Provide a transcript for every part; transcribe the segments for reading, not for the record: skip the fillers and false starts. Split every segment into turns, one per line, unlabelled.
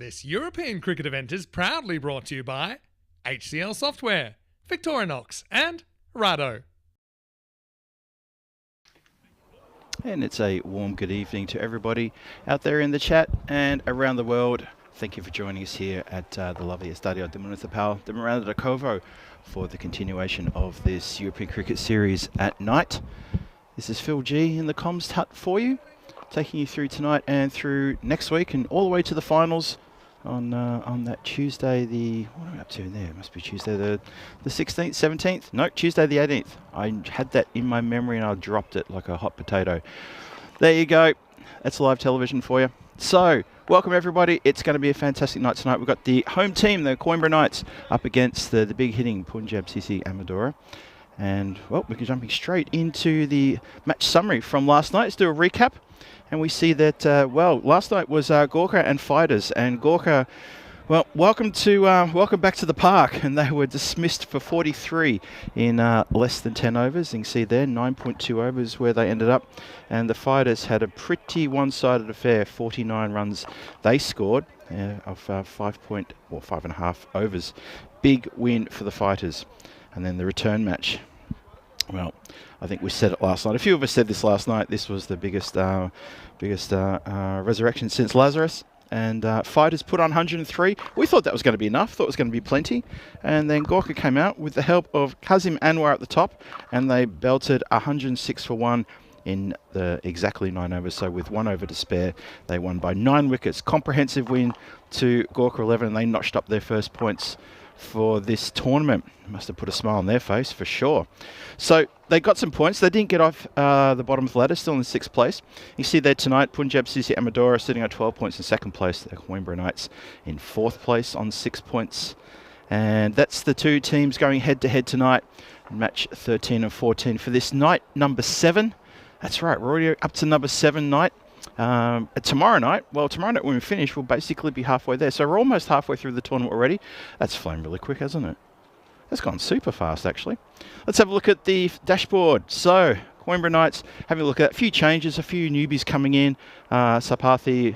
This European cricket event is proudly brought to you by HCL Software, Victorinox and Rado.
And it's a warm good evening to everybody out there in the chat and around the world. Thank you for joining us here at the lovely Estadio de Municipal de Miranda de Covo for the continuation of this European Cricket Series at night. This is Phil G in the comms hut for you, taking you through tonight and through next week and all the way to the finals on that Tuesday, what are we up to there? It must be Tuesday the 16th, 17th? No, Tuesday the 18th. I had that in my memory and I dropped it like a hot potato. There you go. That's live television for you. So, welcome everybody. It's going to be a fantastic night tonight. We've got the home team, the Coimbra Knights, up against the big hitting Punjab CC Amadora. And, well, we're jumping straight into the match summary from last night. Let's do a recap. And we see that, last night was Gorka and Fighters. And Gorka, well, welcome back to the park. And they were dismissed for 43 in less than 10 overs. You can see there, 9.2 overs where they ended up. And the Fighters had a pretty one-sided affair, 49 runs they scored of 5.5 overs. Big win for the Fighters. And then the return match. Well, I think we said it last night. A few of us said this last night. This was the biggest resurrection since Lazarus. And Fighters put on 103. We thought that was going to be enough. Thought it was going to be plenty. And then Gorka came out with the help of Kazim Anwar at the top. And they belted 106 for 1 in the exactly 9 overs. So with 1 over to spare, they won by 9 wickets. Comprehensive win to Gorka 11. And they notched up their first points for this tournament. Must have put a smile on their face for sure. So they got some points. They didn't get off the bottom of the ladder, still in 6th place. You see there tonight, Punjab CC Amadora sitting at 12 points in 2nd place. The Coimbra Knights in 4th place on 6 points. And that's the two teams going head to head tonight. Match 13 and 14 for this night, number 7. That's right, we're already up to number 7 night. Tomorrow night when we finish, we'll basically be halfway there. So we're almost halfway through the tournament already. That's flown really quick, hasn't it? That's gone super fast, actually. Let's have a look at the dashboard. So, Coimbra Knights, having a look at a few changes, a few newbies coming in. Sabapathi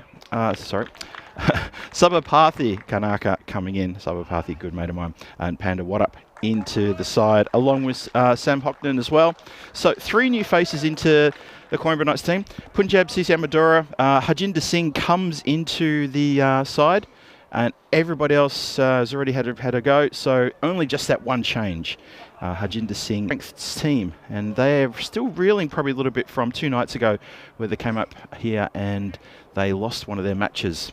Kanaka coming in. Sabapathi, good mate of mine. And Panda Waddup into the side, along with Sam Hockton as well. So, 3 new faces into the Coimbra Knights team. Punjab CC Amadora, Harjinder Singh comes into the side, and everybody else has already had a go. So only just that one change. Harjinder Singh, strengths team, and they're still reeling probably a little bit from 2 nights ago, where they came up here and they lost one of their matches.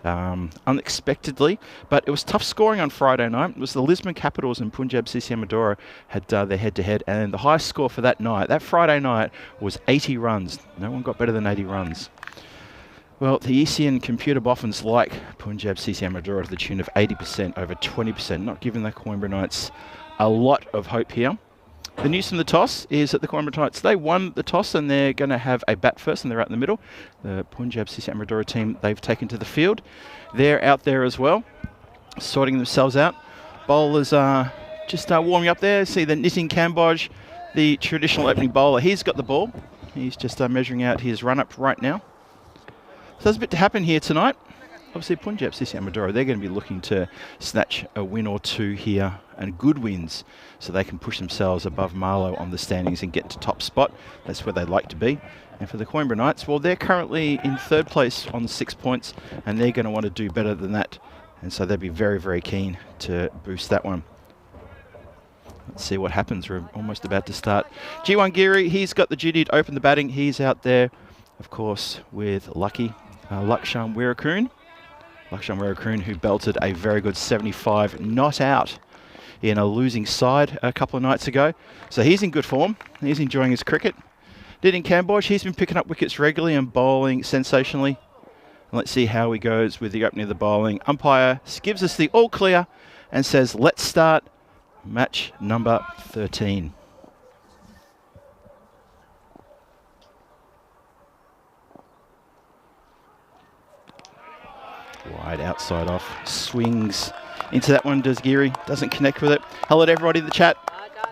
Unexpectedly, but it was tough scoring on Friday night. It was the Lisbon Capitals and Punjab CC Amadora had their head-to-head, and the highest score for that Friday night, was 80 runs. No one got better than 80 runs. Well, the ECSN computer boffins like Punjab CC Amadora to the tune of 80% over 20%, not giving the Coimbra Knights a lot of hope here. The news from the toss is that the Coimbra Knights, they won the toss and they're going to have a bat first, and they're out in the middle. The Punjab CC Amadora team, they've taken to the field. They're out there as well, sorting themselves out. Bowlers are just warming up there. See the Nitin Kamboj, the traditional opening bowler. He's got the ball. He's just measuring out his run-up right now. So there's a bit to happen here tonight. Obviously, Punjab CC Amadora, they're going to be looking to snatch a win or 2 here, and good wins, so they can push themselves above Marlow on the standings and get to top spot. That's where they'd like to be. And for the Coimbra Knights, well, they're currently in 3rd place on 6 points, and they're going to want to do better than that. And so they'd be very, very keen to boost that one. Let's see what happens. We're almost about to start. G1 Giri, he's got the duty to open the batting. He's out there, of course, with Lakshan Weerakoon. Lakshan Weerakoon, who belted a very good 75 not out in a losing side a couple of nights ago. So he's in good form. He's enjoying his cricket. Nitin Kamboj, he's been picking up wickets regularly and bowling sensationally. And let's see how he goes with the opening of the bowling. Umpire gives us the all clear and says, let's start match number 13. Wide outside off, swings into that one, does Giri, doesn't connect with it. Hello to everybody in the chat.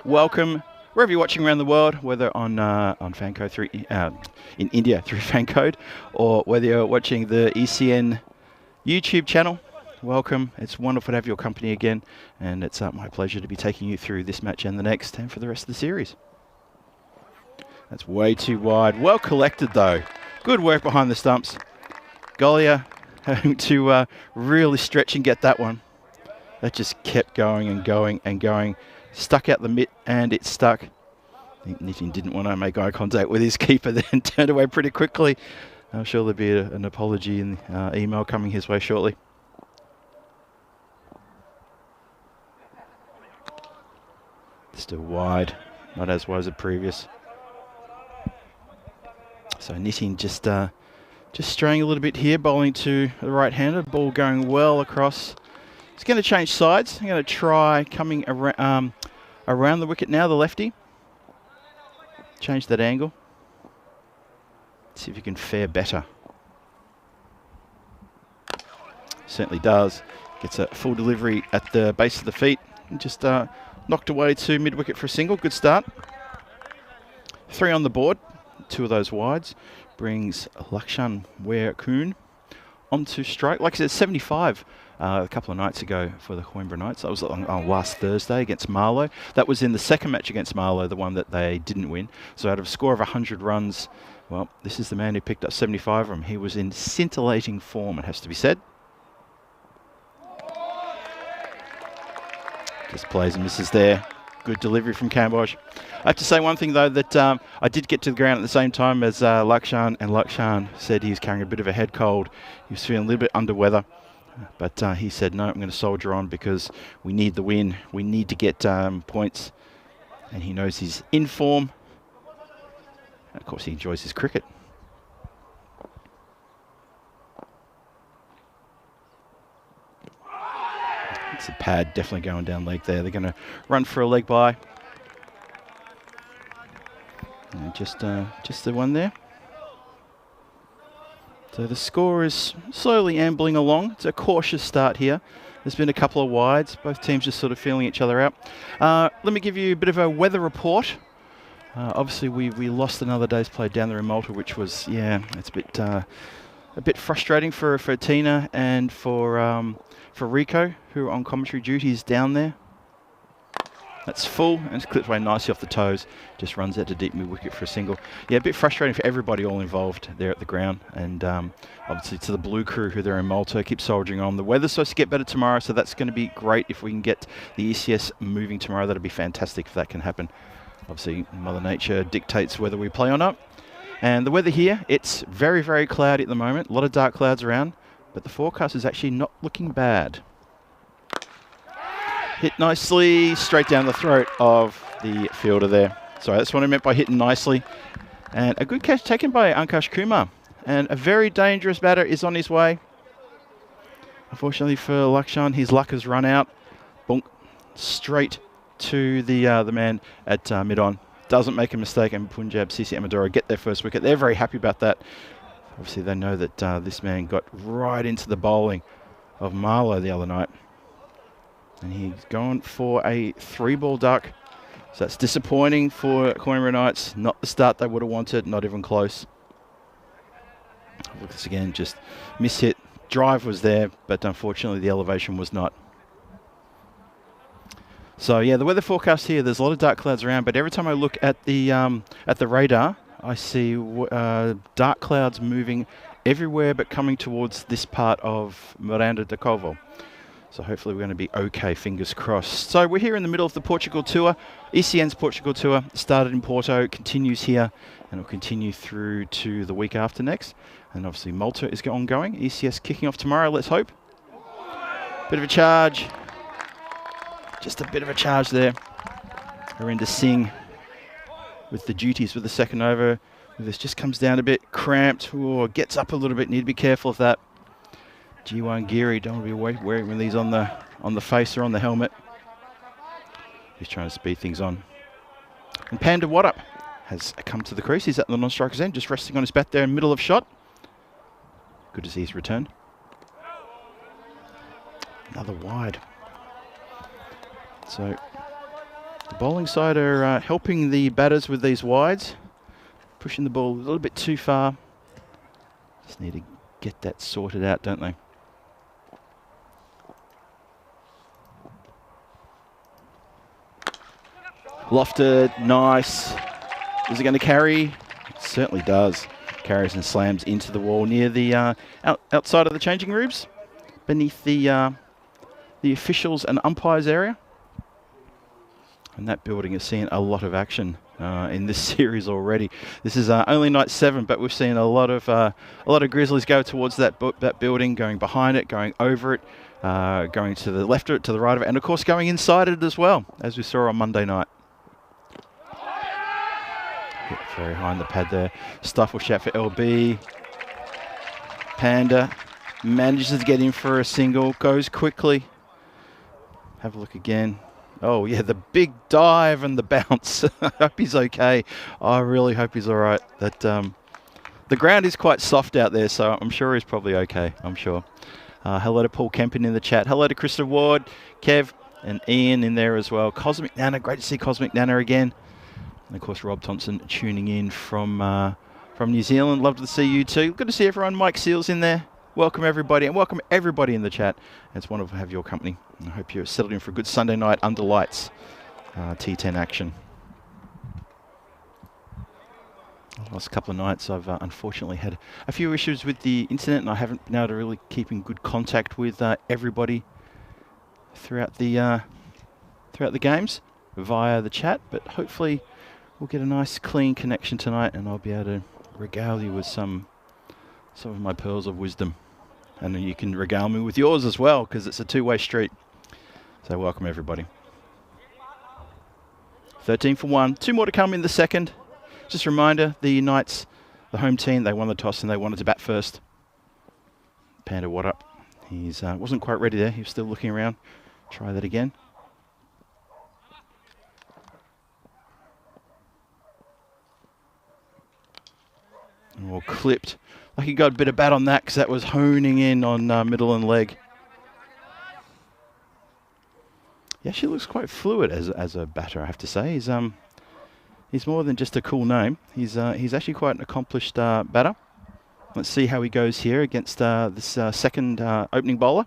Welcome wherever you're watching around the world, whether on Fancode through in India through Fancode, or whether you're watching the ECN YouTube channel welcome. It's wonderful to have your company again, and it's my pleasure to be taking you through this match and the next, and for the rest of the series. That's way too wide. Well collected, though. Good work behind the stumps. Golia having to really stretch and get that one. That just kept going and going and going. Stuck out the mitt, and it stuck. I think Nitin didn't want to make eye contact with his keeper, then turned away pretty quickly. I'm sure there'll be an apology in the email coming his way shortly. Still wide, not as wide as the previous. So Nitin just straying a little bit here, bowling to the right-hander. Ball going well across. He's going to change sides. I'm going to try coming around the wicket now, the lefty. Change that angle. See if you can fare better. Certainly does. Gets a full delivery at the base of the feet. And just knocked away to mid-wicket for a single. Good start. 3 on the board. 2 of those wides. Brings Lakshan Wear-Kun onto strike. Like I said, 75 a couple of nights ago for the Coimbra Knights. That was on last Thursday against Marlow. That was in the second match against Marlow, the one that they didn't win. So out of a score of 100 runs, well, this is the man who picked up 75 of them. He was in scintillating form, it has to be said. Just plays and misses there. Good delivery from Kambosh. I have to say one thing, though, that I did get to the ground at the same time as Lakshan, and Lakshan said he was carrying a bit of a head cold. He was feeling a little bit under weather. But he said, no, I'm going to soldier on because we need the win. We need to get points. And he knows he's in form. And of course, he enjoys his cricket. It's a pad definitely going down leg there. They're going to run for a leg by. And just the one there. So the score is slowly ambling along. It's a cautious start here. There's been a couple of wides. Both teams just sort of feeling each other out. Let me give you a bit of a weather report. Obviously, we lost another day's play down there in Malta, which was, yeah, it's a bit frustrating for Tina and for Rico, who are on commentary duties down there. That's full, and it's clipped away nicely off the toes. Just runs out to deep mid-wicket for a single. Yeah, a bit frustrating for everybody all involved there at the ground. And obviously to the blue crew who they're in Malta, keep soldiering on. The weather's supposed to get better tomorrow, so that's going to be great if we can get the ECS moving tomorrow. That'll be fantastic if that can happen. Obviously, Mother Nature dictates whether we play or not. And the weather here, it's very, very cloudy at the moment. A lot of dark clouds around, but the forecast is actually not looking bad. Hit nicely, straight down the throat of the fielder there. Sorry, that's what I meant by hitting nicely. And a good catch taken by Ankash Kumar. And a very dangerous batter is on his way. Unfortunately for Lakshan, his luck has run out. Bonk, straight to the man at mid-on. Doesn't make a mistake, and Punjab, CC Amadora get their first wicket. They're very happy about that. Obviously, they know that this man got right into the bowling of Marlow the other night. And he's gone for a 3-ball duck. So that's disappointing for Coimbra Knights. Not the start they would have wanted, not even close. Look at this again, just miss-hit. Drive was there, but unfortunately the elevation was not. So yeah, the weather forecast here, there's a lot of dark clouds around, but every time I look at the radar, I see dark clouds moving everywhere but coming towards this part of Miranda de Covo. So hopefully we're going to be okay, fingers crossed. So we're here in the middle of the Portugal tour. ECN's Portugal tour started in Porto, continues here, and will continue through to the week after next. And obviously Malta is ongoing. ECS kicking off tomorrow, let's hope. Bit of a charge. Just a bit of a charge there. Harinder Singh with the duties with the second over. This just comes down a bit, cramped, or gets up a little bit. Need to be careful of that. G1 Geary, don't want to be wearing these on the face or on the helmet. He's trying to speed things on. And Panda Wadup has come to the crease. He's at the non-striker's end, just resting on his bat there in middle of shot. Good to see his return. Another wide. So the bowling side are helping the batters with these wides, pushing the ball a little bit too far. Just need to get that sorted out, don't they? Lofted, nice. Is it going to carry? It certainly does. Carries and slams into the wall near the outside of the changing rooms, beneath the officials and umpires area. And that building has seen a lot of action in this series already. This is only night 7, but we've seen a lot of Grizzlies go towards that building, going behind it, going over it, going to the left of it, to the right of it, and of course going inside it as well, as we saw on Monday night. Hit very high on the pad there. Stifle shot for LB. Panda manages to get in for a single, goes quickly. Have a look again. Oh, yeah, the big dive and the bounce. I hope he's okay. I really hope he's all right. The ground is quite soft out there, so I'm sure he's probably okay, I'm sure. Hello to Paul Kempin in the chat. Hello to Krista Ward, Kev, and Ian in there as well. Cosmic Nana, great to see Cosmic Nana again. And, of course, Rob Thompson tuning in from New Zealand. Love to see you too. Good to see everyone. Mike Seals in there. Welcome everybody, and welcome everybody in the chat. It's wonderful to have your company. I hope you're settled in for a good Sunday night under lights, T10 action. The last couple of nights I've unfortunately had a few issues with the internet, and I haven't been able to really keep in good contact with everybody throughout the games via the chat, but hopefully we'll get a nice clean connection tonight, and I'll be able to regale you with some of my pearls of wisdom. And then you can regale me with yours as well, because it's a two-way street. So welcome everybody. 13 for 1. 2 more to come in the second. Just a reminder, the Knights, the home team, they won the toss and they wanted to bat first. Panda, what up? He's wasn't quite ready there. He was still looking around. Try that again. Oh, clipped. Like he got a bit of bat on that, because that was honing in on middle and leg. Yeah, she looks quite fluid as a batter, I have to say. He's more than just a cool name. He's actually quite an accomplished batter. Let's see how he goes here against this second opening bowler.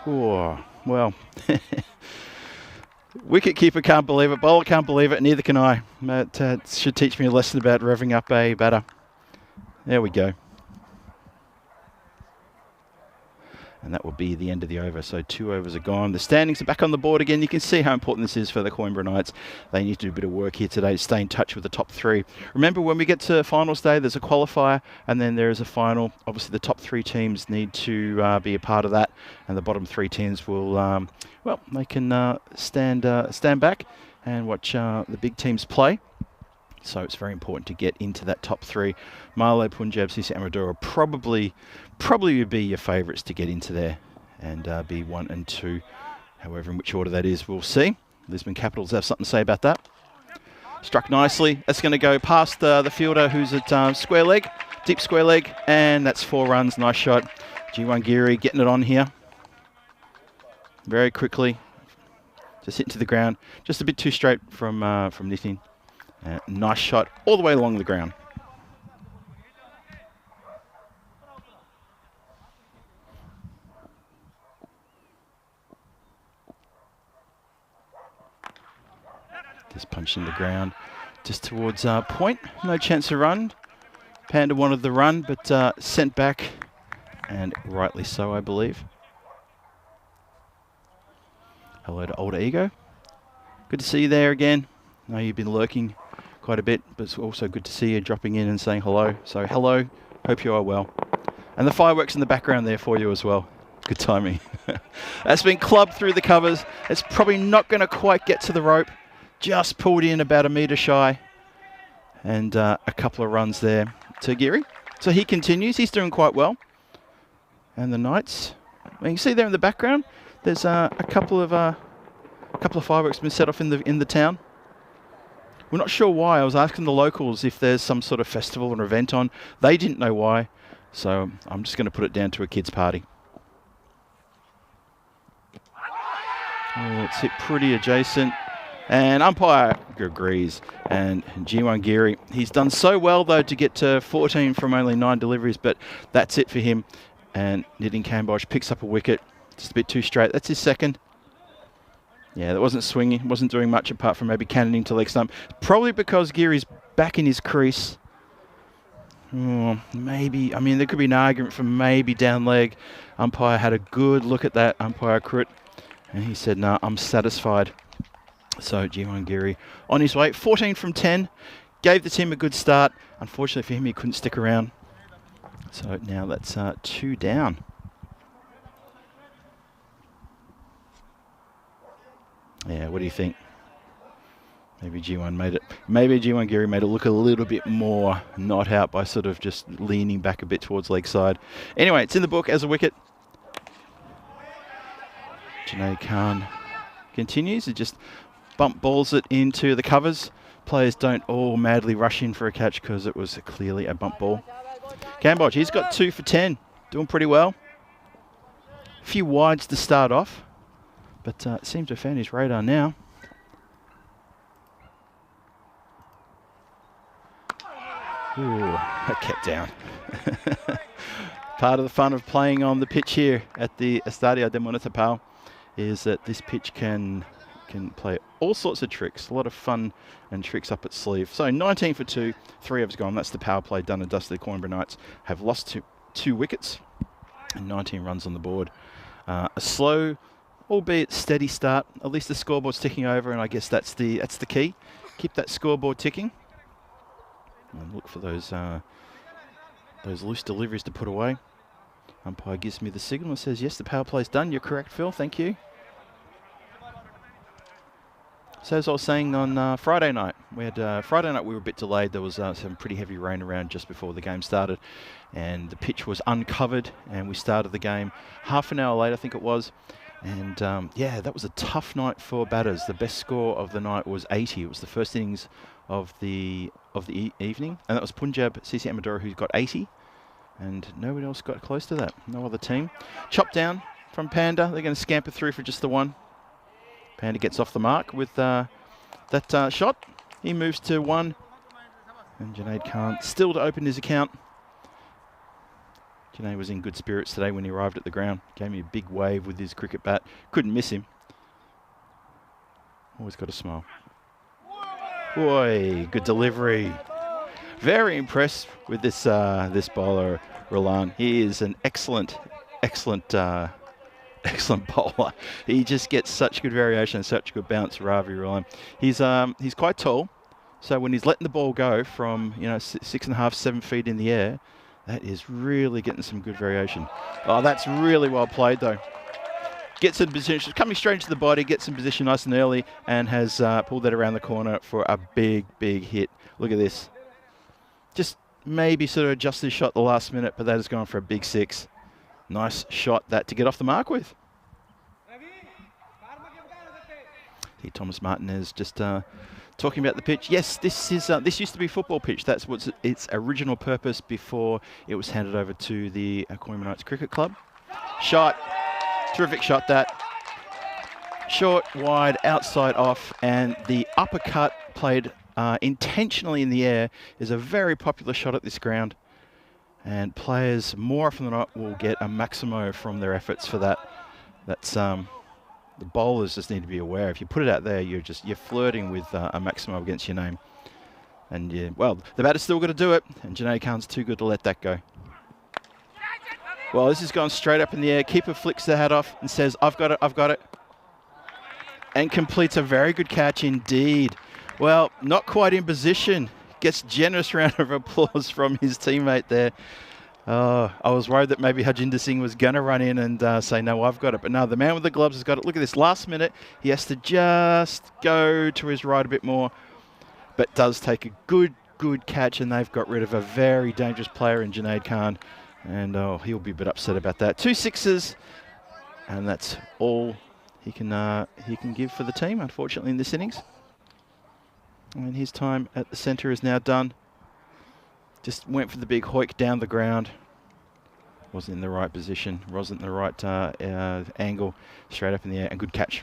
Oh, well. Wicketkeeper can't believe it. Bowler can't believe it. Neither can I. That should teach me a lesson about revving up a batter. There we go. And that will be the end of the over. So 2 overs are gone. The standings are back on the board again. You can see how important this is for the Coimbra Knights. They need to do a bit of work here today to stay in touch with the top 3. Remember, when we get to finals day, there's a qualifier and then there is a final. Obviously, the top 3 teams need to be a part of that. And the bottom 3 teams will, well, they can stand back and watch the big teams play. So it's very important to get into that top 3. Marlow, Punjab, Sisi, Amadora probably would be your favourites to get into there and be 1 and 2. However, in which order that is, we'll see. Lisbon Capitals have something to say about that. Struck nicely. That's going to go past the fielder who's at square leg, deep square leg, and that's 4 runs. Nice shot. G1 Geary getting it on here. Very quickly. Just hitting to the ground. Just a bit too straight from Nitin. Nice shot all the way along the ground. Just punched in the ground, just towards point. No chance to run. Panda wanted the run, but sent back, and rightly so, I believe. Hello to Older Ego. Good to see you there again. I know you've been lurking quite a bit, but it's also good to see you dropping in and saying hello. So hello, hope you are well. And the fireworks in the background there for you as well. Good timing. That's been clubbed through the covers. It's probably not going to quite get to the rope. Just pulled in about a metre shy. And a couple of runs there to Geary. So he continues. He's doing quite well. And the Knights, well, you can see there in the background, there's a couple of fireworks been set off in the town. We're not sure why. I was asking the locals if there's some sort of festival or event on. They didn't know why. So I'm just going to put it down to a kids' party. Oh, it's hit pretty adjacent. And umpire agrees. And G1 Geary, he's done so well, though, to get to 14 from only 9 deliveries. But that's it for him. And Nitin Kambosh picks up a wicket. Just a bit too straight. That's his second. Yeah, that wasn't swinging, wasn't doing much apart from maybe cannoning to leg stump. Probably because Geary's back in his crease. Maybe, I mean, there could be an argument for maybe down leg. Umpire had a good look at that, umpire Crut, and he said, no, I'm satisfied. So G1 Geary on his way, 14 from 10, gave the team a good start. Unfortunately for him, he couldn't stick around. So now that's 2 down. Yeah, what do you think? Maybe G1 made it. Maybe G1 Geary made it look a little bit more not out by sort of just leaning back a bit towards leg side. Anyway, it's in the book as a wicket. Junaid Khan continues to just bump balls it into the covers. Players don't all madly rush in for a catch because it was clearly a bump ball. Cambodge, he's got 2 for 10, doing pretty well. A few wides to start off, but seems to have found his radar now. Ooh, that kept down. Part of the fun of playing on the pitch here at the Estadio de Municipal is that this pitch can play all sorts of tricks. A lot of fun and tricks up its sleeve. So 19 for 2, 3 overs gone. That's the power play done and dusted. The Coimbra Knights have lost two wickets and 19 runs on the board. A slow, albeit steady start. At least the scoreboard's ticking over, and I guess that's the key. Keep that scoreboard ticking. And look for those loose deliveries to put away. Umpire gives me the signal and says, yes, the power play's done. You're correct, Phil. Thank you. So as I was saying on Friday night, we were a bit delayed. There was some pretty heavy rain around just before the game started, and the pitch was uncovered, and we started the game half an hour late, I think it was. And yeah, that was a tough night for batters. The best score of the night was 80. It was the first innings of the evening, and that was Punjab CC Amadora, who got 80, and nobody else got close to that. No other team. Chop down from Panda. They're going to scamper through for just the one. Panda gets off the mark with that shot. He moves to 1, and Junaid Khan still to open his account. Junaid was in good spirits today when he arrived at the ground. Gave me a big wave with his cricket bat. Couldn't miss him. Always got a smile. Boy, good delivery. Very impressed with this bowler, Roland. He is an excellent bowler. He just gets such good variation and such good bounce, Ravi Roland. He's quite tall, so when he's letting the ball go from 6.5, 7 feet in the air, that is really getting some good variation. Oh, that's really well played though. Gets in position, coming straight into the body, gets in position nice and early, and has pulled that around the corner for a big hit. Look at this. Just maybe sort of adjusted his shot at the last minute, but that has gone for a big 6. Nice shot that to get off the mark with. Here, Thomas Martinez just talking about the pitch. Yes, this used to be a football pitch. That's what's its original purpose before it was handed over to the Coimbra Knights Cricket Club. Shot. Terrific shot that. Short, wide, outside off, and the uppercut played intentionally in the air is a very popular shot at this ground. And players, more often than not, will get a maximo from their efforts for that. That's the bowlers just need to be aware. If you put it out there, you're flirting with a maximo against your name. And yeah, well, the batter's still got to do it, and Junaid Khan's too good to let that go. Well, this has gone straight up in the air. Keeper flicks the hat off and says, I've got it, I've got it. And completes a very good catch indeed. Well, not quite in position. Gets generous round of applause from his teammate there. I was worried that maybe Harjinder Singh was going to run in and say, no, I've got it. But no, the man with the gloves has got it. Look at this. Last minute, he has to just go to his right a bit more. But does take a good catch, and they've got rid of a very dangerous player in Junaid Khan. And he'll be a bit upset about that. 2 sixes, and that's all he can give for the team, unfortunately, in this innings. And his time at the centre is now done. Just went for the big hoik down the ground. Wasn't in the right position. Wasn't in the right angle. Straight up in the air, and good catch.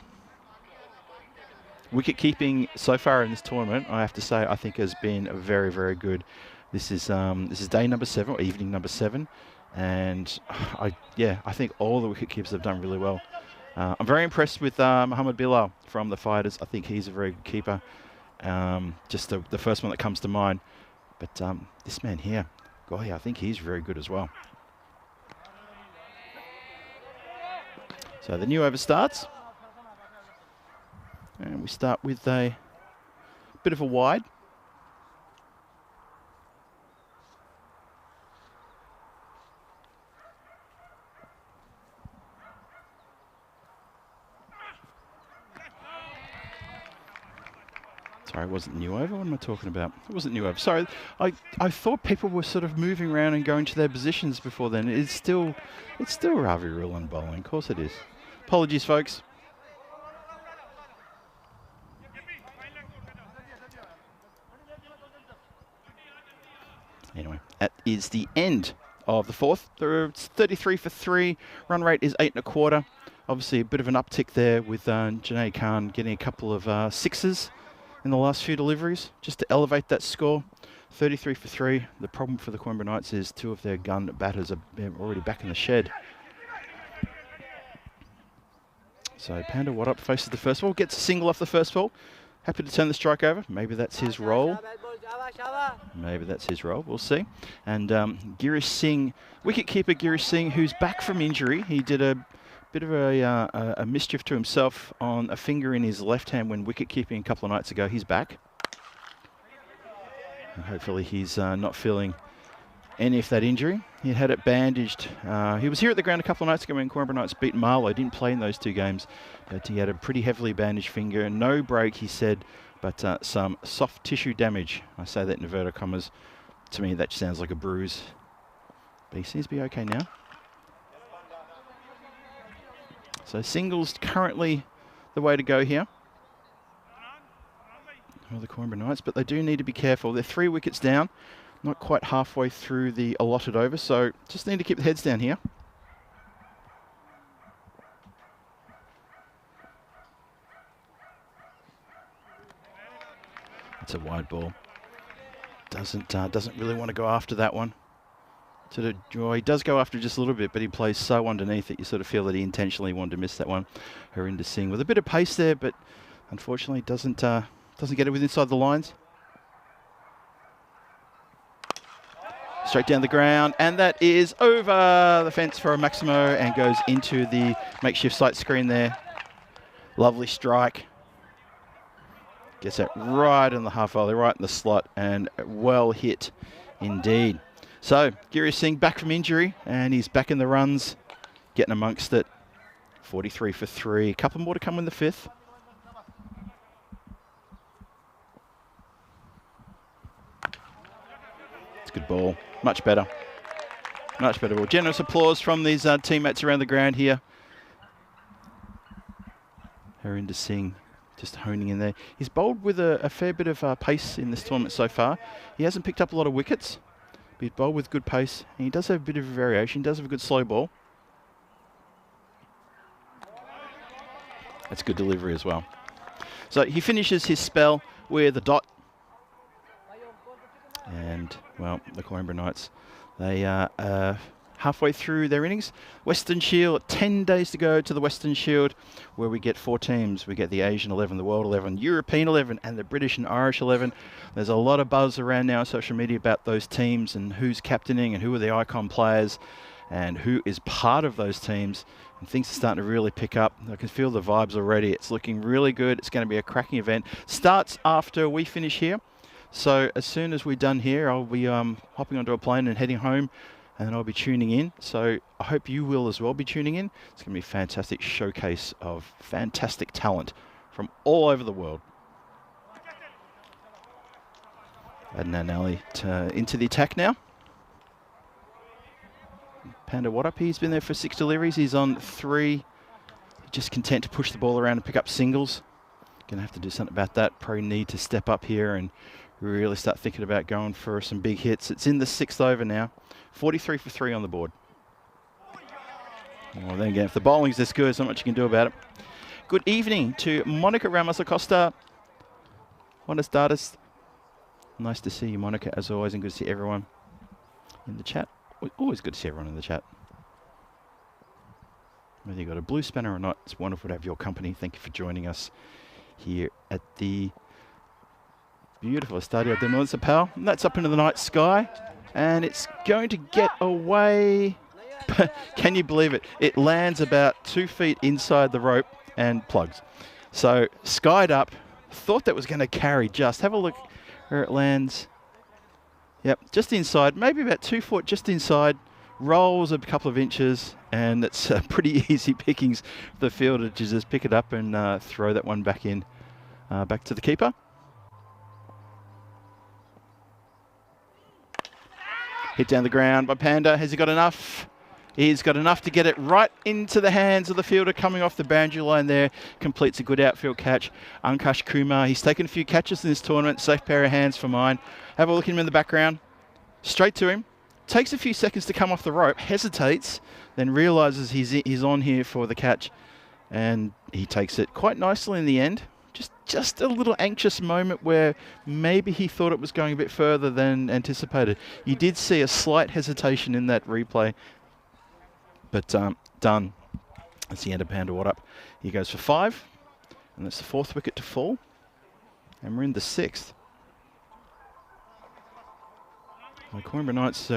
Wicket keeping so far in this tournament, I have to say, I think has been very good. This is day number 7 or evening number 7, and I think all the wicket keepers have done really well. I'm very impressed with Mohammed Bilal from the Fighters. I think he's a very good keeper. Just the first one that comes to mind. But this man here, golly, I think he's very good as well. So the new over starts. And we start with a bit of a wide. Sorry, it wasn't new over. What am I talking about? It wasn't new over. Sorry, I thought people were sort of moving around and going to their positions before then. It's still Ravi Rulan bowling. Of course it is. Apologies, folks. Anyway, that is the end of the fourth. It's 33 for 3. Run rate is 8 1/4. Obviously, a bit of an uptick there with Janae Khan getting a couple of sixes in the last few deliveries, just to elevate that score. 33 for 3. The problem for the Coimbra Knights is 2 of their gun batters are already back in the shed. So Panda Wadup faces the first ball, gets a single off the first ball. Happy to turn the strike over. Maybe that's his role. Maybe that's his role. We'll see. And Girish Singh, wicketkeeper Girish Singh, who's back from injury. He did a bit of a mischief to himself on a finger in his left hand when wicket-keeping a couple of nights ago. He's back. And hopefully he's not feeling any of that injury. He had it bandaged. He was here at the ground a couple of nights ago when Coimbra Knights beat Marlow. Didn't play in those 2 games, but he had a pretty heavily bandaged finger. No break, he said, but some soft tissue damage. I say that in inverted commas. To me, that sounds like a bruise. But he seems to be okay now. So singles currently the way to go here. Well, the Coimbra Knights, but they do need to be careful. They're 3 wickets down, not quite halfway through the allotted over, so just need to keep the heads down here. It's a wide ball. Doesn't really want to go after that one. Well, he does go after just a little bit, but he plays so underneath that you sort of feel that he intentionally wanted to miss that one. Harinder Singh with a bit of pace there, but unfortunately doesn't get it within inside the lines. Straight down the ground, and that is over the fence for a Maximo and goes into the makeshift sight screen there. Lovely strike. Gets it right in the half volley, right in the slot, and well hit indeed. So, Girish Singh back from injury, and he's back in the runs, getting amongst it. 43 for 3. A couple more to come in the 5th. It's a good ball. Much better. Much better ball. Generous applause from these teammates around the ground here. Harinder Singh just honing in there. He's bowled with a fair bit of pace in this tournament so far. He hasn't picked up a lot of wickets. He's bowled with good pace, and he does have a bit of a variation. He does have a good slow ball. That's good delivery as well. So he finishes his spell with a dot. And, well, the Coimbra Knights, they are halfway through their innings. Western Shield, 10 days to go to the Western Shield, where we get 4 teams. We get the Asian 11, the World 11, European 11, and the British and Irish 11. There's a lot of buzz around now on social media about those teams and who's captaining and who are the icon players and who is part of those teams. And things are starting to really pick up. I can feel the vibes already. It's looking really good. It's going to be a cracking event. Starts after we finish here. So as soon as we're done here, I'll be hopping onto a plane and heading home, and I'll be tuning in. So I hope you will as well be tuning in. It's going to be a fantastic showcase of fantastic talent from all over the world. Adnan Ali into the attack now. Panda Wadup, he's been there for 6 deliveries. He's on 3. Just content to push the ball around and pick up singles. Going to have to do something about that. Probably need to step up here and really start thinking about going for some big hits. It's in the 6th over now. 43 for 3 on the board. Well, then again, if the bowling's this good, there's not much you can do about it. Good evening to Monica Ramos Acosta. Buenas tardes. Nice to see you, Monica, as always, and good to see everyone in the chat. Always good to see everyone in the chat. Whether you've got a blue spanner or not, it's wonderful to have your company. Thank you for joining us here at the beautiful Estadio de Municipal. And that's up into the night sky. And it's going to get away. Can you believe it? It lands about 2 feet inside the rope and plugs. So skied up. Thought that was going to carry just. Have a look where it lands. Yep, just inside. Maybe about 2 foot just inside. Rolls a couple of inches, and it's pretty easy pickings for the fielder to just pick it up and throw that one back in, back to the keeper. Hit down the ground by Panda. Has he got enough? He's got enough to get it right into the hands of the fielder coming off the boundary line there. Completes a good outfield catch. Ankush Kumar, he's taken a few catches in this tournament. Safe pair of hands for mine. Have a look at him in the background. Straight to him. Takes a few seconds to come off the rope, hesitates, then realises he's on here for the catch, and he takes it quite nicely in the end. Just a little anxious moment where maybe he thought it was going a bit further than anticipated. You did see a slight hesitation in that replay, but done. That's the end of Panda What Up. He goes for 5, and that's the 4th wicket to fall, and we're in the 6th. The Coimbra Knights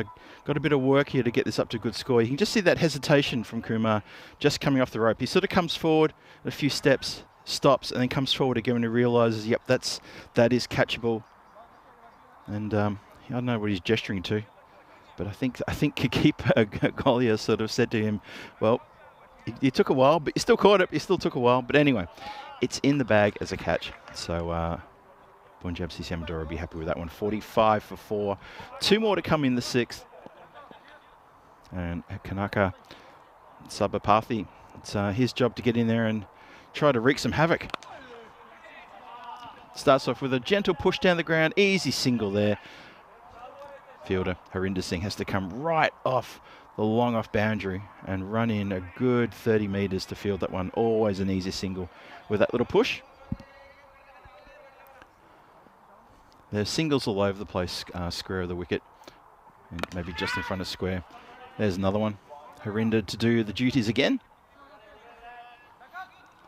got a bit of work here to get this up to a good score. You can just see that hesitation from Kumar just coming off the rope. He sort of comes forward a few steps, stops, and then comes forward again when he realises, yep, that is catchable. And I don't know what he's gesturing to, but I think keeper Golia sort of said to him, well, it took a while, but you still caught it. You still took a while. But anyway, it's in the bag as a catch. So Punjab CC Amadora will be happy with that one. 45 for 4. 2 more to come in the 6th. And Kanaka Sabapathi, it's his job to get in there and try to wreak some havoc. Starts off with a gentle push down the ground. Easy single there. Fielder Harinder Singh has to come right off the long off boundary and run in a good 30 metres to field that one. Always an easy single with that little push. There's singles all over the place, square of the wicket, and maybe just in front of square. There's another one. Harinder to do the duties again.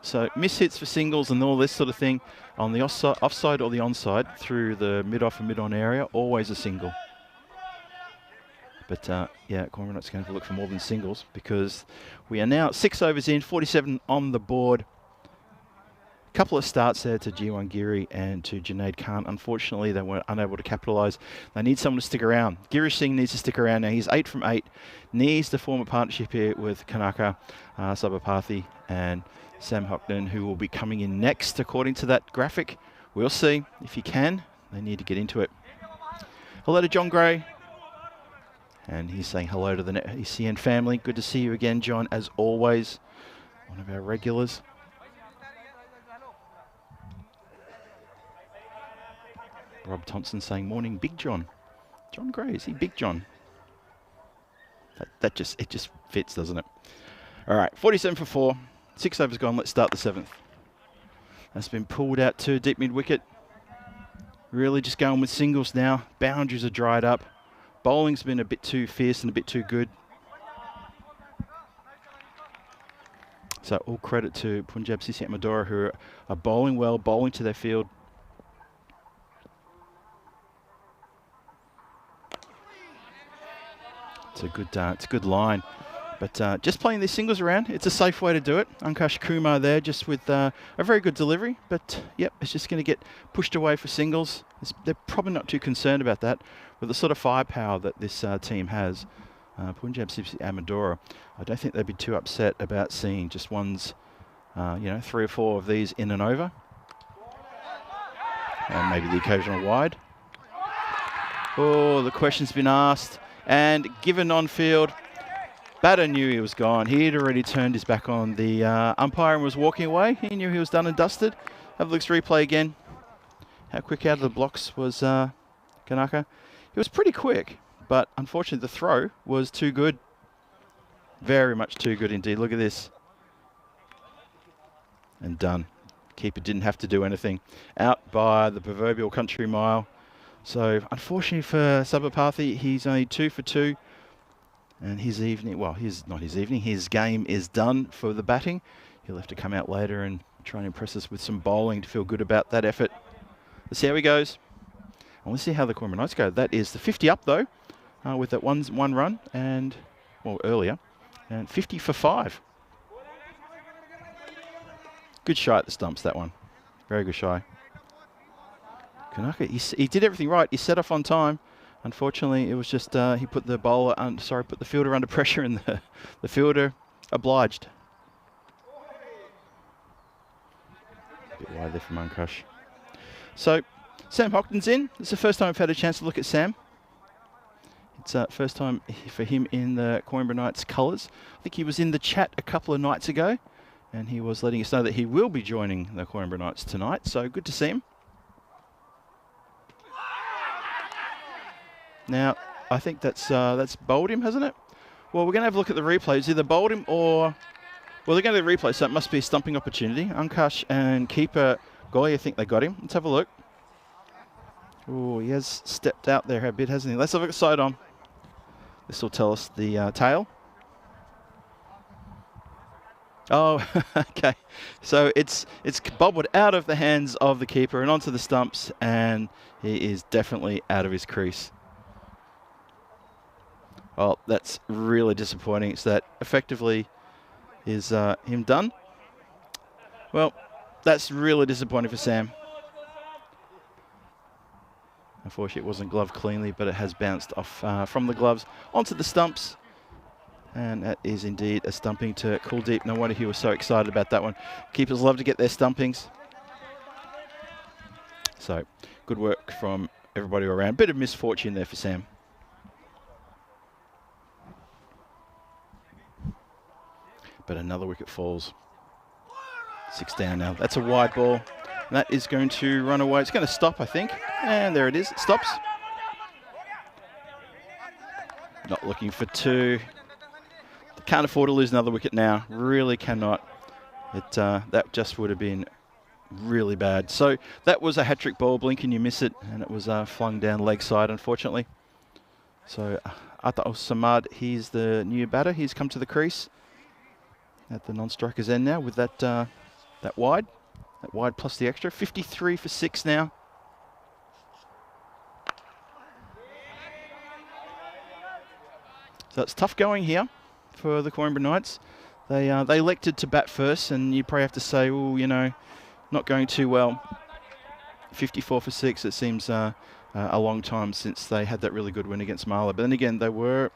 So mishits for singles and all this sort of thing on the offside or the onside through the mid-off and mid-on area, always a single. But yeah, Cormorant's going to look for more than singles because we are now 6 overs in, 47 on the board. Couple of starts there to Jiwan Giri and to Junaid Khan. Unfortunately, they were unable to capitalise. They need someone to stick around. Girish Singh needs to stick around now. He's 8 from 8. Needs to form a partnership here with Kanaka Sabapathi and Sam Hockden, who will be coming in next according to that graphic. We'll see if he can. They need to get into it. Hello to John Gray. And he's saying hello to the ECN family. Good to see you again, John, as always. One of our regulars. Rob Thompson saying, morning, Big John. John Gray, is he Big John? It just fits, doesn't it? All right, 47 for 4. 6 overs gone. Let's start the 7th. That's been pulled out to deep mid-wicket. Really just going with singles now. Boundaries are dried up. Bowling's been a bit too fierce and a bit too good. So all credit to Punjab CC Amadora, who are bowling well, bowling to their field. It's a good line, but just playing these singles around, it's a safe way to do it. Ankush Kumar there, just with a very good delivery, but yep, it's just going to get pushed away for singles. They're probably not too concerned about that with the sort of firepower that this team has. Punjab CC Amadora, I don't think they'd be too upset about seeing just ones, 3 or 4 of these in and over, and maybe the occasional wide. Oh, the question's been asked. And given on field, batter knew he was gone. He had already turned his back on the umpire and was walking away. He knew he was done and dusted. Have a look at replay again. How quick out of the blocks was Kanaka? He was pretty quick, but unfortunately the throw was too good. Very much too good indeed. Look at this. And done. Keeper didn't have to do anything. Out by the proverbial country mile. So, unfortunately for Sabapathi, he's only 2 for 2. And his evening, well, not his evening, his game is done for the batting. He'll have to come out later and try and impress us with some bowling to feel good about that effort. Let's see how he goes. And let's see how the Coimbra Knights go. That is the 50 up, though, with that one run, and, well, earlier, and 50 for 5. Good shy at the stumps, that one. Very good shy. Kanaka, he did everything right. He set off on time. Unfortunately, it was just he put the put the fielder under pressure, and the fielder obliged. A bit wide there from Uncrush. So, Sam Hockton's in. It's the first time I've had a chance to look at Sam. It's first time for him in the Coimbra Knights colours. I think he was in the chat a couple of nights ago, and he was letting us know that he will be joining the Coimbra Knights tonight. So good to see him. Now, I think that's bowled him, hasn't it? Well, we're going to have a look at the replays. Either bowled him or... Well, they're going to the replay, so it must be a stumping opportunity. Unkush and keeper Goy, I think they got him. Let's have a look. Oh, he has stepped out there a bit, hasn't he? Let's have a look at side on. This will tell us the tail. Oh, okay. So it's bobbled out of the hands of the keeper and onto the stumps, and he is definitely out of his crease. Well, that's really disappointing. It's that effectively is him done. Well, that's really disappointing for Sam. Unfortunately, it wasn't gloved cleanly, but it has bounced off from the gloves onto the stumps. And that is indeed a stumping to Kuldeep. No wonder he was so excited about that one. Keepers love to get their stumpings. So, good work from everybody around. Bit of misfortune there for Sam. But another wicket falls. 6 down now. That's a wide ball. And that is going to run away. It's going to stop, I think. And there it is. It stops. Not looking for 2. Can't afford to lose another wicket now. Really cannot. That just would have been really bad. So that was a hat-trick ball. Blink and you miss it. And it was flung down leg side, unfortunately. So Atta Samad, he's the new batter. He's come to the crease at the non-striker's end now with that wide. That wide plus the extra. 53 for 6 now. So it's tough going here for the Coimbra Knights. They elected to bat first, and you probably have to say, oh, you know, not going too well. 54 for 6. It seems a long time since they had that really good win against Marlow. But then again, they were.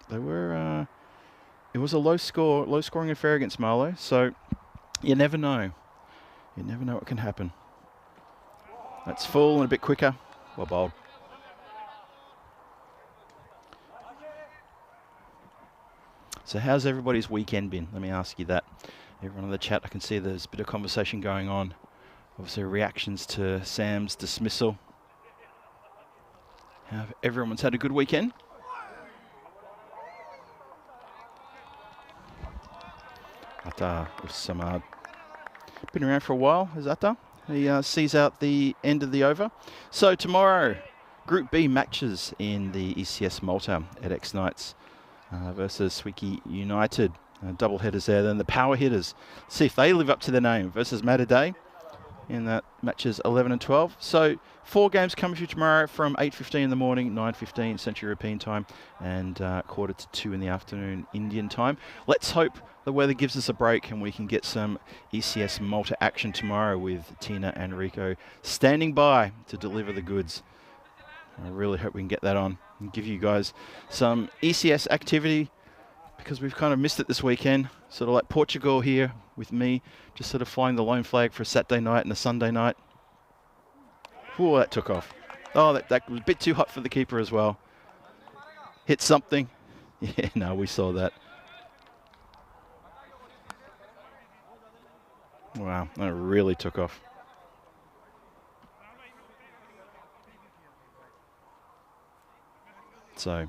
It was a low scoring affair against Marlow. So you never know. You never know what can happen. That's full and a bit quicker. Well bowled. So how's everybody's weekend been? Let me ask you that. Everyone in the chat, I can see there's a bit of conversation going on. Obviously reactions to Sam's dismissal. Have everyone's had a good weekend? Atta Samad. Been around for a while, is Atta. He sees out the end of the over. So tomorrow, Group B matches in the ECS Malta at X Knights versus Swiki United. Double headers there. Then the power hitters. See if they live up to their name versus Matter in that matches 11 and 12. So 4 games coming for you tomorrow from 8:15 in the morning, 9:15 Central European time, and 1:45 in the afternoon Indian time. Let's hope the weather gives us a break and we can get some ECS Malta action tomorrow with Tina and Rico standing by to deliver the goods. I really hope we can get that on and give you guys some ECS activity, because we've kind of missed it this weekend. Sort of like Portugal here with me, just sort of flying the lone flag for a Saturday night and a Sunday night. Whoa, that took off. Oh, that was a bit too hot for the keeper as well. Hit something. Yeah, no, we saw that. Wow, that really took off. So,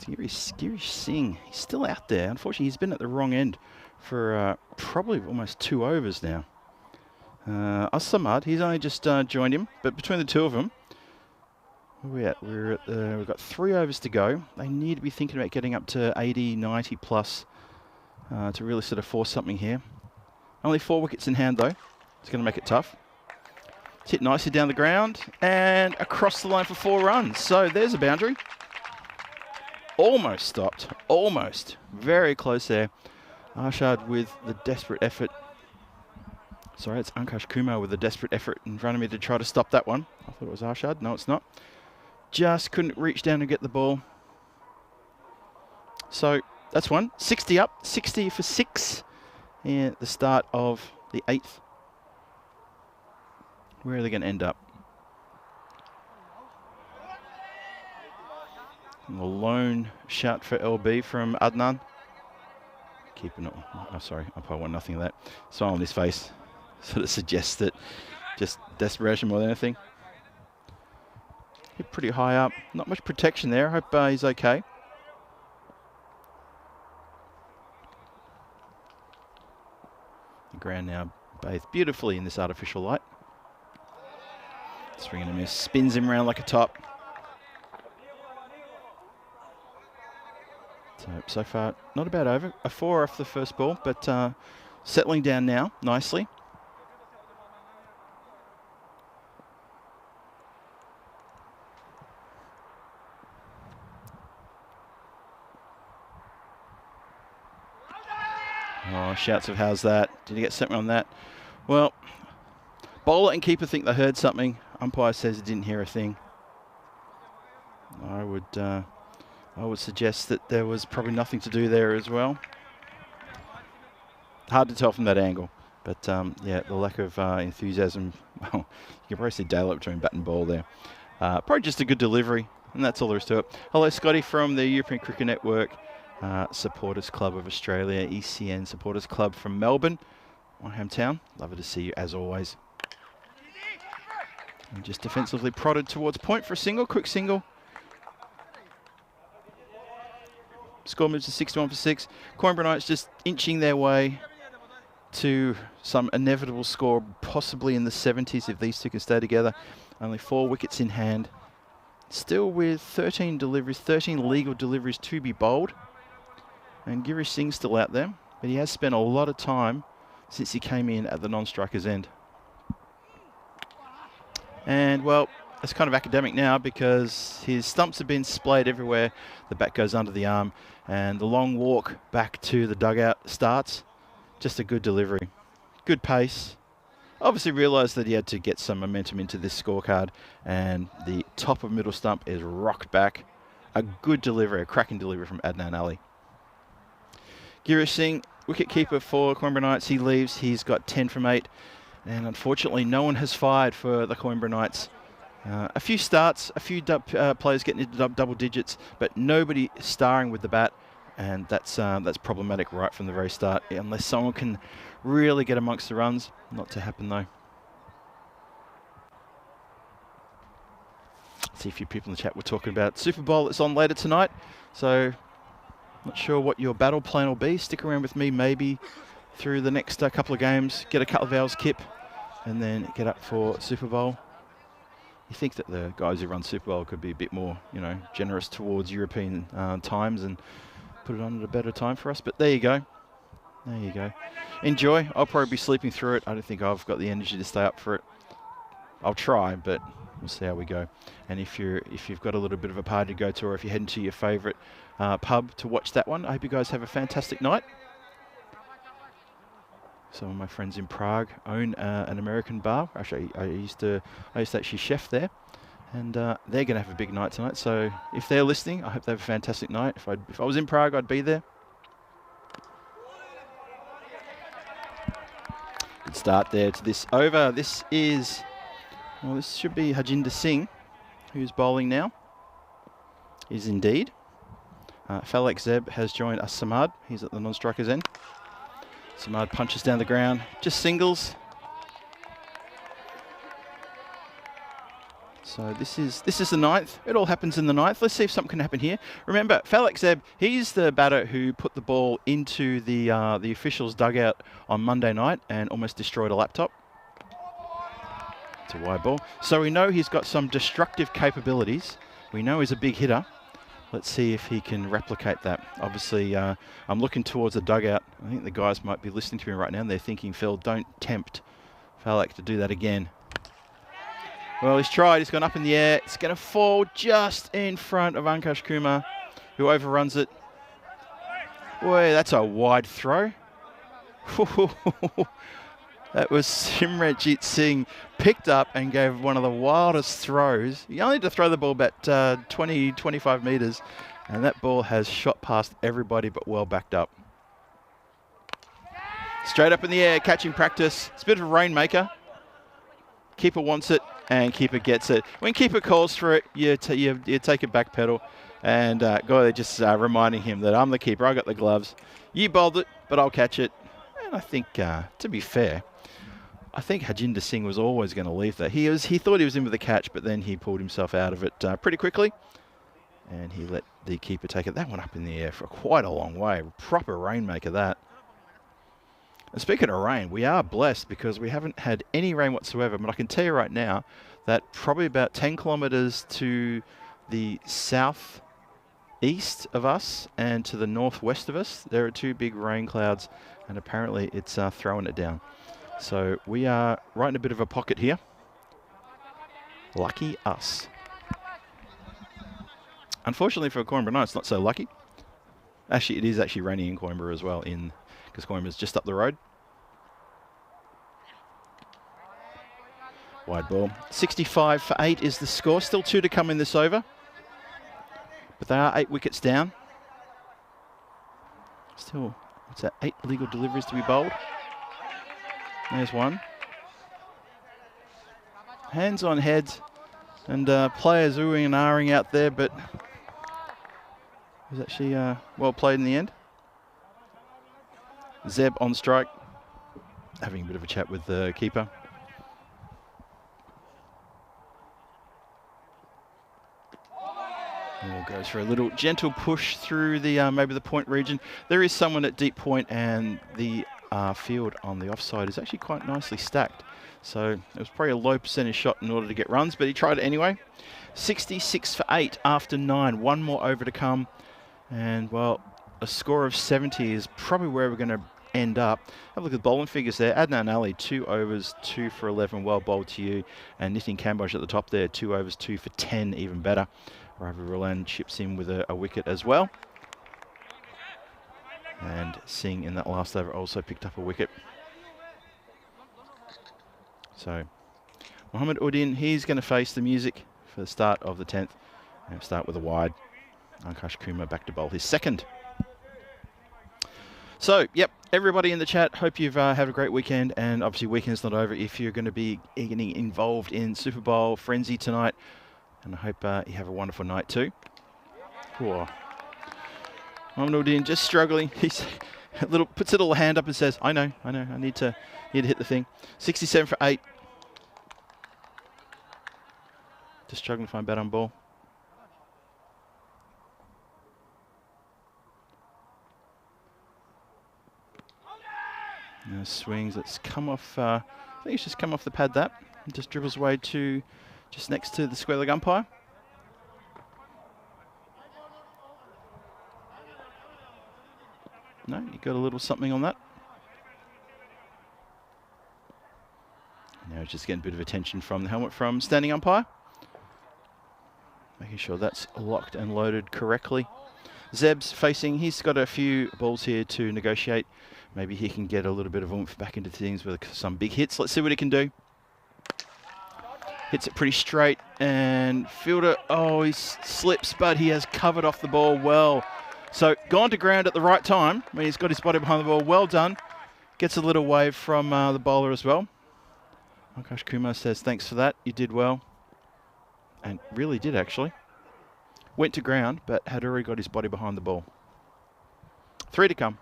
Girish Singh, he's still out there. Unfortunately, he's been at the wrong end for probably almost 2 overs now. Asamad, he's only just joined him, but between the two of them, Where are we at? We've got 3 overs to go. They need to be thinking about getting up to 80, 90 plus to really sort of force something here. Only 4 wickets in hand, though. It's going to make it tough. It's hit nicely down the ground and across the line for 4 runs. So there's a boundary. Almost stopped. Almost. Very close there. Arshad with the desperate effort. Sorry, it's Ankash Kumar with a desperate effort in front of me to try to stop that one. I thought it was Arshad. No, it's not. Just couldn't reach down and get the ball. So that's one. 60 up. 60 for 6 at the start of the 8th. Where are they going to end up? A lone shot for LB from Adnan. Keeping it. Oh, sorry. I probably want nothing of that. Smile on his face sort of suggests that just desperation more than anything. Hit pretty high up. Not much protection there. I hope he's okay. The ground now bathed beautifully in this artificial light. Swing and a miss. Spins him around like a top. So far, not a bad over. A 4 off the first ball, but settling down now nicely. Oh, shouts of how's that? Did he get something on that? Well, bowler and keeper think they heard something. Umpire says he didn't hear a thing. I would suggest that there was probably nothing to do there as well. Hard to tell from that angle, but yeah, the lack of enthusiasm. Well, you can probably see daylight between bat and ball there. Probably just a good delivery, and that's all there is to it. Hello, Scotty from the European Cricket Network Supporters Club of Australia, ECSN Supporters Club from Melbourne, my hometown. Lovely to see you as always. And just defensively prodded towards point for a single, quick single. Score moves to 61 for 6. Coimbra Knights just inching their way to some inevitable score, possibly in the 70s if these two can stay together. Only 4 wickets in hand. Still with 13 deliveries, 13 legal deliveries to be bowled. And Girish Singh's still out there, but he has spent a lot of time since he came in at the non-striker's end. And, well, it's kind of academic now because his stumps have been splayed everywhere. The bat goes under the arm and the long walk back to the dugout starts. Just a good delivery. Good pace. Obviously realised that he had to get some momentum into this scorecard, and the top of middle stump is rocked back. A good delivery, a cracking delivery from Adnan Ali. Girish Singh, wicket-keeper for Coimbra Knights. He leaves. He's got 10 from 8. And unfortunately, no one has fired for the Coimbra Knights. A few starts, a few players getting into double digits, but nobody starring with the bat, and that's problematic right from the very start. Unless someone can really get amongst the runs, not to happen though. See a few people in the chat were talking about Super Bowl that's on later tonight, so not sure what your battle plan will be. Stick around with me maybe through the next couple of games, get a couple of hours kip, and then get up for Super Bowl. You think that the guys who run Super Bowl could be a bit more, generous towards European times and put it on at a better time for us. But there you go. There you go. Enjoy. I'll probably be sleeping through it. I don't think I've got the energy to stay up for it. I'll try, but we'll see how we go. And if you've got a little bit of a party to go to, or if you're heading to your favourite pub to watch that one, I hope you guys have a fantastic night. Some of my friends in Prague own an American bar. Actually, I used to actually chef there, and they're going to have a big night tonight. So if they're listening, I hope they have a fantastic night. If I was in Prague, I'd be there. Good start there to this over. This should be Harjinder Singh, who's bowling now. Is indeed. Falak Zeb has joined us. Samad. He's at the non-striker's end. Samad punches down the ground, just singles. So this is the 9th. It all happens in the 9th. Let's see if something can happen here. Remember, Falak Zeb, he's the batter who put the ball into the officials' dugout on Monday night and almost destroyed a laptop. It's a wide ball. So we know he's got some destructive capabilities. We know he's a big hitter. Let's see if he can replicate that. Obviously, I'm looking towards the dugout. I think the guys might be listening to me right now, and they're thinking, Phil, don't tempt Falak to do that again. Well, he's tried. He's gone up in the air. It's going to fall just in front of Ankush Kumar, who overruns it. Boy, that's a wide throw. That was Simranjit Singh picked up and gave one of the wildest throws. You only need to throw the ball about 20, 25 metres, and that ball has shot past everybody but well backed up. Straight up in the air, catching practice. It's a bit of a rainmaker. Keeper wants it, and keeper gets it. When keeper calls for it, you take a back pedal, and they're just reminding him that I'm the keeper. I got the gloves. You bowled it, but I'll catch it. And I think, to be fair, I think Harjinder Singh was always going to leave that. He thought he was in with the catch, but then he pulled himself out of it pretty quickly, and he let the keeper take it. That one up in the air for quite a long way. Proper rainmaker, that. And speaking of rain, we are blessed because we haven't had any rain whatsoever. But I can tell you right now that probably about 10 kilometres to the southeast of us and to the northwest of us, there are two big rain clouds, and apparently it's throwing it down. So we are right in a bit of a pocket here. Lucky us. Unfortunately for Coimbra, it's not so lucky. Actually, it is actually raining in Coimbra as well, because Coimbra's just up the road. Wide ball. 65 for 8 is the score. Still 2 to come in this over. But they are 8 wickets down. Still, what's that? 8 legal deliveries to be bowled. There's one. Hands on heads, and players oohing and ahhing out there, but it was actually well played in the end. Zeb on strike, having a bit of a chat with the keeper. And goes for a little gentle push through the maybe the point region. There is someone at deep point, and the field on the offside is actually quite nicely stacked. So it was probably a low percentage shot in order to get runs, but he tried it anyway. 66 for 8 after 9. One more over to come. And, well, a score of 70 is probably where we're going to end up. Have a look at the bowling figures there. Adnan Ali, 2 overs, 2 for 11. Well bowled to you. And Nitin Kamboj at the top there, 2 overs, 2 for 10. Even better. Ravi Roland chips in with a wicket as well. And Singh in that last over also picked up a wicket. So Mohammad Udin, he's going to face the music for the start of the 10th. And start with a wide. Ankush Kumar back to bowl his second. So, yep, everybody in the chat, hope you've had a great weekend. And obviously weekend's not over if you're going to be getting involved in Super Bowl Frenzy tonight. And I hope you have a wonderful night too. Whoa. Mohammad Udin just struggling. He's puts a little hand up and says, I know, I need to hit the thing. 67 for 8. Just struggling to find bat on ball. Now swings, it's come off, I think it's just come off the pad that. It just dribbles away to just next to the square leg umpire. No, you got a little something on that. Now just getting a bit of attention from the helmet from standing umpire. Making sure that's locked and loaded correctly. Zeb's facing, he's got a few balls here to negotiate. Maybe he can get a little bit of oomph back into things with some big hits. Let's see what he can do. Hits it pretty straight, and fielder, oh, he slips, but he has covered off the ball well. So gone to ground at the right time when he's got his body behind the ball. Well done. Gets a little wave from the bowler as well. Ankush Kumar says, thanks for that. You did well. And really did, actually. Went to ground, but had already got his body behind the ball. 3 to come.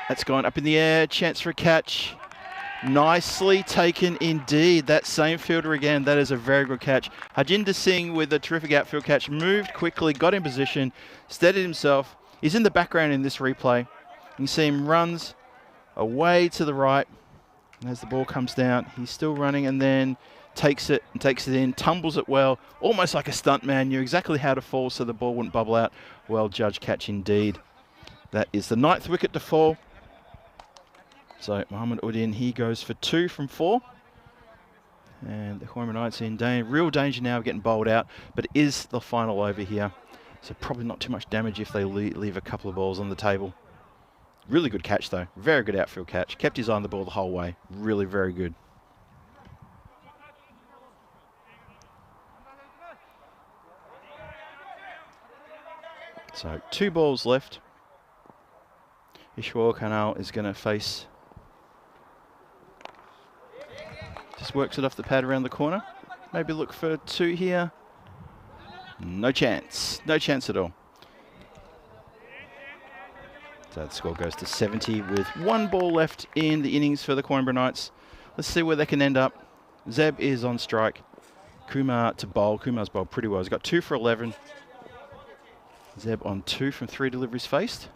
That's gone up in the air. Chance for a catch. Nicely taken indeed. That same fielder again. That is a very good catch. Harjinder Singh with a terrific outfield catch. Moved quickly, got in position, steadied himself. He's in the background in this replay. You see him runs away to the right. And as the ball comes down, he's still running and then takes it in, tumbles it well, almost like a stunt man. Knew exactly how to fall so the ball wouldn't bubble out. Well judged catch indeed. That is the 9th wicket to fall. So Mohamed Udin, he goes for 2 from 4. And the Coimbra Knights in real danger now of getting bowled out, but it is the final over here. So probably not too much damage if they leave a couple of balls on the table. Really good catch though, very good outfield catch. Kept his eye on the ball the whole way, really very good. So 2 balls left. Ishwar Kanal is going to face. Just works it off the pad around the corner. Maybe look for 2 here. No chance. No chance at all. So the score goes to 70 with 1 ball left in the innings for the Coimbra Knights. Let's see where they can end up. Zeb is on strike. Kumar to bowl. Kumar's bowled pretty well. He's got 2 for 11. Zeb on 2 from 3 deliveries faced.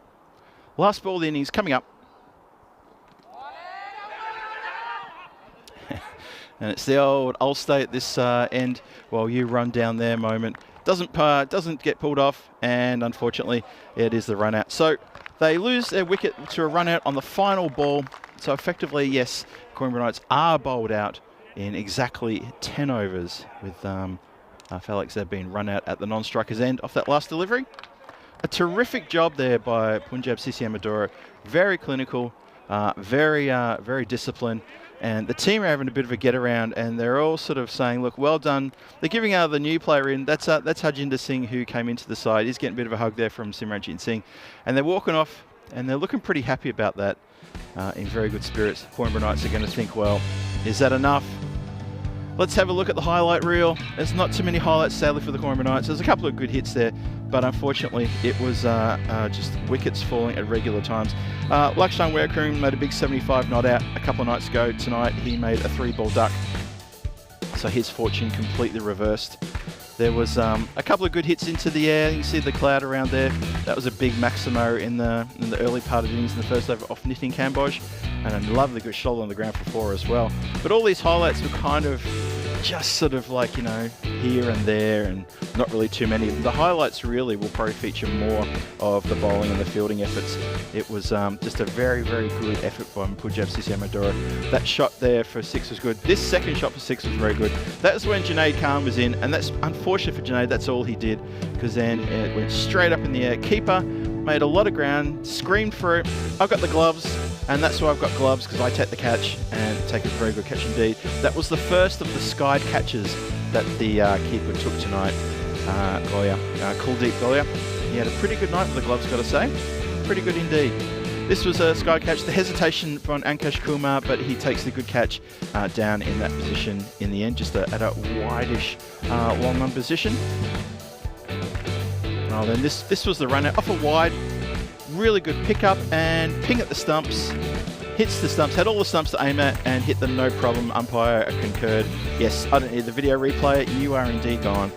Last ball of the innings coming up. And it's the old "I'll stay at this end while you run down there" moment. Doesn't get pulled off, and unfortunately it is the run out. So they lose their wicket to a run out on the final ball. So effectively, yes, Coimbra Knights are bowled out in exactly 10 overs with Felix Zeb being run out at the non-striker's end off that last delivery. A terrific job there by Punjab CCM Madura. Very clinical, very disciplined. And the team are having a bit of a get around, and they're all sort of saying, look, well done. They're giving the new player in. That's Harjinder Singh, who came into the side. He's getting a bit of a hug there from Simranjit Singh. And they're walking off, and they're looking pretty happy about that, in very good spirits. Coimbra Knights are going to think, well, is that enough? Let's have a look at the highlight reel. There's not too many highlights, sadly, for the Coimbra Knights. There's a couple of good hits there, but unfortunately, it was just wickets falling at regular times. Lakshman Werkroom made a big 75 not out a couple of nights ago. Tonight, he made a 3-ball duck, so his fortune completely reversed. There was a couple of good hits into the air. You can see the cloud around there. That was a big Maximo in the early part of the innings in the first over off Nitin Kamboj, and a lovely good shot on the ground for 4 as well. But all these highlights were kind of just sort of like, you know, here and there, and not really too many. The highlights really will probably feature more of the bowling and the fielding efforts. It was just a very good effort from Punjab CCM Madura. That shot there for 6 was good. This second shot for 6 was very good. That was when Junaid Khan was in, and that's unfortunate for Junaid. That's all he did, because then it went straight up in the air. Keeper made a lot of ground, screamed for it. I've got the gloves, and that's why I've got gloves, because I take the catch and take a very good catch indeed. That was the first of the skied catches that the keeper took tonight, Kuldeep Golia. He had a pretty good night with the gloves, got to say. Pretty good indeed. This was a sky catch. The hesitation from Ankash Kumar, but he takes the good catch down in that position in the end, just at a wideish long run position. Oh, then this was the run out off a wide. Really good pickup and ping at the stumps. Hits the stumps, had all the stumps to aim at, and hit them no problem. Umpire concurred. Yes, I don't need the video replay. You are indeed gone.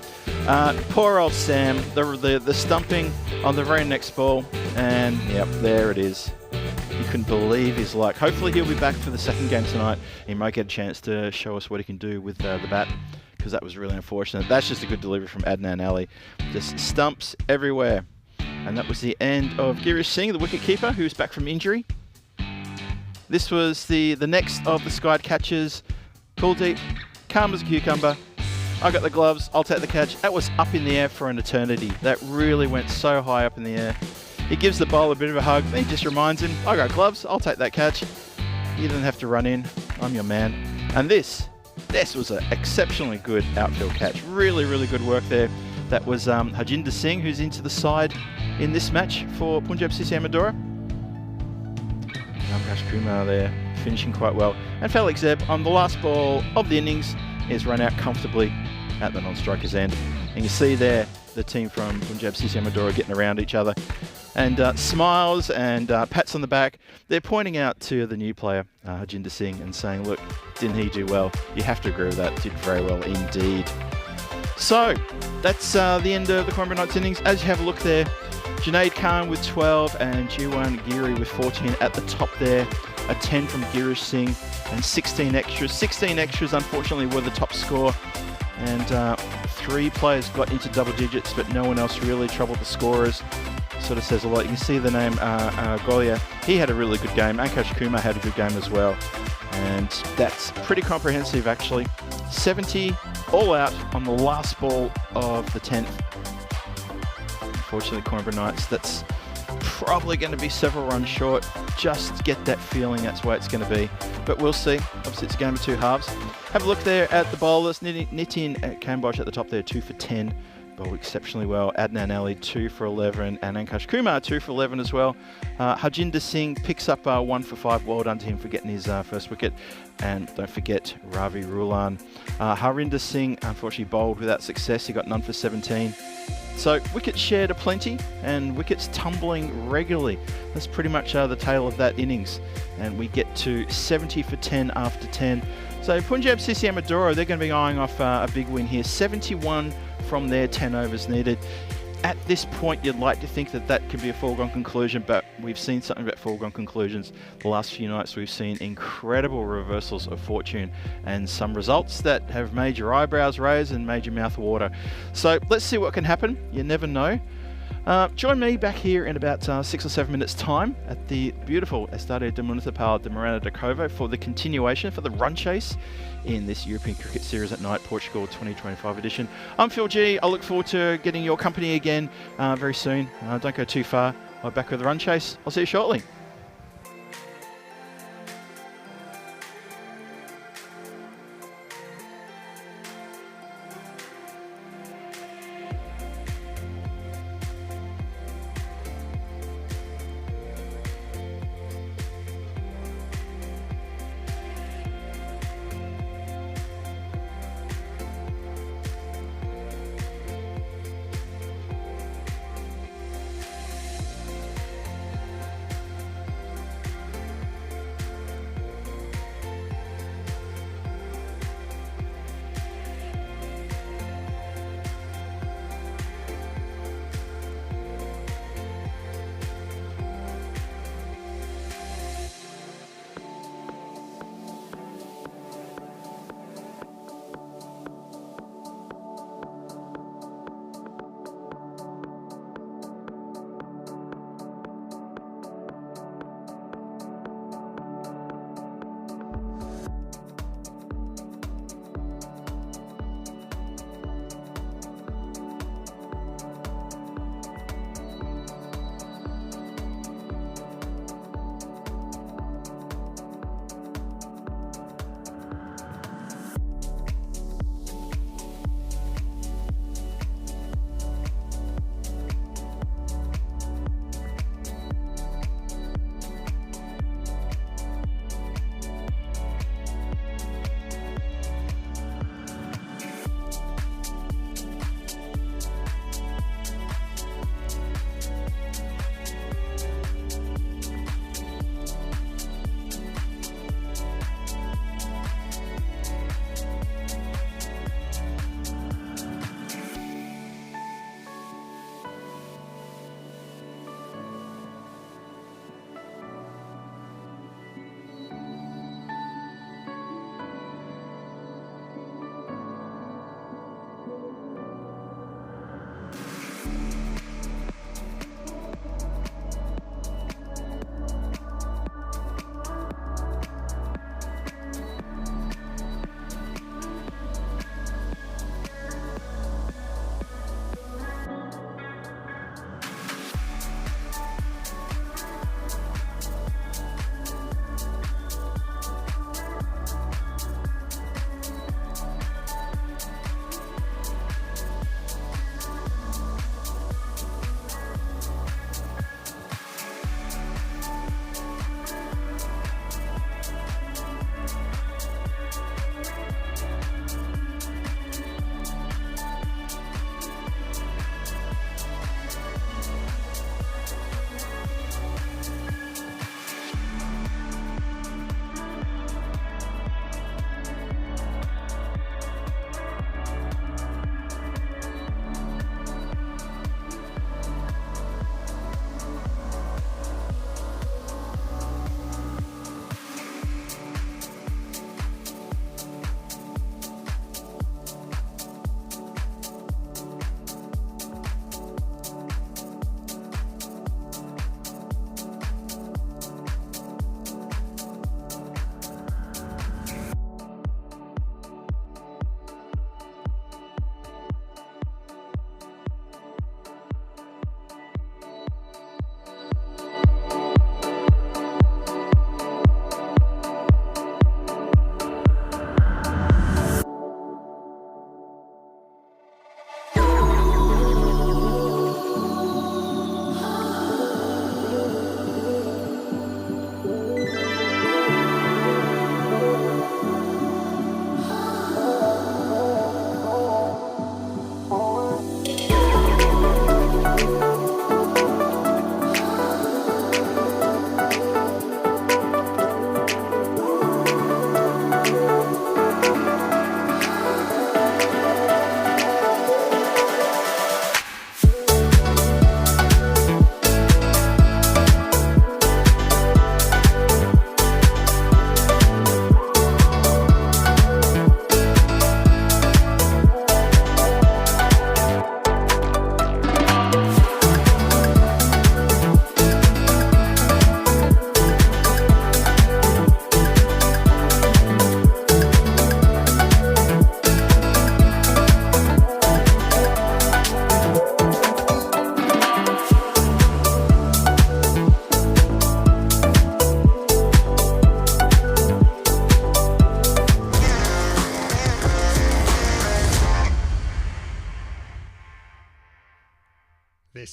Poor old Sam, the stumping on the very next ball, and yep, there it is. He couldn't believe his luck. Hopefully he'll be back for the second game tonight. He might get a chance to show us what he can do with the bat, because that was really unfortunate. That's just a good delivery from Adnan Ali. Just stumps everywhere. And that was the end of Girish Singh, the wicketkeeper, who's back from injury. This was the next of the skied catches. Kuldeep, calm as a cucumber. I got the gloves, I'll take the catch. That was up in the air for an eternity. That really went so high up in the air. He gives the bowler a bit of a hug, then he just reminds him, I got gloves, I'll take that catch. You didn't have to run in, I'm your man. And this was an exceptionally good outfield catch. Really good work there. That was Harjinder Singh, who's into the side in this match for Punjab CCM Madura. Ankash Kumar there, finishing quite well. And Felix Zeb on the last ball of the innings is run out comfortably at the non-striker's end. And you see there the team from Punjab CCM Madura getting around each other. And smiles and pats on the back. They're pointing out to the new player, Harjinder Singh, and saying, look, didn't he do well? You have to agree with that. Did very well indeed. So, that's the end of the Coimbra Knights innings. As you have a look there, Junaid Khan with 12 and Jiwan Giri with 14 at the top there. a 10 from Girish Singh, and 16 extras. 16 extras, unfortunately, were the top score. And 3 players got into double digits, but no one else really troubled the scorers. Sort of says a lot. You can see the name Golia. He had a really good game. Ankash Kumar had a good game as well. And that's pretty comprehensive, actually. 70 all out on the last ball of the 10th. Unfortunately, Coimbra Knights, that's probably going to be several runs short. Just get that feeling that's where it's going to be. But we'll see. Obviously, it's a game of 2 halves. Have a look there at the bowlers. Nitin Kambosh at the top there, 2 for 10. Bowled exceptionally well. Adnan Ali, 2 for 11. And Ankash Kumar, 2 for 11 as well. Harjinder Singh picks up 1 for 5. Well done to him for getting his first wicket. And don't forget Ravi Rulan. Harinder Singh, unfortunately, bowled without success. He got none for 17. So wickets shared aplenty and wickets tumbling regularly. That's pretty much the tale of that innings. And we get to 70 for 10 after 10. So Punjab CCM Adoro, they're going to be eyeing off a big win here. 71 from their 10 overs needed. At this point, you'd like to think that that could be a foregone conclusion, but we've seen something about foregone conclusions. The last few nights, we've seen incredible reversals of fortune and some results that have made your eyebrows raise and made your mouth water. So let's see what can happen. You never know. Join me back here in about 6 or 7 minutes' time at the beautiful Estadio de Municipal de Miranda de Covo for the continuation, for the run chase in this European Cricket Series at Night, Portugal 2025 edition. I'm Phil G. I look forward to getting your company again very soon. Don't go too far. I'm back with the run chase. I'll see you shortly.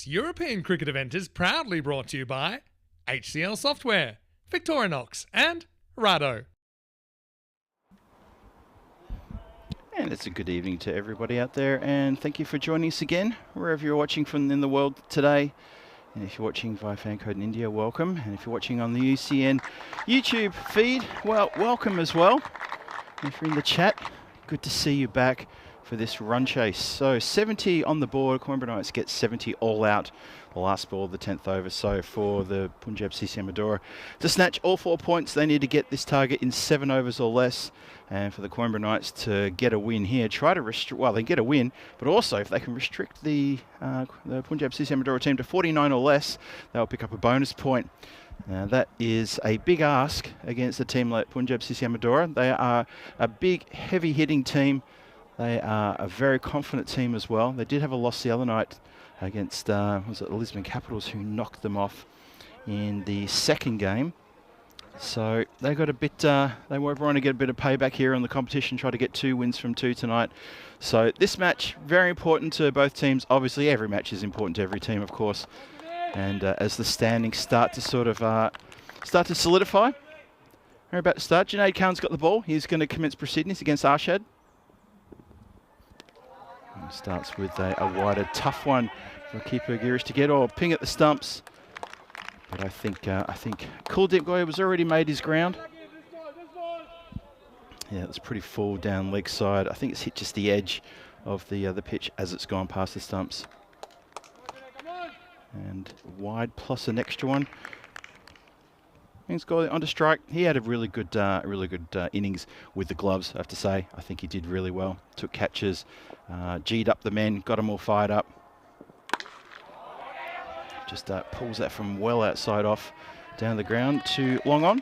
This European cricket event is proudly brought to you by HCL Software, Victorinox and Rado.
And it's a good evening to everybody out there, and thank you for joining us again, wherever you're watching from in the world today. And if you're watching via fan code in India, welcome. And if you're watching on the ECSN YouTube feed, well, welcome as well. And if you're in the chat, good to see you back for this run chase. So 70 on the board. Coimbra Knights get 70 all out. The last ball of the 10th over. So for the Punjab CCM Adora to snatch all 4 points, they need to get this target in 7 overs or less. And for the Coimbra Knights to get a win here, try to restrict, well, they get a win, but also if they can restrict the Punjab CCM Adora team to 49 or less, they'll pick up a bonus point. That is a big ask against a team like Punjab CCM Adora. They are a big, heavy-hitting team. They are a very confident team as well. They did have a loss the other night against was it the Lisbon Capitals, who knocked them off in the second game. So they got a bit. They were trying to get a bit of payback here on the competition. Try to get 2 wins from 2 tonight. So this match very important to both teams. Obviously, every match is important to every team, of course. And as the standings start to sort of start to solidify, we're about to start. Junaid Khan's got the ball. He's going to commence proceedings against Arshad. Starts with a wider, tough one for keeper Girish to get, or ping at the stumps. But I think Kuldeep Goya was already made his ground. Yeah, it's pretty full down leg side. I think it's hit just the edge of the pitch as it's gone past the stumps. And wide plus an extra one. He's got onto strike. He had a really good innings with the gloves, I have to say. I think he did really well. Took catches, G'd up the men, got them all fired up. Just pulls that from well outside off down the ground to long on.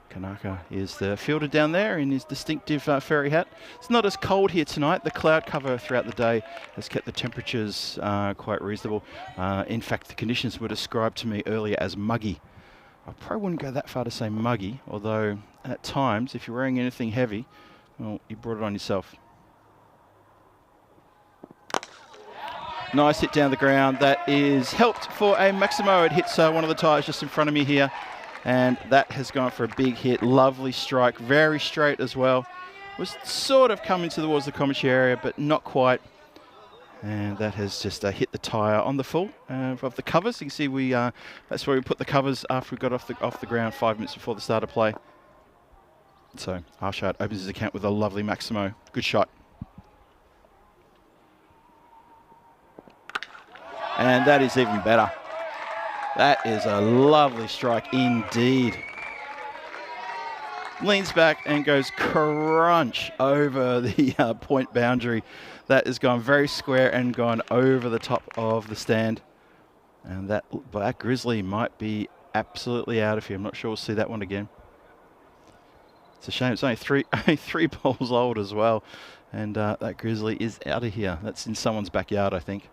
Kanaka is the fielder down there in his distinctive furry hat. It's not as cold here tonight. The cloud cover throughout the day has kept the temperatures quite reasonable. In fact, the conditions were described to me earlier as muggy. I probably wouldn't go that far to say muggy, although at times, if you're wearing anything heavy, well, you brought it on yourself. Nice hit down the ground. That is helped for a Maximo. It hits one of the tyres just in front of me here. And that has gone for a big hit. Lovely strike. Very straight as well. Was sort of coming towards the commentary area, but not quite. And that has just hit the tyre on the full of the covers. You can see that's where we put the covers after we got off the ground 5 minutes before the start of play. So Arshad opens his account with a lovely Maximo. Good shot. And that is even better. That is a lovely strike indeed. Leans back and goes crunch over the point boundary. That has gone very square and gone over the top of the stand. And that Black Grizzly might be absolutely out of here. I'm not sure we'll see that one again. It's a shame. It's only three balls old as well. And that Grizzly is out of here. That's in someone's backyard, I think.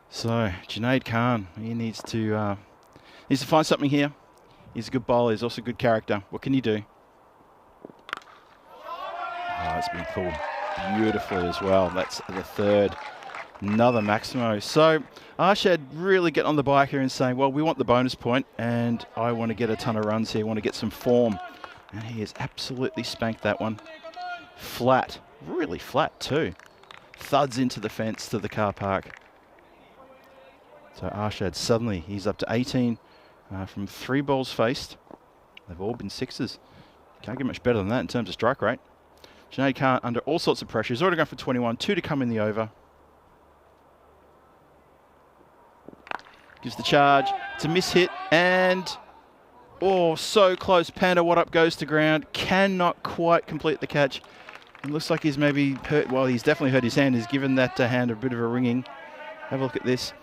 So Junaid Khan, he needs to find something here. He's a good bowler. He's also a good character. What can he do? Oh, it's been pulled beautifully as well. That's the third. Another Maximo. So Arshad really getting on the bike here and saying, well, we want the bonus point and I want to get a ton of runs here. I want to get some form. And he has absolutely spanked that one. Flat. Really flat too. Thuds into the fence to the car park. So Arshad suddenly, he's up to 18 from 3 balls faced. They've all been 6s. Can't get much better than that in terms of strike rate. Junaid Khan under all sorts of pressure. He's already gone for 21, 2 to come in the over. Gives the charge. It's a miss hit and, oh, so close. Panda What Up goes to ground. Cannot quite complete the catch. It looks like he's maybe hurt, well, he's definitely hurt his hand. He's given that hand a bit of a ringing. Have a look at this.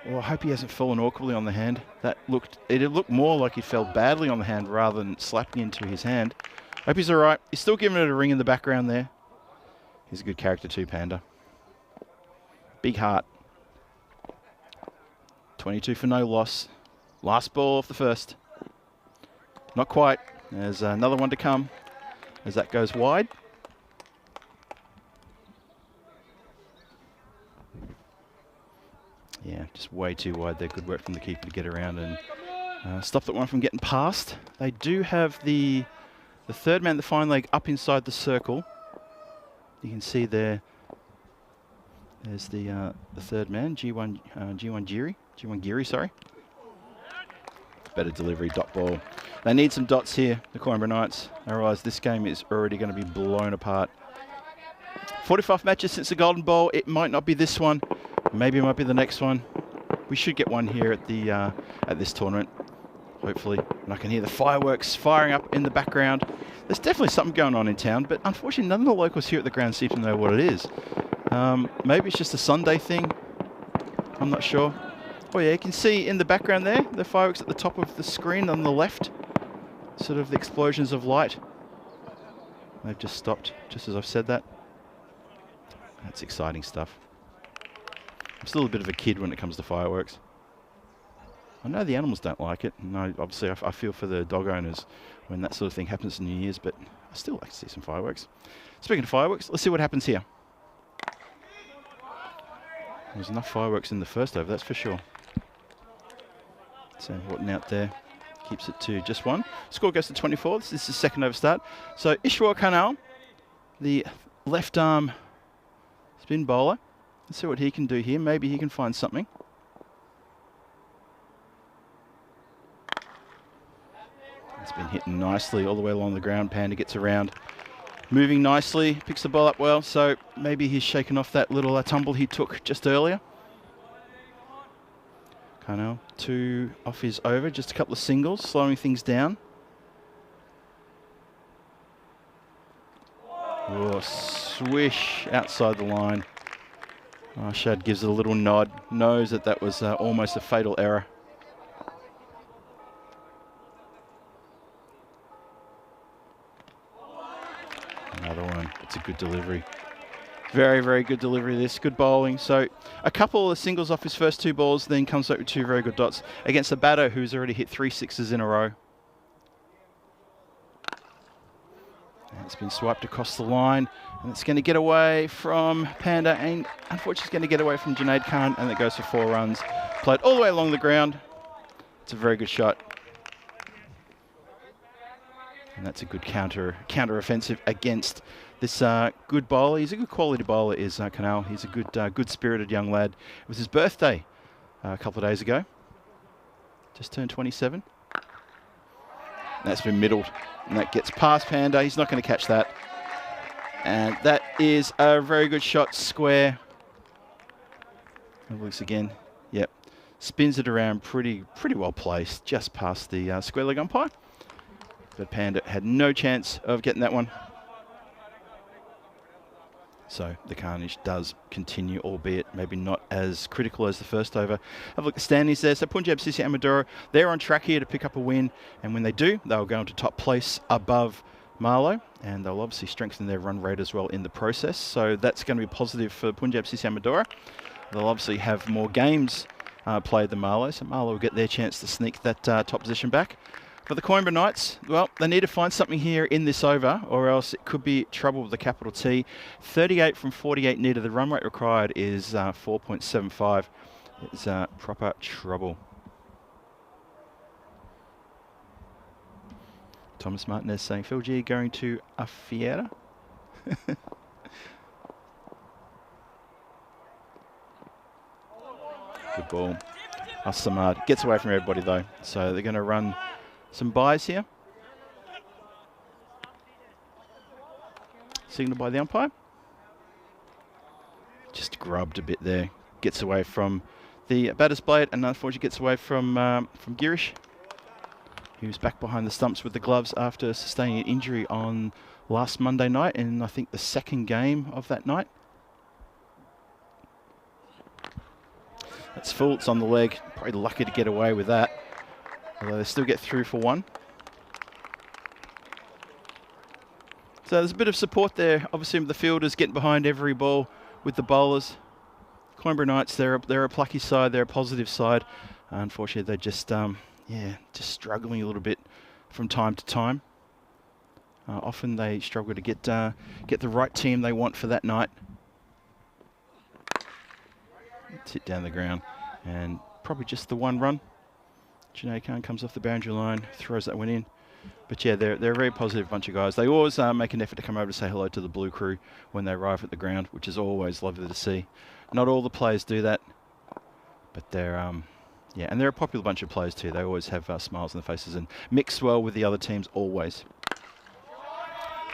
Well, I hope he hasn't fallen awkwardly on the hand. It looked more like he fell badly on the hand rather than slapping into his hand. Hope he's all right. He's still giving it a ring in the background there. He's a good character too, Panda. Big heart. 22 for no loss. Last ball off the first. Not quite. There's another one to come as that goes wide. Yeah, just way too wide there. Good work from the keeper to get around and stop that one from getting past. They do have the third man, the fine leg, up inside the circle. You can see there. There's the third man, G1 Giri, sorry. Better delivery, dot ball. They need some dots here, the Coimbra Knights. I realise this game is already going to be blown apart. 45 matches since the Golden Bowl. It might not be this one. Maybe it might be the next one. We should get one here at the at this tournament, hopefully. And I can hear the fireworks firing up in the background. There's definitely something going on in town, but unfortunately none of the locals here at the ground seem to know what it is. Maybe it's just a Sunday thing. I'm not sure. Oh yeah, you can see in the background there, the fireworks at the top of the screen on the left. Sort of the explosions of light. They've just stopped, just as I've said that. That's exciting stuff. I'm still a bit of a kid when it comes to fireworks. I know the animals don't like it, and obviously I feel for the dog owners when that sort of thing happens in New Year's, but I still like to see some fireworks. Speaking of fireworks, let's see what happens here. There's enough fireworks in the first over, that's for sure. Sam Horton out there keeps it to just one. Score goes to 24. This is the second over start. So Ishwar Karnal, the left arm spin bowler. Let's see what he can do here. Maybe he can find something. It's been hitting nicely all the way along the ground. Panda gets around. Moving nicely, picks the ball up well, so maybe he's shaken off that little tumble he took just earlier. Karnal, 2 off his over, just a couple of singles, slowing things down. Oh, swish outside the line. Oh, Shad gives it a little nod, knows that that was almost a fatal error. Another one. It's a good delivery. Very, very good delivery this. Good bowling. So a couple of singles off his first 2 balls, then comes up with 2 very good dots against a batter who's already hit 3 sixes in a row. And it's been swiped across the line, and it's going to get away from Panda, and unfortunately it's going to get away from Junaid Khan, and it goes for 4 runs. Played all the way along the ground. It's a very good shot. And that's a good counter offensive against this good bowler. He's a good quality bowler, is Karnal. He's a good spirited young lad. It was his birthday a couple of days ago. Just turned 27. That's been middled, and that gets past Panda. He's not going to catch that. And that is a very good shot, square. And looks again. Yep. Spins it around pretty well placed, just past the square leg umpire. But Panda had no chance of getting that one. So the carnage does continue, albeit maybe not as critical as the first over. Have a look at the standings there. So Punjab, Sissi Amadora, they're on track here to pick up a win. And when they do, they'll go into top place above Marlow. And they'll obviously strengthen their run rate as well in the process. So that's going to be positive for Punjab, Sissi Amadora. They'll obviously have more games played than Marlow. So Marlow will get their chance to sneak that top position back. For the Coimbra Knights, well, they need to find something here in this over, or else it could be trouble with the capital T. 38 from 48 needed. The run rate required is 4.75. It's proper trouble. Thomas Martinez saying, Phil G going to a Fiera? Good ball. Samad gets away from everybody though, so they're going to run some buys here. Signal by the umpire. Just grubbed a bit there. Gets away from the batter's blade, and unfortunately gets away from Girish, who's back behind the stumps with the gloves after sustaining an injury on last Monday night, and I think the second game of that night. That's full. It's on the leg. Probably lucky to get away with that. Although they still get through for 1. So there's a bit of support there. Obviously the fielders getting behind every ball with the bowlers. Coimbra Knights, they're a plucky side. They're a positive side. Unfortunately, they're just just struggling a little bit from time to time. Often they struggle to get the right team they want for that night. Let's hit down the ground. And probably just the one run. Janae Khan comes off the boundary line, throws that one in. But yeah, they're a very positive bunch of guys. They always make an effort to come over to say hello to the blue crew when they arrive at the ground, which is always lovely to see. Not all the players do that, but they're yeah, and they're a popular bunch of players too. They always have smiles on their faces and mix well with the other teams always.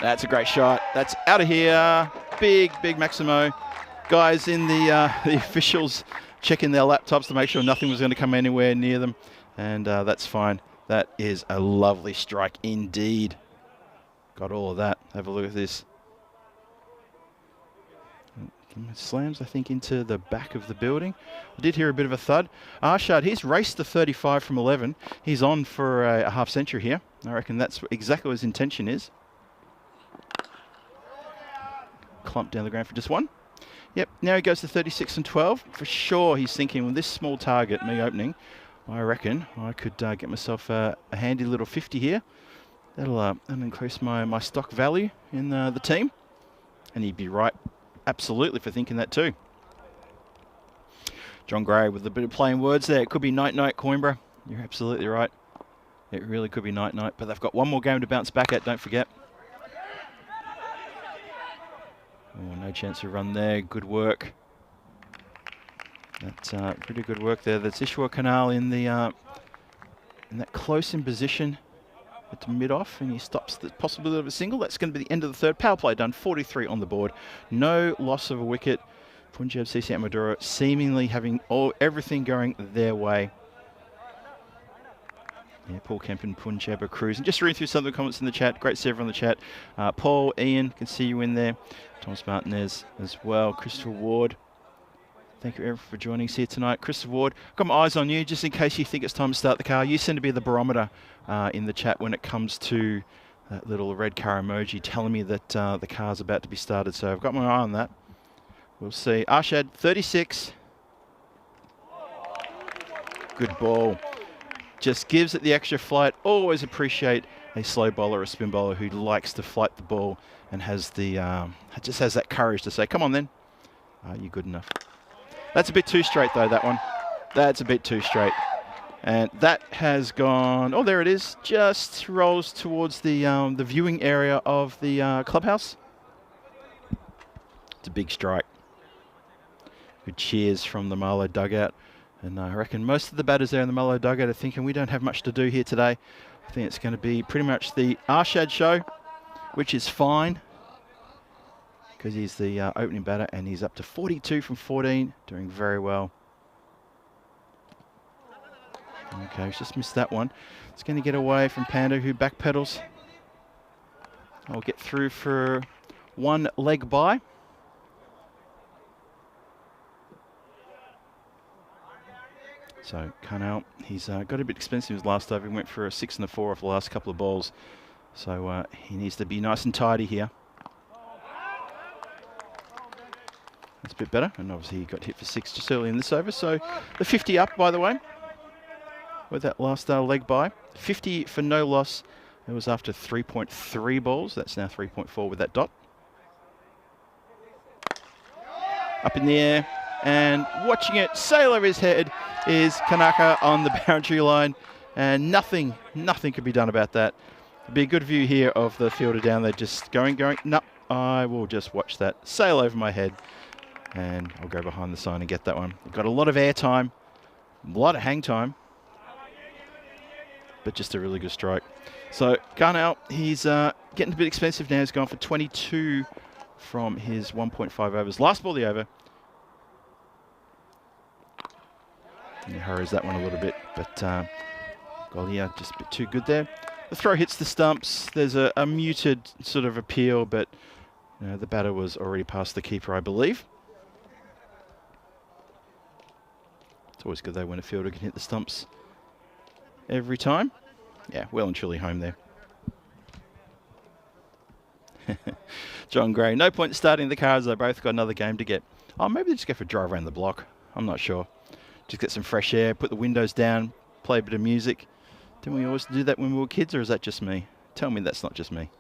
That's a great shot. That's out of here. Big Maximo. Guys in the officials checking their laptops to make sure nothing was going to come anywhere near them, and that's fine. That is a lovely strike indeed. Got all of that. Have a look at this. Slams, I think, into the back of the building. I did hear a bit of a thud. Arshad, he's raced the 35 from 11. He's on for a half century here. I reckon that's exactly what his intention is. Clump down the ground for just one. Yep, now he goes to 36 and 12. For sure, he's thinking, with this small target, me opening, I reckon I could get myself a handy little 50 here. That'll increase my stock value in the team. And he'd be right, absolutely, for thinking that too. John Gray with a bit of plain words there. It could be night-night, Coimbra. You're absolutely right. It really could be night-night. But they've got one more game to bounce back at, don't forget. Oh, no chance of run there. Good work. That's pretty good work there. That's Ishwa Canal in that close in position at the mid-off, and he stops the possibility of a single. That's going to be the end of the third. Power play done. 43 on the board. No loss of a wicket. Punjab CC Madura seemingly having everything going their way. Yeah, Paul Kemp and Punjab are cruising. Just reading through some of the comments in the chat. Great to see everyone in the chat. Paul, Ian, can see you in there. Thomas Martinez as well. Christopher Ward. Thank you, everyone, for joining us here tonight. Christopher Ward, got my eyes on you just in case you think it's time to start the car. You seem to be the barometer in the chat when it comes to that little red car emoji telling me that the car's about to be started. So I've got my eye on that. We'll see. Arshad, 36. Good ball. Just gives it the extra flight. Always appreciate a slow bowler or a spin bowler who likes to flight the ball and has just has that courage to say, come on then. Are you good enough? That's a bit too straight though, that one. That's a bit too straight. And that has gone, oh, there it is. Just rolls towards the viewing area of the clubhouse. It's a big strike. Good cheers from the Marlow dugout. And I reckon most of the batters there in the Marlow dugout are thinking we don't have much to do here today. I think it's going to be pretty much the Arshad show, which is fine, because he's the opening batter and he's up to 42 from 14, doing very well. Okay, he's just missed that one. It's going to get away from Panda, who backpedals. I'll get through for one leg by. So Carnell, he's got a bit expensive his last over. He went for a 6 and a 4 off the last couple of balls. So he needs to be nice and tidy here. That's a bit better. And obviously he got hit for 6 just early in this over. So the 50 up, by the way, with that last leg by. 50 for no loss. It was after 3.3 balls. That's now 3.4 with that dot. Up in the air. And watching it sail over his head is Kanaka on the boundary line. And nothing could be done about that. It'd be a good view here of the fielder down there just going. No, I will just watch that sail over my head. And I'll go behind the sign and get that one. Got a lot of air time, a lot of hang time, but just a really good strike. So Carnell, he's getting a bit expensive now. He's gone for 22 from his 1.5 overs. Last ball of the over. And he hurries that one a little bit, but Golia just a bit too good there. The throw hits the stumps. There's a muted sort of appeal, but you know, the batter was already past the keeper, I believe. It's always good though when a fielder can hit the stumps every time. Yeah, well and truly home there. John Gray, no point starting the car as they both got another game to get. Oh, maybe they just go for a drive around the block. I'm not sure. Just get some fresh air, put the windows down, play a bit of music. Didn't we always do that when we were kids, or is that just me? Tell me that's not just me.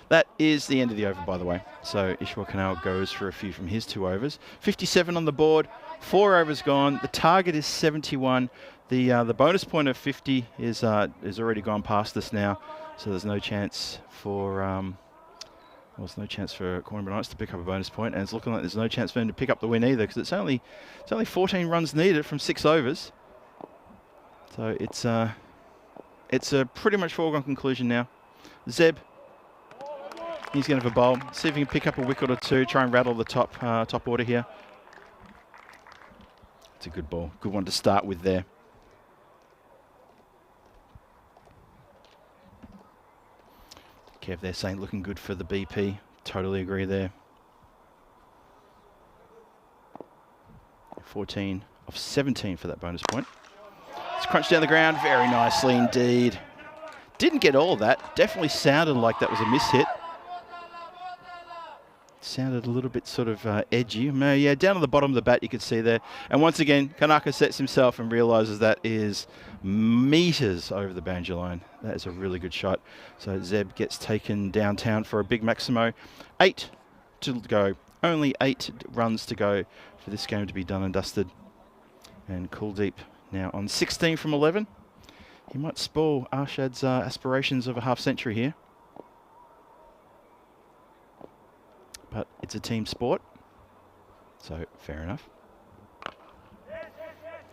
That is the end of the over, by the way. So Ishwar Canal goes for a few from his 2 overs. 57 on the board, 4 overs gone. The target is 71. The bonus point of 50 is already gone past us now. So there's no chance for Cornwall Knights to pick up a bonus point, and it's looking like there's no chance for them to pick up the win either, because it's only 14 runs needed from 6 overs. So it's a pretty much foregone conclusion now. Zeb, he's going to have a bowl, see if he can pick up a wicket or 2, try and rattle the top order here. It's a good ball, good one to start with there. Kev, they're saying looking good for the BP. Totally agree there. 14 of 17 for that bonus point. It's crunched down the ground very nicely indeed. Didn't get all of that. Definitely sounded like that was a miss hit. Sounded a little bit sort of edgy. Yeah, down on the bottom of the bat you could see there. And once again, Kanaka sets himself and realises that is metres over the boundary line. That is a really good shot. So Zeb gets taken downtown for a big Maximo. 8 to go. Only 8 runs to go for this game to be done and dusted. And Kuldeep now on 16 from 11. He might spoil Arshad's aspirations of a half century here. But it's a team sport, so fair enough.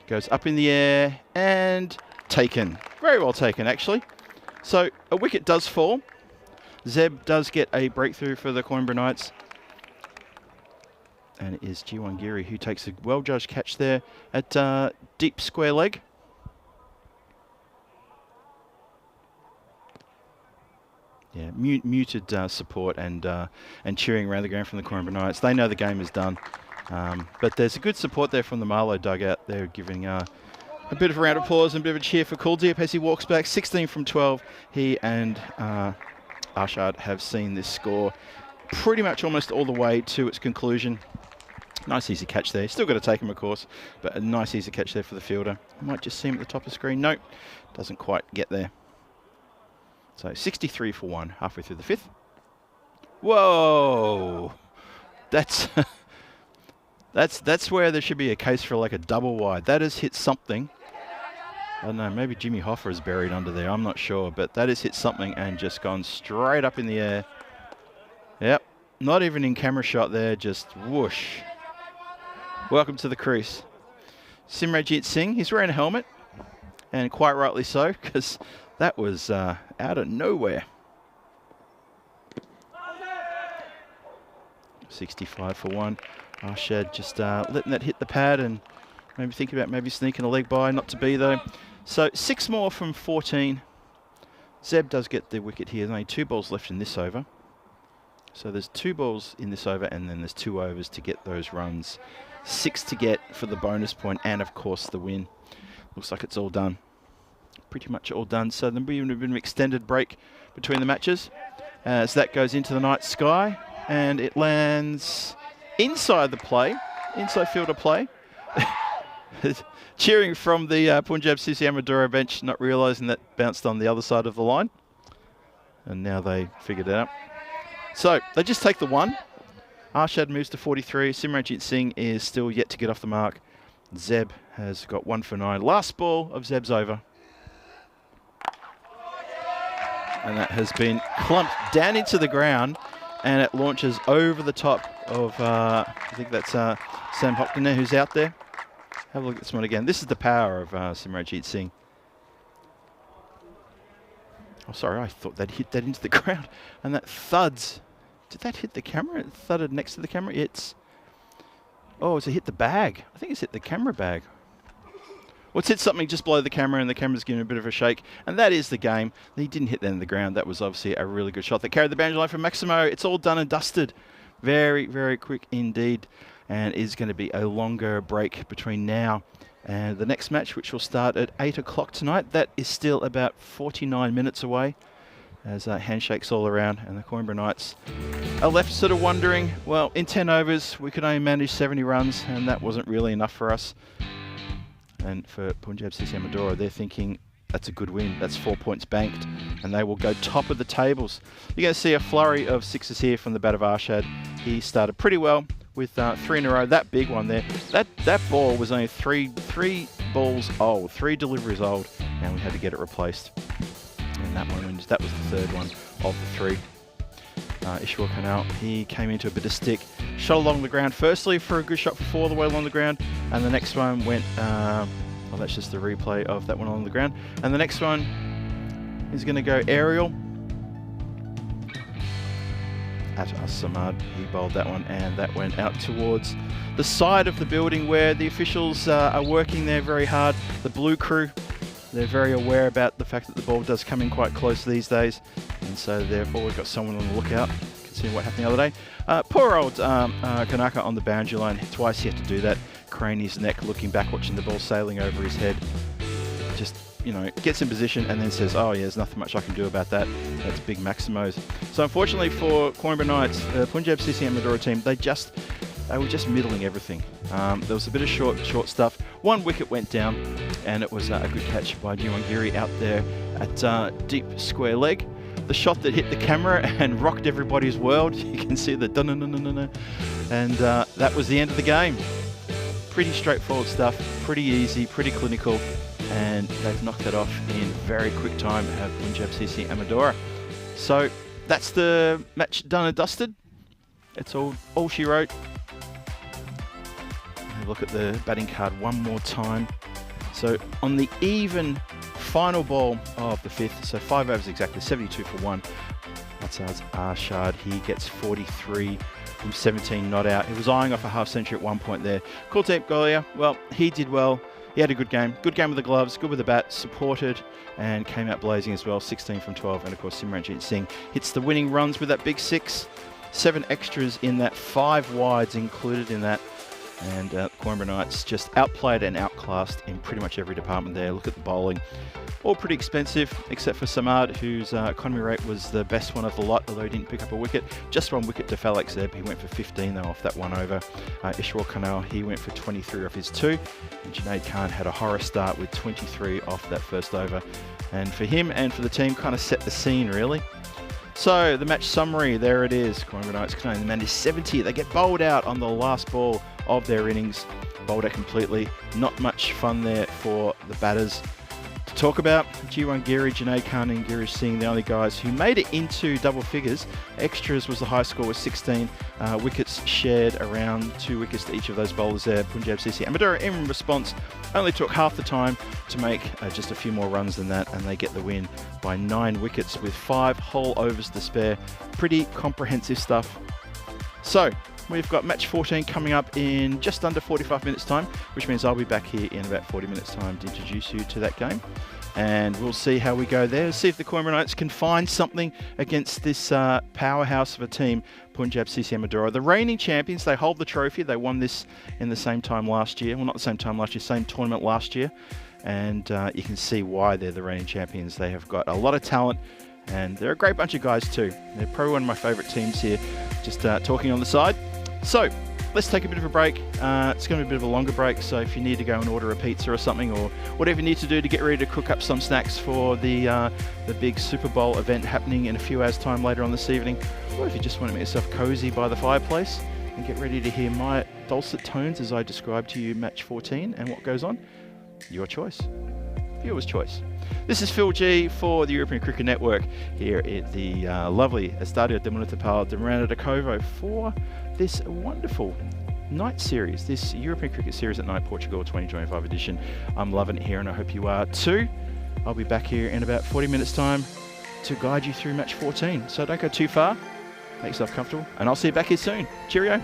Goes up in the air and taken. Very well taken, actually. So a wicket does fall. Zeb does get a breakthrough for the Coimbra Knights. And it is Jiwangiri who takes a well-judged catch there at deep square leg. Yeah, muted support and cheering around the ground from the Coimbra Knights. They know the game is done. But there's a good support there from the Marlow dugout. They're giving a bit of a round of applause and a bit of a cheer for Kuldeep as he walks back. 16 from 12. He and Arshad have seen this score pretty much almost all the way to its conclusion. Nice easy catch there. Still got to take him, of course, but a nice easy catch there for the fielder. You might just see him at the top of the screen. Nope, doesn't quite get there. So 63 for 1, halfway through the 5th. Whoa! That's that's where there should be a case for like a double wide. That has hit something. I don't know, maybe Jimmy Hoffa is buried under there. I'm not sure, but that has hit something and just gone straight up in the air. Yep, not even in camera shot there, just whoosh. Welcome to the crease. Simranjit Singh, he's wearing a helmet, and quite rightly so, because that was out of nowhere. 65 for 1. Arshad just letting that hit the pad and maybe thinking about maybe sneaking a leg by. Not to be though. So 6 more from 14. Zeb does get the wicket here. There's only 2 balls left in this over. So there's 2 balls in this over and then there's 2 overs to get those runs. 6 to get for the bonus point and of course the win. Looks like it's all done. Pretty much all done. So there'll be a bit of an extended break between the matches as that goes into the night sky and it lands inside the play, inside fielder play. Cheering from the Punjab Sisi Amadora bench, not realising that bounced on the other side of the line. And now they figured it out. So they just take the 1. Arshad moves to 43. Simranjit Singh is still yet to get off the mark. Zeb has got 1 for 9. Last ball of Zeb's over. And that has been clumped down into the ground and it launches over the top of, I think that's Sam Hopkin there who's out there. Have a look at this one again. This is the power of Simranjit Singh. Oh, sorry, I thought they'd hit that into the ground. And that thuds. Did that hit the camera? It thudded next to the camera. Oh, it's hit the bag. I think it's hit the camera bag. Well, it's hit something just below the camera and the camera's giving a bit of a shake. And that is the game. He didn't hit that in the ground. That was obviously a really good shot. They carried the boundary line from Maximo. It's all done and dusted. Very, very quick indeed. And is going to be a longer break between now and the next match, which will start at 8 o'clock tonight. That is still about 49 minutes away as handshakes all around. And the Coimbra Knights are left sort of wondering, well, in 10 overs, we could only manage 70 runs, and that wasn't really enough for us. And for Punjab Sisi Amadora, they're thinking, That's a good win. That's 4 points banked, and they will go top of the tables. You're going to see a flurry of sixes here from the bat of Arshad. He started pretty well with 3 in a row. That big one there. That ball was only three balls old, 3 deliveries old, and we had to get it replaced. And that was the third one of the 3. Ishwar Canal, he came into a bit of stick, shot along the ground firstly for a good shot for 4 all the way along the ground, and the next one went, well, that's just the replay of that one along the ground, and the next one is going to go aerial at Samad. He bowled that one, and that went out towards the side of the building where the officials are working there very hard. The blue crew, they're very aware about the fact that the ball does come in quite close these days, and so they've always got someone on the lookout, considering what happened the other day. Poor old Kanaka on the boundary line. Twice he had to do that, crane his neck, looking back, watching the ball sailing over his head. Just, gets in position and then says, oh yeah, there's nothing much I can do about that. That's big Maximos. So unfortunately for Coimbra Knights, the Punjab CCM Madura team, they were just middling everything. There was a bit of short stuff. 1 wicket went down, and it was a good catch by Jiwangiri out there at deep square leg. The shot that hit the camera and rocked everybody's world. You can see the dun-dun-dun-dun-dun. And that was the end of the game. Pretty straightforward stuff, pretty easy, pretty clinical, and they've knocked that off in very quick time at Punjab CC Amadora. So that's the match done and dusted. It's all she wrote. Look at the batting card one more time. So on the even final ball of the 5th, so 5 overs exactly, 72 for 1. That's Arshad. He gets 43 from 17 not out. He was eyeing off a half century at one point there. Kuldeep Golia, well, he did well. He had a good game. Good game with the gloves, good with the bat, supported, and came out blazing as well, 16 from 12. And of course, Simranjit Singh hits the winning runs with that big 6. 7 extras in that, 5 wides included in that. And Coimbra Knights just outplayed and outclassed in pretty much every department there. Look at the bowling. All pretty expensive, except for Samad, whose economy rate was the best one of the lot, although he didn't pick up a wicket. Just 1 wicket to Falak Zeb. He went for 15 though off that 1 over. Ishwar Kanal, he went for 23 off his 2. And Junaid Khan had a horror start with 23 off that first over. And for him and for the team, kind of set the scene really. So the match summary, there it is. Coimbra Knights can only manage 70. They get bowled out on the last ball of their innings. Bowled out completely. Not much fun there for the batters to talk about. Jiwangiri, Junaid Khan and Girish Singh, the only guys who made it into double figures. Extras was the high score with 16. Wickets shared around 2 wickets to each of those bowlers there. Punjab CC Amadora in response only took half the time to make just a few more runs than that, and they get the win by 9 wickets with 5 whole overs to spare. Pretty comprehensive stuff. So we've got match 14 coming up in just under 45 minutes time, which means I'll be back here in about 40 minutes time to introduce you to that game. And we'll see how we go there. See if the Coimbra Knights can find something against this powerhouse of a team, Punjab CC Amadora. The reigning champions, they hold the trophy. They won this in the same time last year. Well, not the same time last year, same tournament last year. And you can see why they're the reigning champions. They have got a lot of talent, and they're a great bunch of guys too. They're probably one of my favourite teams here, just talking on the side. So let's take a bit of a break. It's going to be a bit of a longer break, so if you need to go and order a pizza or something, or whatever you need to do to get ready to cook up some snacks for the big Super Bowl event happening in a few hours' time later on this evening, or if you just want to make yourself cozy by the fireplace and get ready to hear my dulcet tones as I describe to you match 14 and what goes on, your choice. Viewer's choice. This is Phil G for the European Cricket Network here at the lovely Estadio de Municipal de Miranda de Covo for this wonderful night series, this European Cricket Series at Night Portugal 2025 edition. I'm loving it here, and I hope you are too. I'll be back here in about 40 minutes time to guide you through match 14. So don't go too far, make yourself comfortable, and I'll see you back here soon. Cheerio.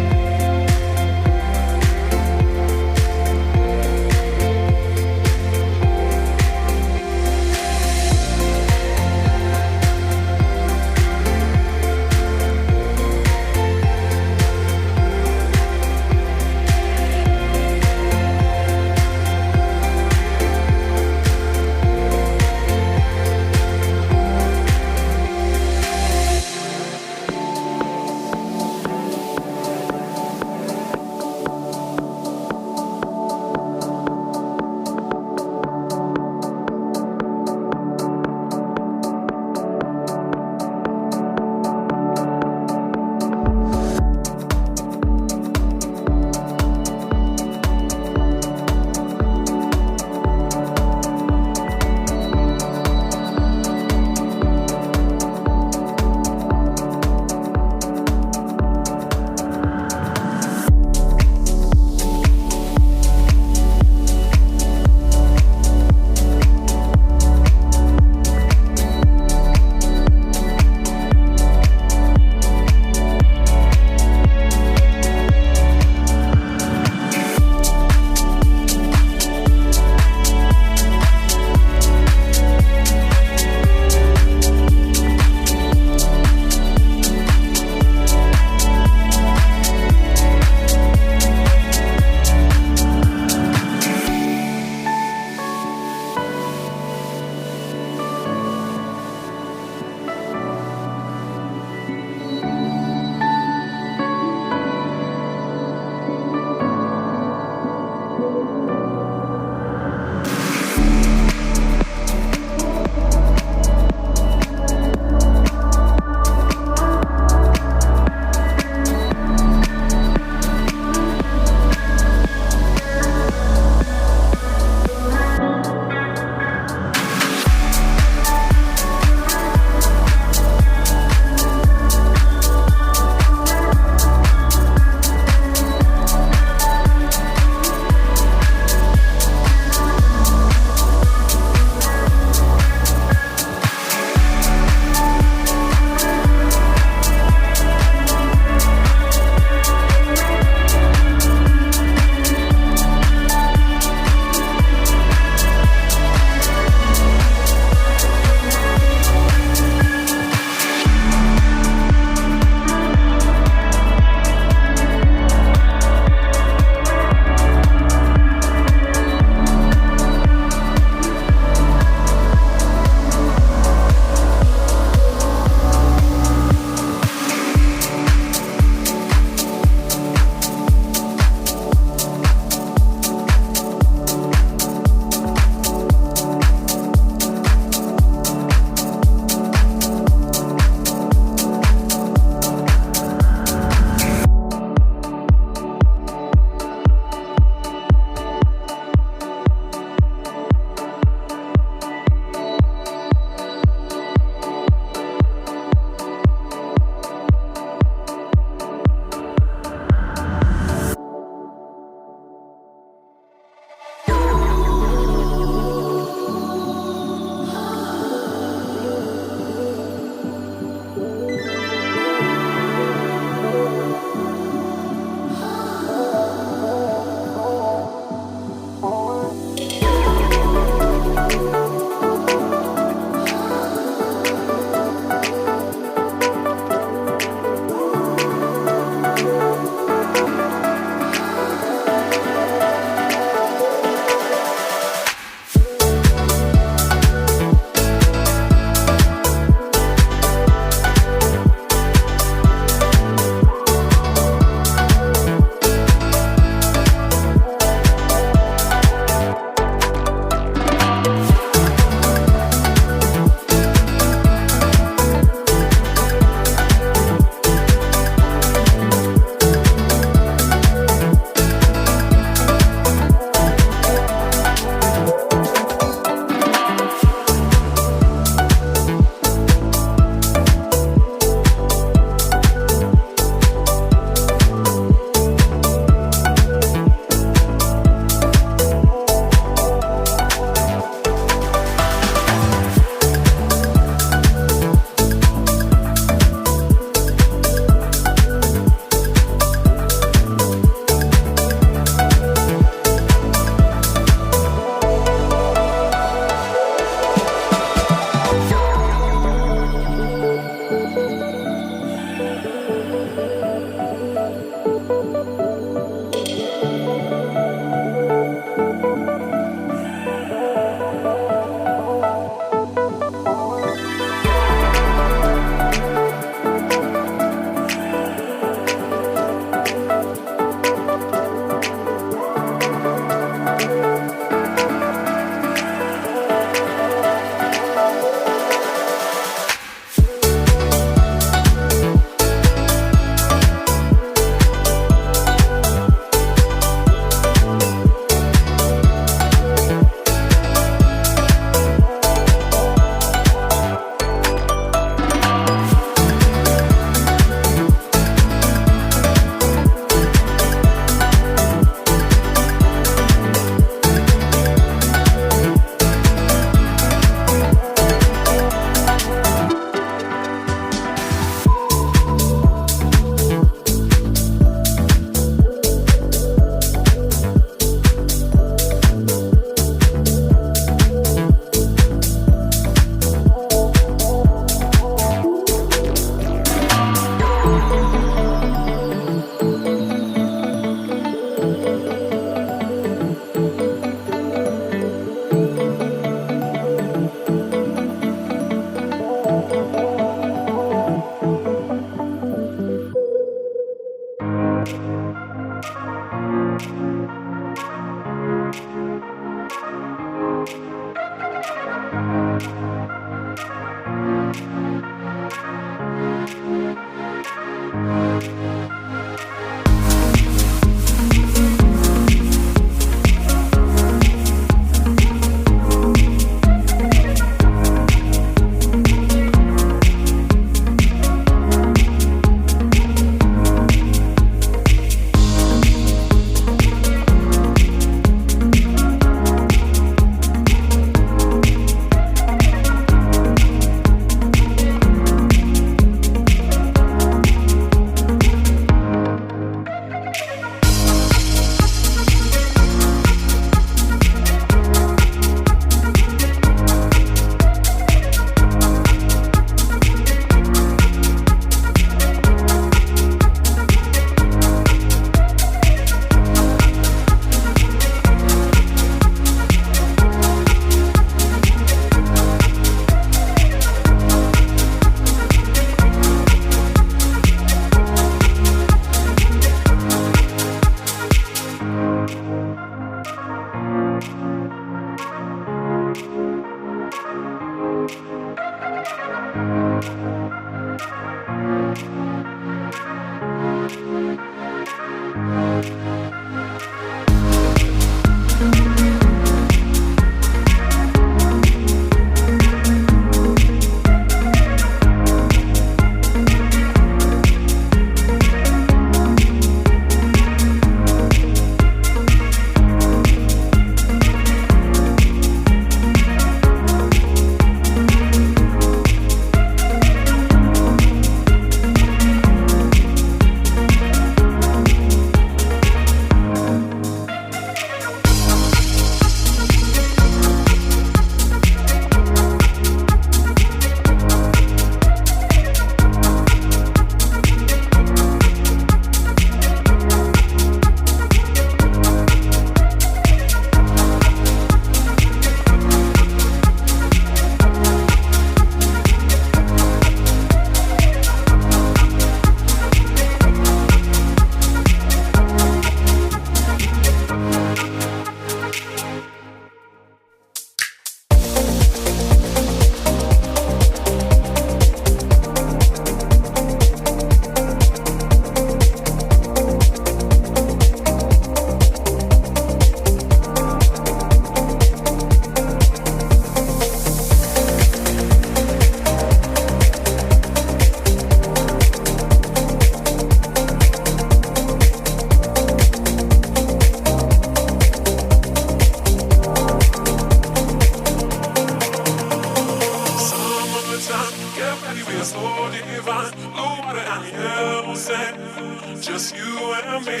just you and me.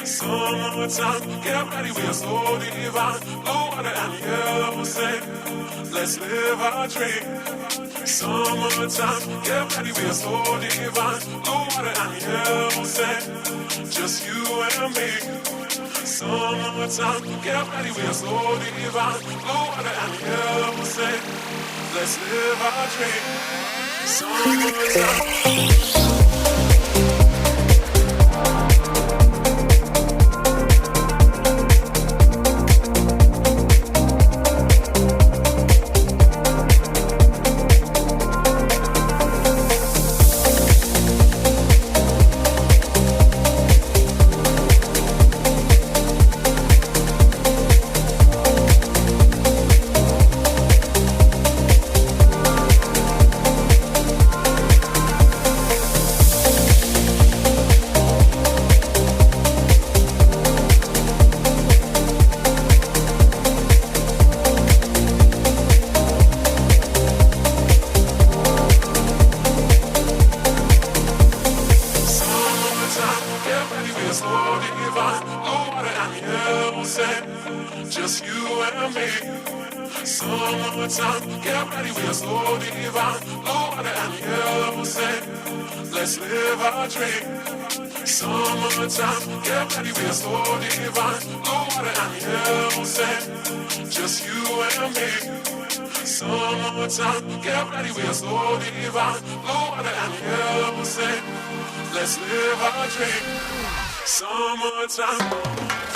Summertime, get ready, we're so divine. Blue water and yellow sand, let's live our dream. Summertime, get ready, we're so divine. Blue water and yellow sand, just you and me. Summertime, get ready, we're so divine. Blue water and yellow sand, let's live our dream. Summertime. Just you and me. Summertime, get ready, we're so divine. Blue water and yellow sand, let's live our dream. Summertime, get ready, we're so divine. Blue water and yellow sand, just you and me. Summertime, get ready, we're so divine. Blue water and yellow sand, let's live our dream. Summertime.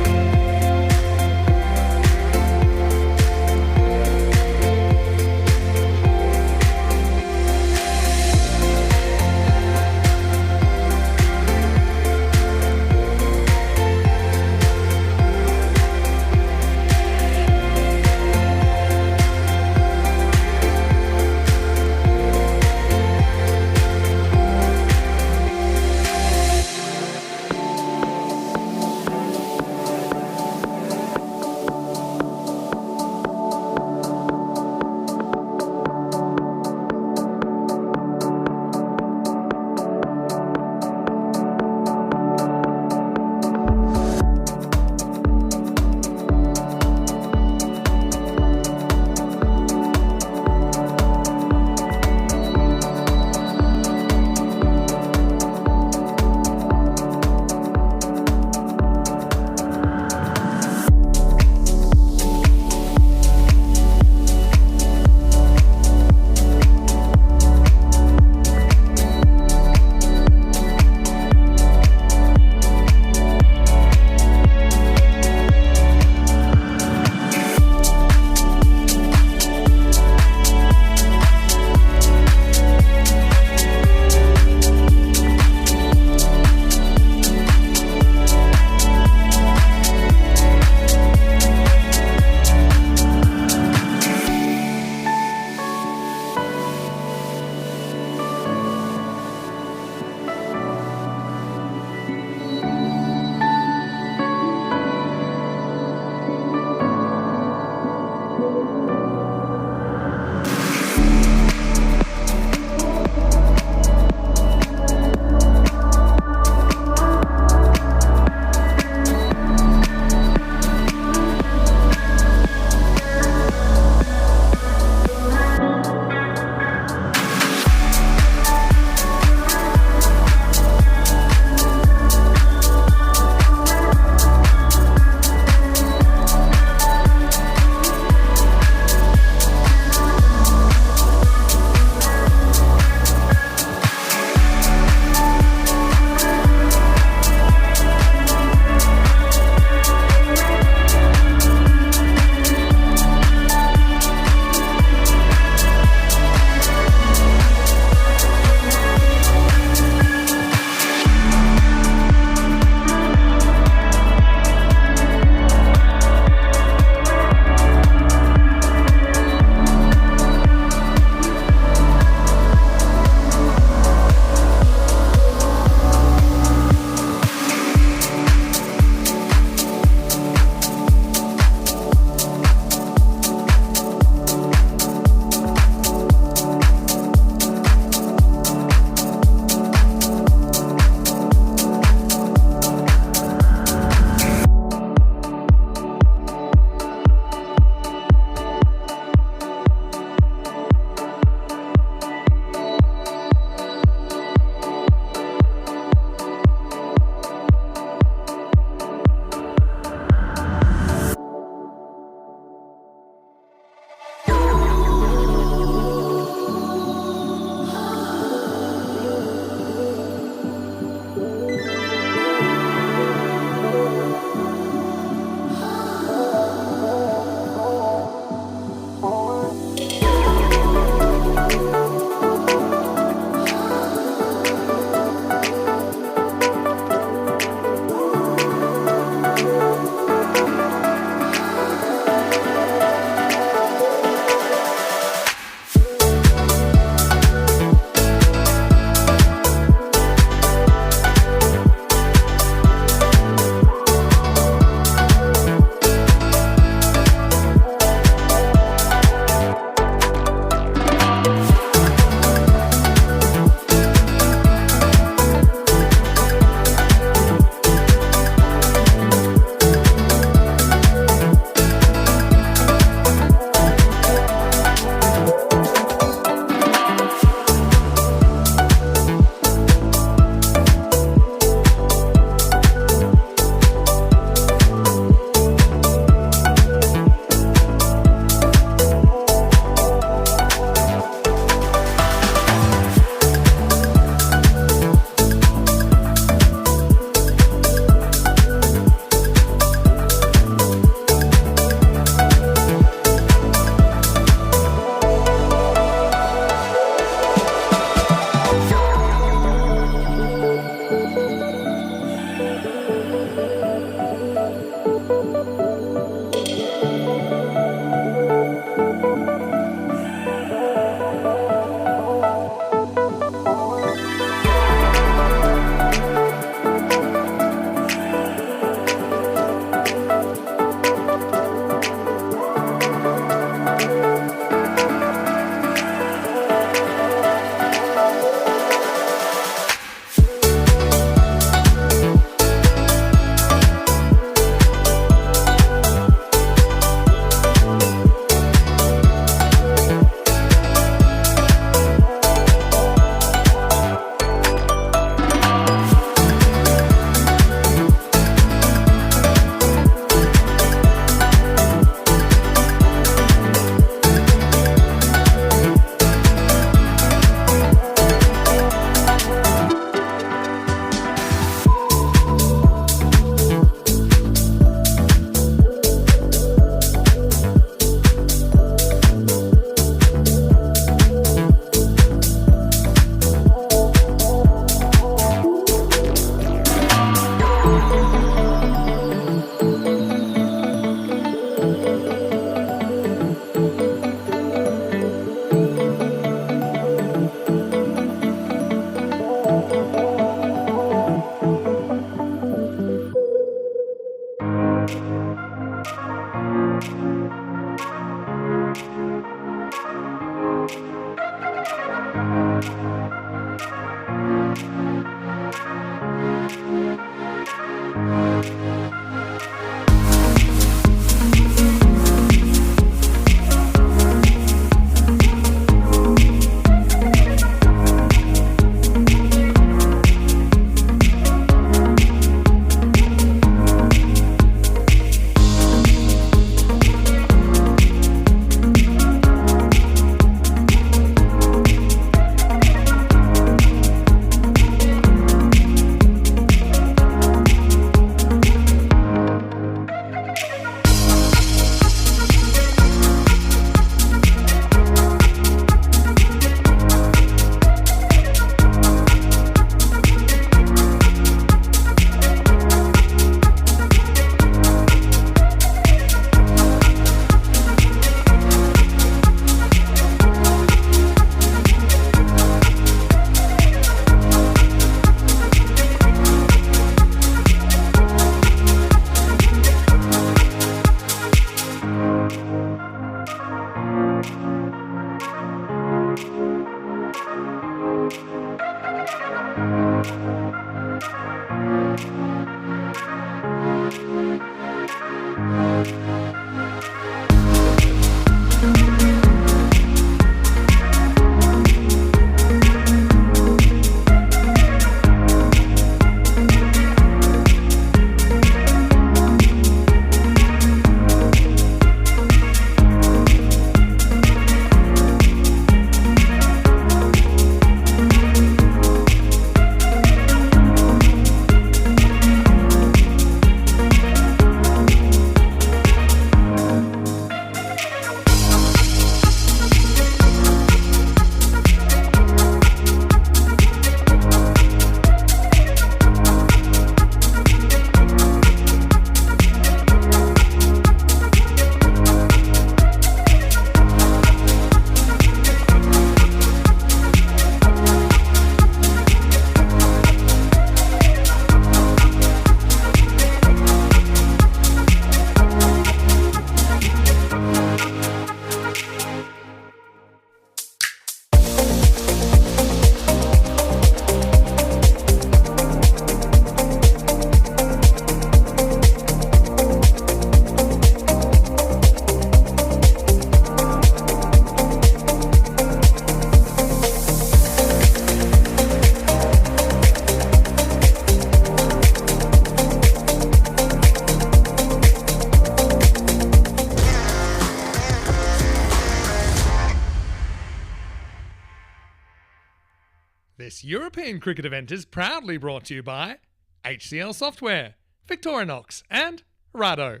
This European cricket event is proudly brought to you by HCL Software, Victorinox and Rado.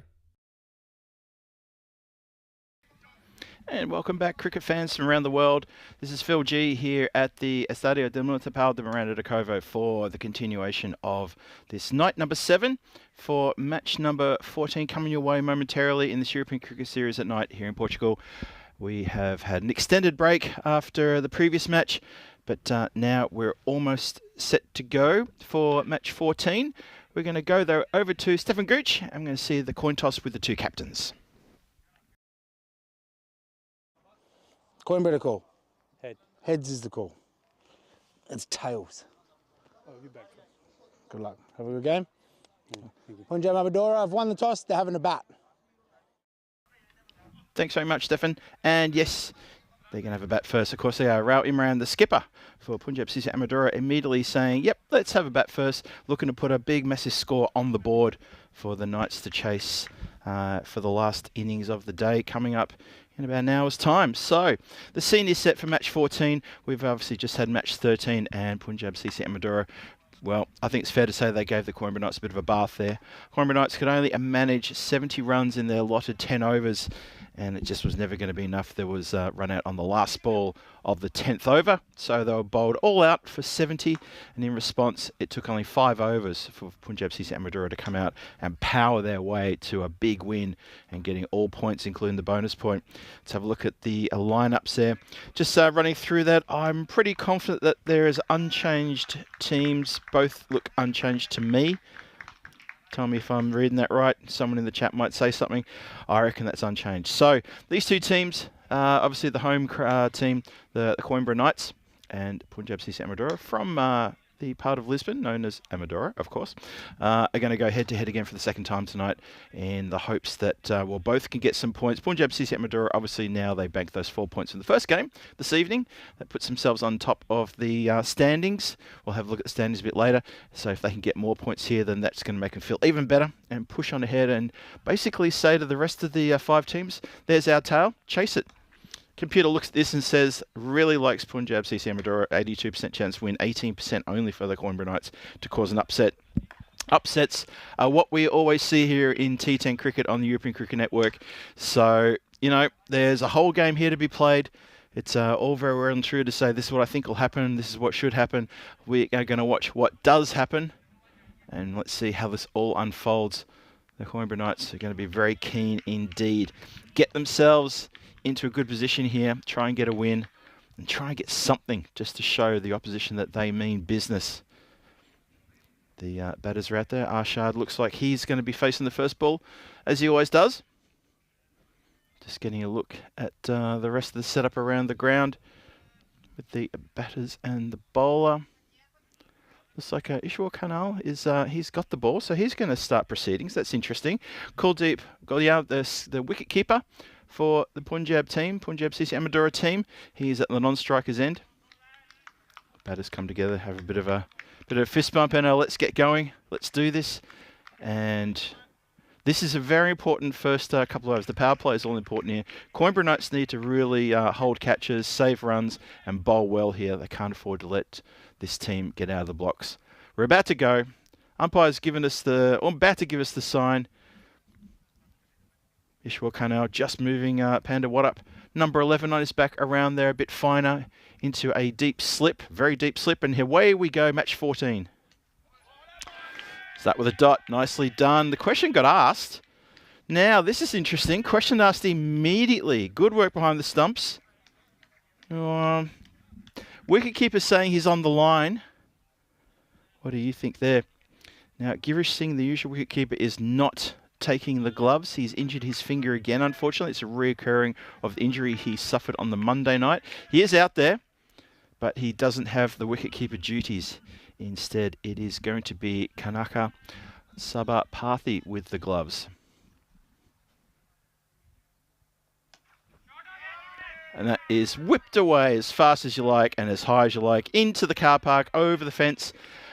And welcome back, cricket fans from around the world. This is Phil G here at the Estadio del Municipal de Miranda de Covo for the continuation of this night number 7 for match number 14 coming your way momentarily in this European Cricket Series at night here in Portugal. We have had an extended break after the previous match, but now we're almost set to go for match 14. We're going to go though over to Stefan Gooch. I'm going to see the coin toss with the two captains.
Coin better call.
Head.
Heads is the call. It's tails.
Oh, you back first.
Good luck. Have a good game.
Yeah, thank you.
Punjab Amadora, I've won the toss. They're having a bat.
Thanks very much, Stefan. And yes, they're going to have a bat first. Of course, they are. Raul Imran, the skipper for Punjab CC Amadora, immediately saying, yep, let's have a bat first. Looking to put a big, massive score on the board for the Knights to chase for the last innings of the day coming up in about an hour's time. So, the scene is set for match 14. We've obviously just had match 13 and Punjab CC Amadora. Well, I think it's fair to say they gave the Coimbra Knights a bit of a bath there. Coimbra Knights could only manage 70 runs in their allotted 10 overs, and it just was never going to be enough. There was a run out on the last ball of the 10th over, so they were bowled all out for 70, and in response, it took only 5 overs for Punjab CC Amadora to come out and power their way to a big win and getting all points, including the bonus point. Let's have a look at the lineups there. Just running through that, I'm pretty confident that there is unchanged teams. Both look unchanged to me. Tell me if I'm reading that right. Someone in the chat might say something. I reckon that's unchanged. So these two teams, obviously the home team, the Coimbra Knights and Punjab CC Amadora from the part of Lisbon known as Amadora, of course, are going to go head-to-head again for the second time tonight in the hopes that, well, both can get some points. Punjab CC Amadora, obviously now they banked those 4 points in the first game this evening. That puts themselves on top of the standings. We'll have a look at the standings a bit later. So if they can get more points here, then that's going to make them feel even better and push on ahead and basically say to the rest of the 5 teams, there's our tail, chase it. Computer looks at this and says, really likes Punjab CC Amadora, 82% chance to win, 18% only for the Coimbra Knights to cause an upset. Upsets are what we always see here in T10 cricket on the European Cricket Network. So, you know, there's a whole game here to be played. It's all very well and true to say this is what I think will happen, this is what should happen. We are going to watch what does happen, and let's see how this all unfolds. The Coimbra Knights are going to be very keen indeed. Get themselves into a good position here, try and get a win, and try and get something just to show the opposition that they mean business. The batters are out there. Arshad looks like he's going to be facing the first ball, as he always does. Just getting a look at the rest of the setup around the ground with the batters and the bowler. Looks like Ishwar Kanal is he's got the ball, so he's going to start proceedings. That's interesting. Kuldeep Golia, the wicket keeper for the Punjab team, Punjab CC Amadora team. He's at the non-striker's end. Batters come together, have a bit of a fist bump, and let's get going. Let's do this. And this is a very important first couple of overs. The power play is all important here. Coimbra Knights need to really hold catches, save runs, and bowl well here. They can't afford to let this team get out of the blocks. We're about to go. Umpire's given us about to give us the sign. Ishwar Kanal just moving Panda Watt number 11 on his back around there, a bit finer into a deep slip, very deep slip, and away we go, match 14. Start with a dot, nicely done. The question got asked. Now, this is interesting. Question asked immediately. Good work behind the stumps. Wicketkeeper saying he's on the line. What do you think there? Now, Girish Singh, the usual wicketkeeper, is not taking the gloves. He's injured his finger again, unfortunately. It's a reoccurring of the injury he suffered on the Monday night. He is out there, but he doesn't have the wicketkeeper duties. Instead, it is going to be Kanaka Sabapathy with the gloves. And that is whipped away as fast as you like and as high as you like into the car park, over the fence.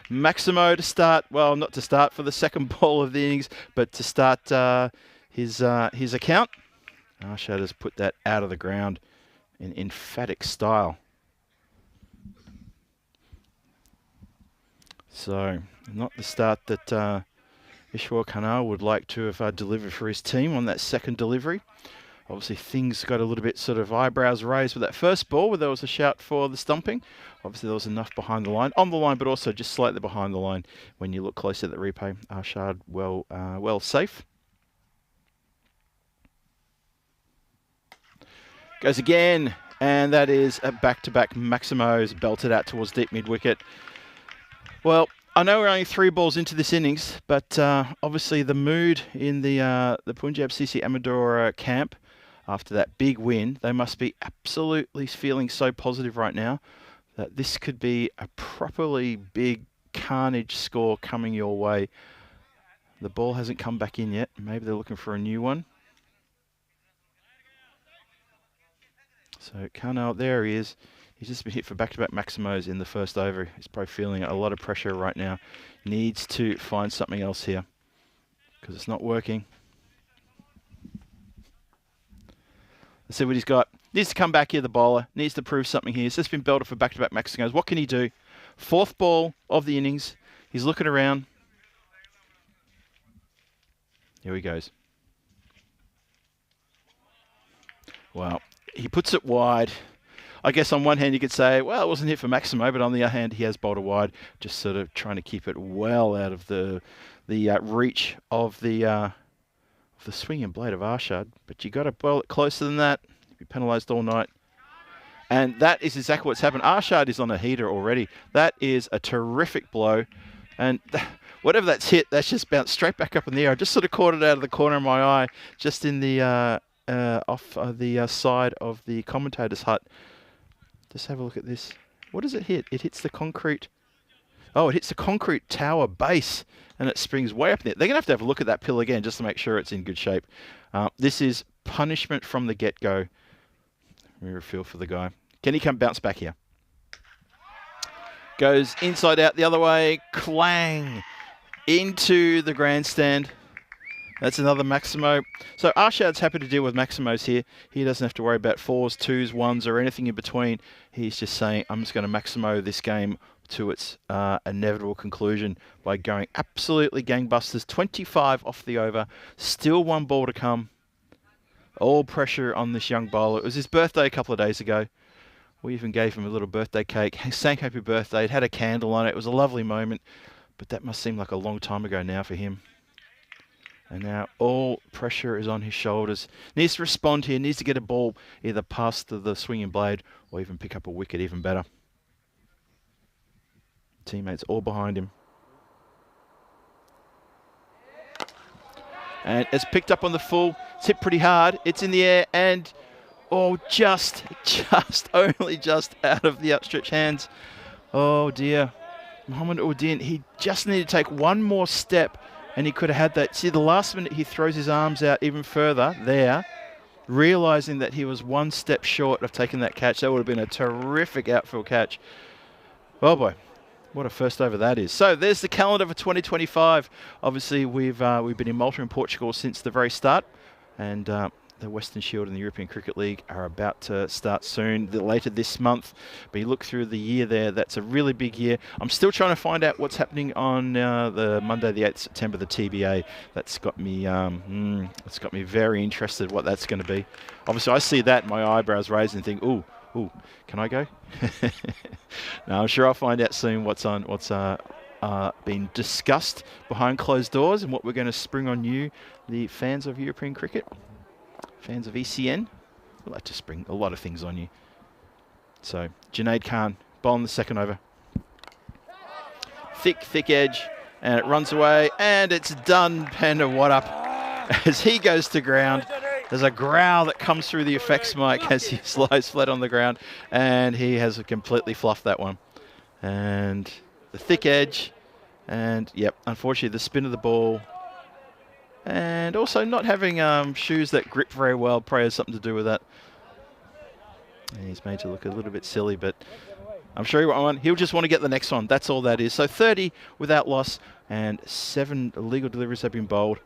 Maximo to start, well, not to start for the second ball of the innings, but to start his account. Arshad has put that out of the ground in emphatic style. So, not the start that Ishwar Kanal would like to have delivered for his team on that second delivery. Obviously, things got a little bit sort of eyebrows raised with that first ball where there was a shout for the stumping. Obviously, there was enough behind the line, on the line, but also just slightly behind the line when you look closely at the replay. Arshad well safe. Goes again, and that is a back-to-back. Maximo's belted out towards deep mid-wicket. Well, I know we're only 3 balls into this innings, but obviously the mood in the Punjab CC Amadora camp after that big win, they must be absolutely feeling so positive right now that this could be a properly big carnage score coming your way. The ball hasn't come back in yet. Maybe they're looking for a new one. So Kanal, there he is. He's just been hit for back-to-back Maximos in the first over. He's probably feeling a lot of pressure right now. Needs to find something else here because it's not working. Let's see what he's got. Needs to come back here, the bowler. Needs to prove something here. He's just been belted for back-to-back Maximos. What can he do? 4th ball of the innings. He's looking around. Here he goes. Well, he puts it wide. I guess on one hand you could say, well, it wasn't hit for Maximo, but on the other hand, he has bowled it wide, just sort of trying to keep it well out of the reach of the swinging blade of Arshad. But you got to bowl it closer than that. You'll be penalised all night. And that is exactly what's happened. Arshad is on a heater already. That is a terrific blow. And whatever that's hit, that's just bounced straight back up in the air. I just sort of caught it out of the corner of my eye, just in the off the side of the commentator's hut. Just have a look at this. What does it hit? It hits the concrete. Oh, it hits the concrete tower base, and it springs way up there. They're going to have a look at that pill again just to make sure it's in good shape. This is punishment from the get-go. Let me feel for the guy. Can he come bounce back here? Goes inside out the other way. Clang! Into the grandstand. That's another Maximo. So Arshad's happy to deal with Maximos here. He doesn't have to worry about 4s, 2s, 1s, or anything in between. He's just saying, I'm just going to Maximo this game to its inevitable conclusion by going absolutely gangbusters. 25 off the over. Still 1 ball to come. All pressure on this young bowler. It was his birthday a couple of days ago. We even gave him a little birthday cake. He sang happy birthday. It had a candle on it. It was a lovely moment. But that must seem like a long time ago now for him. And now all pressure is on his shoulders. Needs to respond here. Needs to get a ball either past the swinging blade or even pick up a wicket, even better. Teammates all behind him. And it's picked up on the full. It's hit pretty hard. It's in the air and, oh, just only just out of the outstretched hands. Oh, dear. Mohamed Udin, he just needed to take one more step and he could have had that. See, the last minute he throws his arms out even further there, realising that he was one step short of taking that catch. That would have been a terrific outfield catch. Oh, boy. What a first over that is. So there's the calendar for 2025. Obviously, we've been in Malta and Portugal since the very start. And the Western Shield and the European Cricket League are about to start soon, later this month. But you look through the year there, that's a really big year. I'm still trying to find out what's happening on the Monday, the 8th September, the TBA. That's got me very interested what that's going to be. Obviously, I see that, my eyebrows raised and think, ooh, can I go? No, I'm sure I'll find out soon what's been discussed behind closed doors and what we're going to spring on you, the fans of European cricket. Fans of ECN, we like to spring a lot of things on you. So, Junaid Khan, bowling the second over. Thick edge, and it runs away, and it's done. Panda What-up as he goes to ground. There's a growl that comes through the effects mic as he slides flat on the ground, and he has completely fluffed that one. And the thick edge, and yep, unfortunately the spin of the ball, and also not having shoes that grip very well probably has something to do with that. And he's made to look a little bit silly, but I'm sure he'll just want to get the next one. That's all that is. So 30 without loss, and 7 illegal deliveries have been bowled.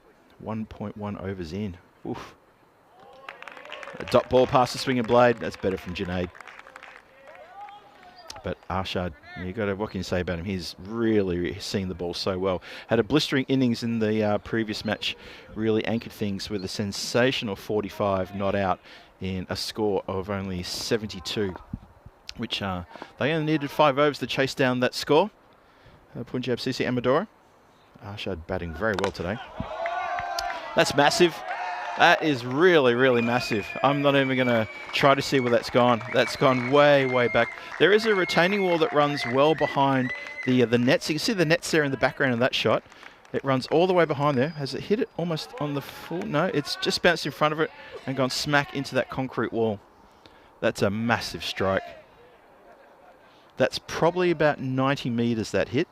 1.1 overs in. Oof. A dot ball past the swinging blade. That's better from Junaid. But Arshad, what can you say about him? He's really seeing the ball so well. Had a blistering innings in the previous match. Really anchored things with a sensational 45 not out in a score of only 72, which they only needed 5 overs to chase down that score. Punjab CC Amadora. Arshad batting very well today. That's massive. That is really massive. I'm not even going to try to see where that's gone. That's gone way back. There is a retaining wall that runs well behind the nets. You can see the nets there in the background of that shot. It runs all the way behind there. Has it hit it almost on the full? No, it's just bounced in front of it and gone smack into that concrete wall. That's a massive strike. That's probably about 90 metres that hit.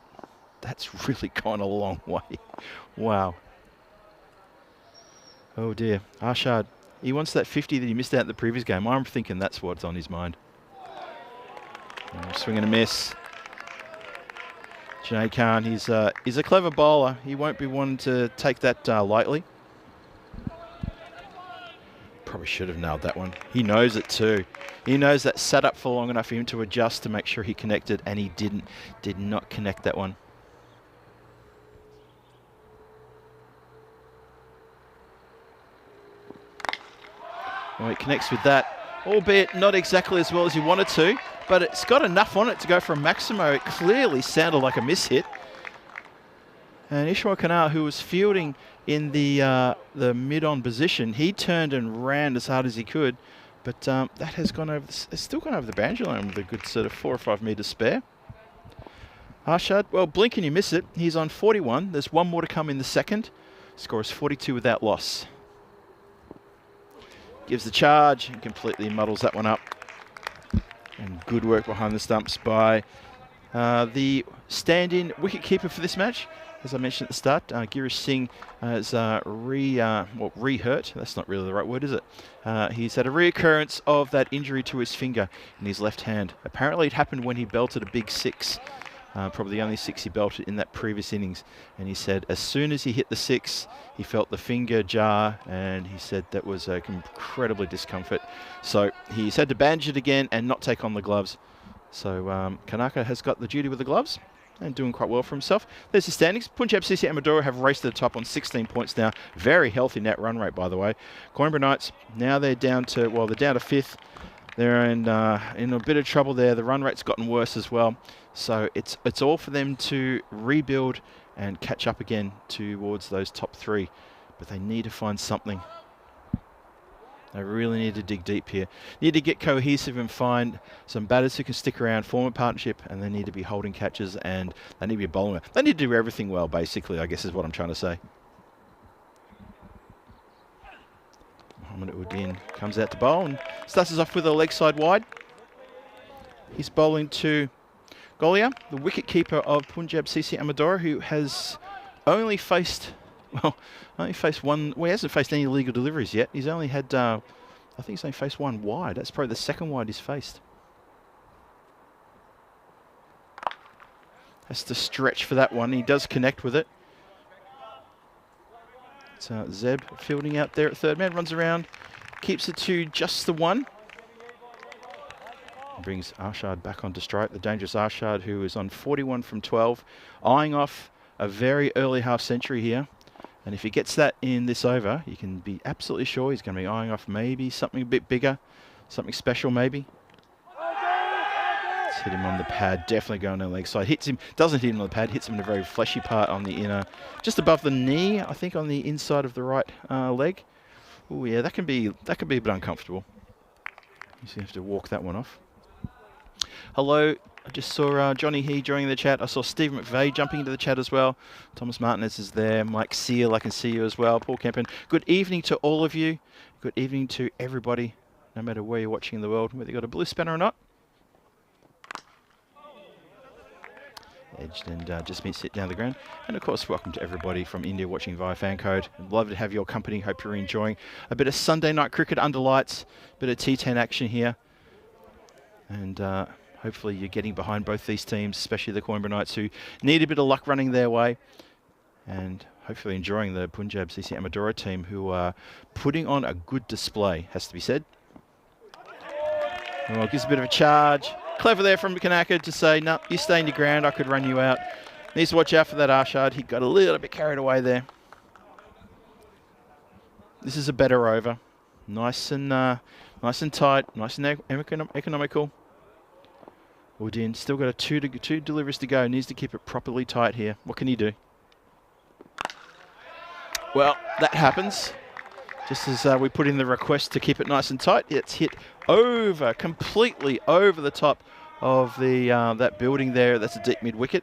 That's really gone a long way. Wow. Oh dear, Arshad, he wants that 50 that he missed out in the previous game. I'm thinking that's what's on his mind. Swing and a miss. Junaid Khan, he's a clever bowler. He won't be wanting to take that lightly. Probably should have nailed that one. He knows it too. He knows that sat up for long enough for him to adjust to make sure he connected, and he did not connect that one. Well, it connects with that, albeit not exactly as well as he wanted to, but it's got enough on it to go for a Maximo. It clearly sounded like a miss-hit. And Ishmael Kanar, who was fielding in the mid-on position, he turned and ran as hard as he could, but that has gone over. It's still gone over the boundary line with a good sort of 4 or 5 metres spare. Arshad, well, blink and you miss it. He's on 41. There's one more to come in the second. Score is 42 without loss. Gives the charge and completely muddles that one up. And good work behind the stumps by the stand-in wicket-keeper for this match. As I mentioned at the start, Girish Singh has re-hurt. That's not really the right word, is it? He's had a reoccurrence of that injury to his finger in his left hand. Apparently it happened when he belted a big 6. Probably the only 6 he belted in that previous innings. And he said as soon as he hit the 6, he felt the finger jar, and he said that was incredibly discomfort. So he's had to bandage it again and not take on the gloves. So Kanaka has got the duty with the gloves and doing quite well for himself. There's the standings. Punjab CC and Madura have raced to the top on 16 points now. Very healthy net run rate, by the way. Coimbra Knights, now they're down to 5th. They're in a bit of trouble there. The run rate's gotten worse as well. So it's all for them to rebuild and catch up again towards those top 3. But they need to find something. They really need to dig deep here. Need to get cohesive and find some batters who can stick around, form a partnership, and they need to be holding catches, and they need to be bowling. They need to do everything well, basically, I guess is what I'm trying to say. Mohammed Uddin comes out to bowl and starts us off with a leg side wide. He's bowling to Golia, the wicket keeper of Punjab CC Amadora, who has only faced one. Well, he hasn't faced any illegal deliveries yet. He's only had, I think he's only faced one wide. That's probably the second wide he's faced. Has to stretch for that one. He does connect with it. It's Zeb fielding out there at third man, runs around, keeps it to just the 1. Brings Arshad back onto strike, the dangerous Arshad, who is on 41 from 12, eyeing off a very early half century here. And if he gets that in this over, you can be absolutely sure he's going to be eyeing off maybe something a bit bigger, something special maybe. Let's hit him on the pad, definitely going on the leg side. Hits him, doesn't hit him on the pad, hits him in a very fleshy part on the inner, just above the knee, I think on the inside of the right leg. Oh yeah, that can be a bit uncomfortable. You just have to walk that one off. Hello, I just saw Johnny here joining the chat. I saw Steve McVeigh jumping into the chat as well. Thomas Martinez is there. Mike Seal, I can see you as well. Paul Kempen. Good evening to all of you. Good evening to everybody, no matter where you're watching in the world, whether you've got a blue spanner or not. Edged and just meets it down the ground. And of course, welcome to everybody from India watching via fan code. I'd love to have your company. Hope you're enjoying a bit of Sunday night cricket under lights, a bit of T10 action here. And hopefully you're getting behind both these teams, especially the Coimbra Knights, who need a bit of luck running their way. And hopefully enjoying the Punjab CC Amadora team, who are putting on a good display, has to be said. Well, gives a bit of a charge. Clever there from Kanaka to say, no, you stay in your ground, I could run you out. Needs to watch out for that Arshad. He got a little bit carried away there. This is a better over. Nice and tight, nice and economical. Udin still got two deliveries to go. Needs to keep it properly tight here. What can he do? Well, that happens. Just as we put in the request to keep it nice and tight, it's hit completely over the top of the that building there. That's a deep mid wicket.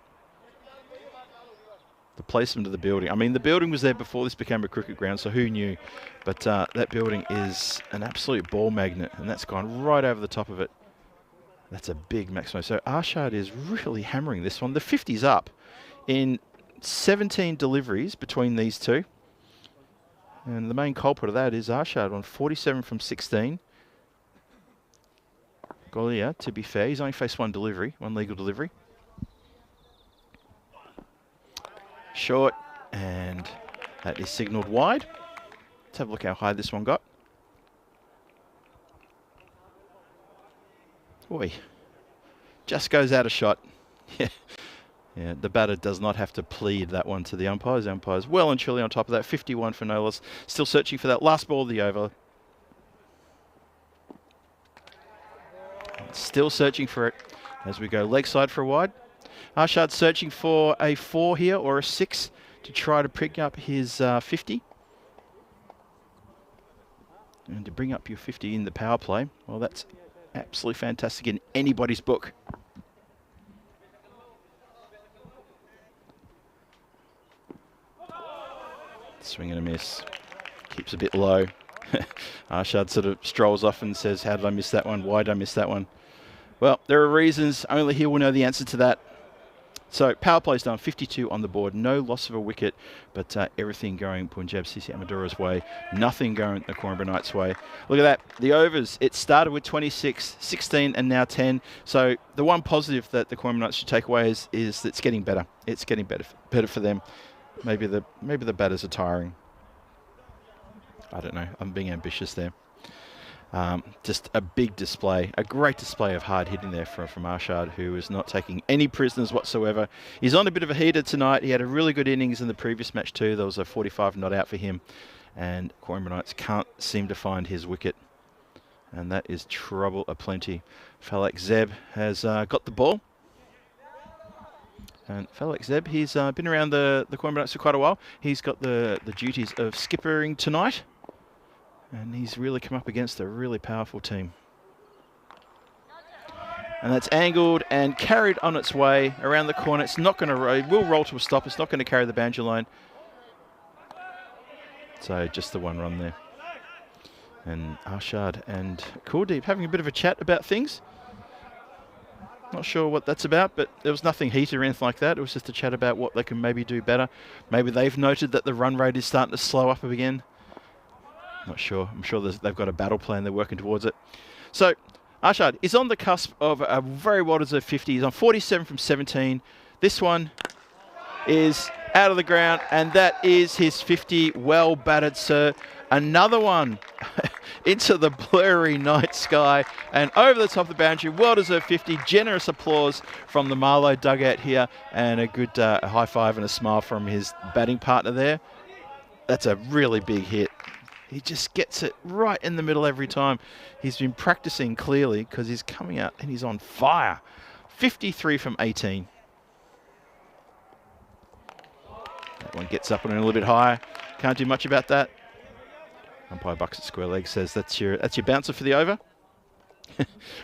The placement of the building. I mean, the building was there before this became a cricket ground, so who knew? But that building is an absolute ball magnet, and that's gone right over the top of it. That's a big maximum. So Arshad is really hammering this one. The 50's up in 17 deliveries between these two. And the main culprit of that is Arshad on 47 from 16. Golia, to be fair, he's only faced one legal delivery. Short, and that is signalled wide. Let's have a look how high this one got. Boy, just goes out of shot. Yeah, the batter does not have to plead that one to the umpires. The umpires well and truly on top of that. 51 for no loss. Still searching for that last ball of the over. Still searching for it as we go leg side for a wide. Arshad searching for a 4 here or a 6 to try to pick up his 50. And to bring up your 50 in the power play, well, that's absolutely fantastic in anybody's book. Swing and a miss. Keeps a bit low. Arshad sort of strolls off and says, how did I miss that one? Why did I miss that one? Well, there are reasons. Only he will know the answer to that. So power play's done, 52 on the board. No loss of a wicket, but everything going Punjab CC Amadora's way. Nothing going the Coimbra Knights' way. Look at that. The overs, it started with 26, 16, and now 10. So the one positive that the Coimbra Knights should take away is that it's getting better. It's getting better for them. Maybe the batters are tiring. I don't know. I'm being ambitious there. Just a big display, a great display of hard hitting there from Arshad, who is not taking any prisoners whatsoever. He's on a bit of a heater tonight. He had a really good innings in the previous match too. There was a 45 not out for him, and Coimbra Knights can't seem to find his wicket, and that is trouble aplenty. Falak Zeb has got the ball. And Falak Zeb, he's been around the Coimbra Knights for quite a while. He's got the duties of skippering tonight. And he's really come up against a really powerful team. And that's angled and carried on its way around the corner. It's not going to roll. It will roll to a stop. It's not going to carry the boundary line. So just the one run there. And Arshad and Kuldeep having a bit of a chat about things. Not sure what that's about, but there was nothing heated or anything like that. It was just a chat about what they can maybe do better. Maybe they've noted that the run rate is starting to slow up again. Not sure. I'm sure they've got a battle plan. They're working towards it. So Arshad is on the cusp of a very well-deserved 50. He's on 47 from 17. This one is out of the ground, and that is his 50. Well batted, sir. Another one into the blurry night sky and over the top of the boundary. Well-deserved 50. Generous applause from the Marlow dugout here, and a good high five and a smile from his batting partner there. That's a really big hit. He just gets it right in the middle every time. He's been practicing clearly because he's coming out and he's on fire. 53 from 18. That one gets up and a little bit higher. Can't do much about that. Umpire bucks at square leg, says that's your bouncer for the over.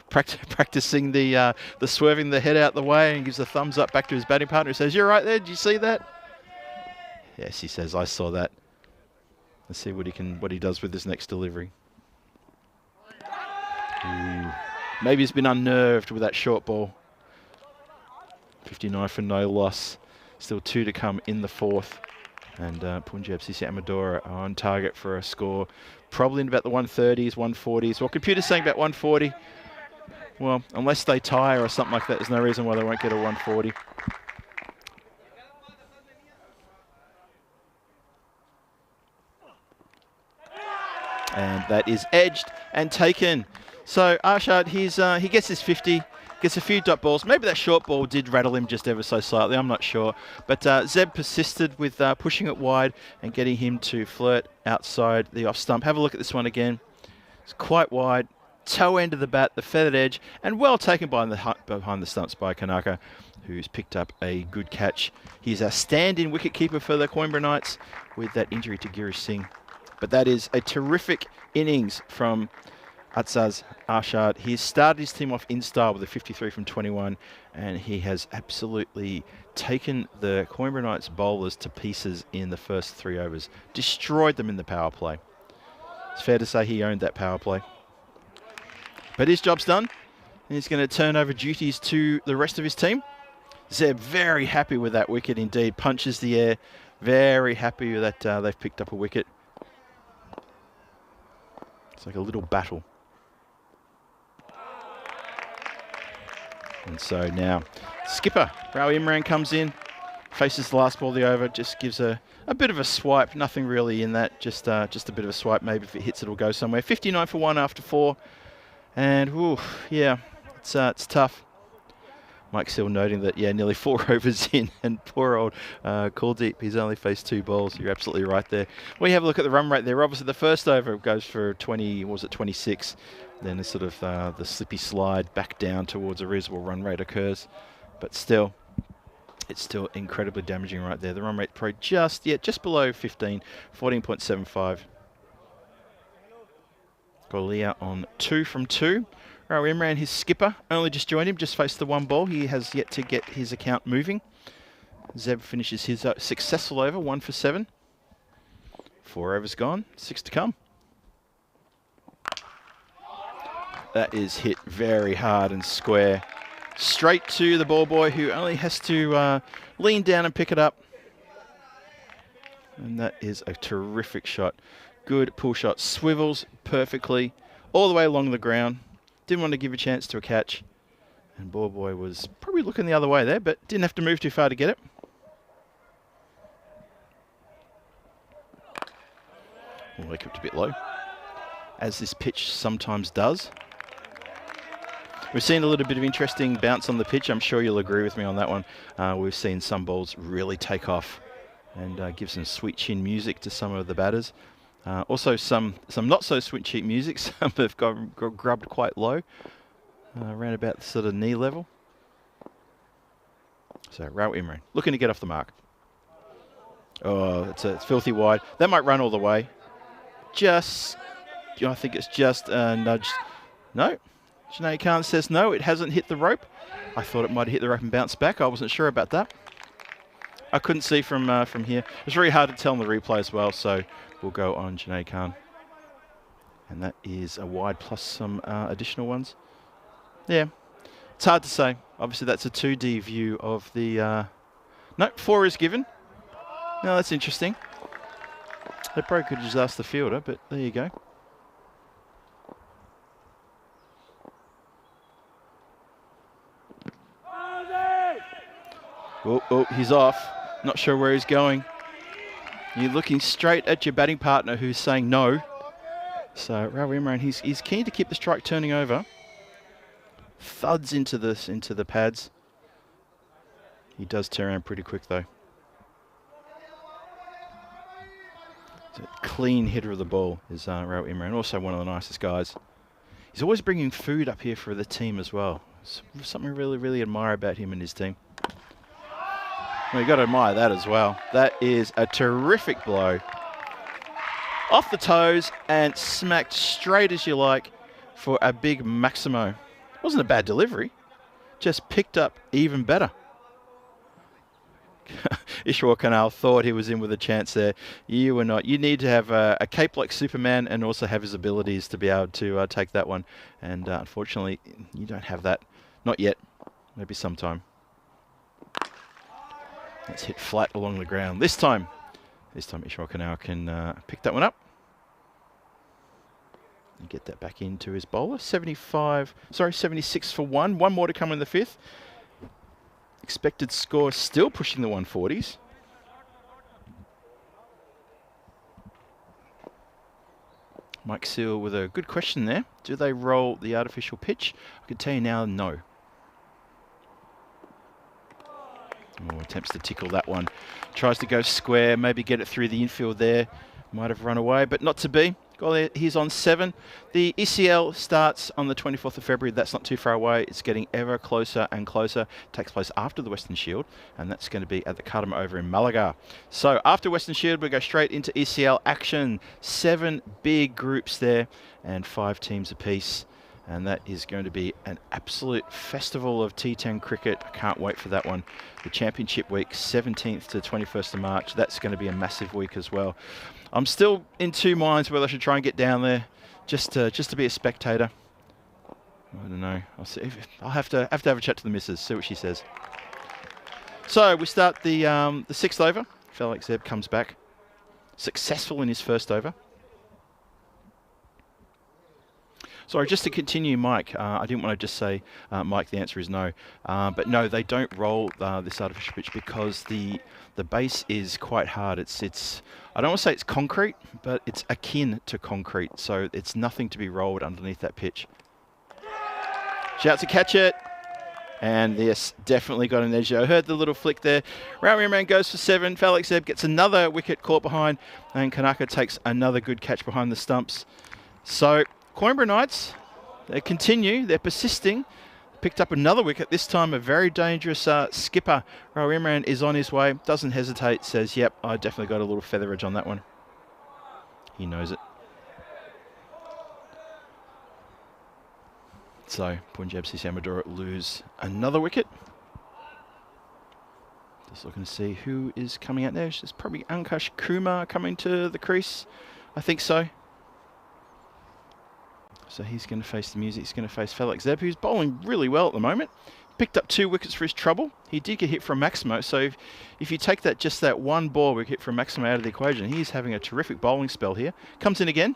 Practicing the swerving the head out the way, and gives a thumbs up back to his batting partner, who says, "You're right there. Did you see that?" Yes, he says, "I saw that." Let's see what he does with his next delivery. Ooh. Maybe he's been unnerved with that short ball. 59 for no loss. Still 2 to come in the fourth. And Punjab CC Amadora are on target for a score probably in about the 130s, 140s. Well, computer's saying about 140. Well, unless they tie or something like that, there's no reason why they won't get a 140. And that is edged and taken. So Arshad, he gets his 50, gets a few dot balls. Maybe that short ball did rattle him just ever so slightly, I'm not sure. But Zeb persisted with pushing it wide and getting him to flirt outside the off stump. Have a look at this one again. It's quite wide. Toe end of the bat, the feathered edge, and well taken behind the stumps by Kanaka, who's picked up a good catch. He's a stand-in wicket-keeper for the Coimbra Knights with that injury to Girish Singh. But that is a terrific innings from Atzaz Arshad. He's started his team off in style with a 53 from 21, and he has absolutely taken the Coimbra Knights bowlers to pieces in the first 3 overs. Destroyed them in the power play. It's fair to say he owned that power play. But his job's done. And he's going to turn over duties to the rest of his team. Zeb very happy with that wicket indeed. Punches the air. Very happy that they've picked up a wicket. It's like a little battle. And so now, skipper Rawi Imran comes in, faces the last ball of the over, just gives a bit of a swipe. Nothing really in that, just a bit of a swipe. Maybe if it hits, it'll go somewhere. 59 for 1 after 4. And, ooh, yeah, it's tough. Mike Sill noting that, yeah, nearly 4 overs in, and poor old Kuldeep, he's only faced 2 balls. You're absolutely right there. Well, you have a look at the run rate there. Obviously, the first over goes for 26? Then it's sort of the slippy slide back down towards a reasonable run rate occurs. But still, it's still incredibly damaging right there. The run rate probably just below 15, 14.75. Golia on 2 from 2. Rawi Imran, his skipper, only just joined him, just faced the 1 ball. He has yet to get his account moving. Zeb finishes his successful over, 1 for 7. 4 overs gone, 6 to come. That is hit very hard and square. Straight to the ball boy, who only has to lean down and pick it up. And that is a terrific shot. Good pull shot. Swivels perfectly all the way along the ground. Didn't want to give a chance to a catch. And ball boy was probably looking the other way there, but didn't have to move too far to get it. Well, they kept a bit low, as this pitch sometimes does. We've seen a little bit of interesting bounce on the pitch. I'm sure you'll agree with me on that one. We've seen some balls really take off and give some sweet chin music to some of the batters. Also some not so sweet chin music. Some have got grubbed quite low, around about the sort of knee level. So Rao Imran looking to get off the mark. Oh, it's filthy wide. That might run all the way. I think it's just nudged. No. Sinead Khan says no, it hasn't hit the rope. I thought it might have hit the rope and bounced back. I wasn't sure about that. I couldn't see from here. It's very hard to tell in the replay as well, so we'll go on Sinead Khan. And that is a wide plus some additional ones. Yeah, it's hard to say. Obviously, that's a 2D view of the... No, 4 is given. No, that's interesting. They probably could just ask the fielder, but there you go. Oh, he's off. Not sure where he's going. You're looking straight at your batting partner who's saying no. So Rao Imran, he's keen to keep the strike turning over. Thuds into the pads. He does turn around pretty quick though. It's a clean hitter of the ball is Rao Imran. Also one of the nicest guys. He's always bringing food up here for the team as well. It's something I really, really admire about him and his team. Well, you've got to admire that as well. That is a terrific blow. Off the toes and smacked straight as you like for a big Maximo. Wasn't a bad delivery. Just picked up even better. Ishwar Kanal thought he was in with a chance there. You were not. You need to have a cape like Superman and also have his abilities to be able to take that one. And unfortunately, you don't have that. Not yet. Maybe sometime. Let's hit flat along the ground. This time Ishwar Kanal can pick that one up and get that back into his bowler. 76 for 1. One more to come in the 5th. Expected score still pushing the 140s. Mike Seal with a good question there. Do they roll the artificial pitch? I can tell you now, no. Oh, attempts to tickle that one. Tries to go square, maybe get it through the infield there. Might have run away, but not to be. He's on 7. The ECL starts on the 24th of February. That's not too far away. It's getting ever closer and closer. It takes place after the Western Shield, and that's going to be at the Cardamom over in Malaga. So after Western Shield, we go straight into ECL action. 7 big groups there and 5 teams apiece. And that is going to be an absolute festival of T10 cricket. I can't wait for that one. The Championship week, 17th to 21st of March. That's going to be a massive week as well. I'm still in 2 minds whether I should try and get down there just to be a spectator. I don't know. I'll see. I'll have to have a chat to the missus, see what she says. So we start the 6th over. Felix Zeb comes back, successful in his first over. Sorry, just to continue, Mike, I didn't want to just say, Mike, the answer is no. But no, they don't roll this artificial pitch because the base is quite hard. It's I don't want to say it's concrete, but it's akin to concrete. So it's nothing to be rolled underneath that pitch. Shout to catch it. And yes, definitely got an edge. I heard the little flick there. Rao Imran goes for 7. Felix Zeb gets another wicket caught behind. And Kanaka takes another good catch behind the stumps. So Coimbra Knights, they continue, they're persisting. Picked up another wicket, this time a very dangerous skipper. Rao Imran is on his way, doesn't hesitate, says, yep, I definitely got a little feather edge on that one. He knows it. So Punjab CC Amadora lose another wicket. Just looking to see who is coming out there. It's probably Ankush Kumar coming to the crease. I think so. So he's going to face the music. He's going to face Felix Zeb, who's bowling really well at the moment. Picked up 2 wickets for his trouble. He did get hit from Maximo. So if you take that, just that one ball we hit from Maximo out of the equation, he's having a terrific bowling spell here. Comes in again.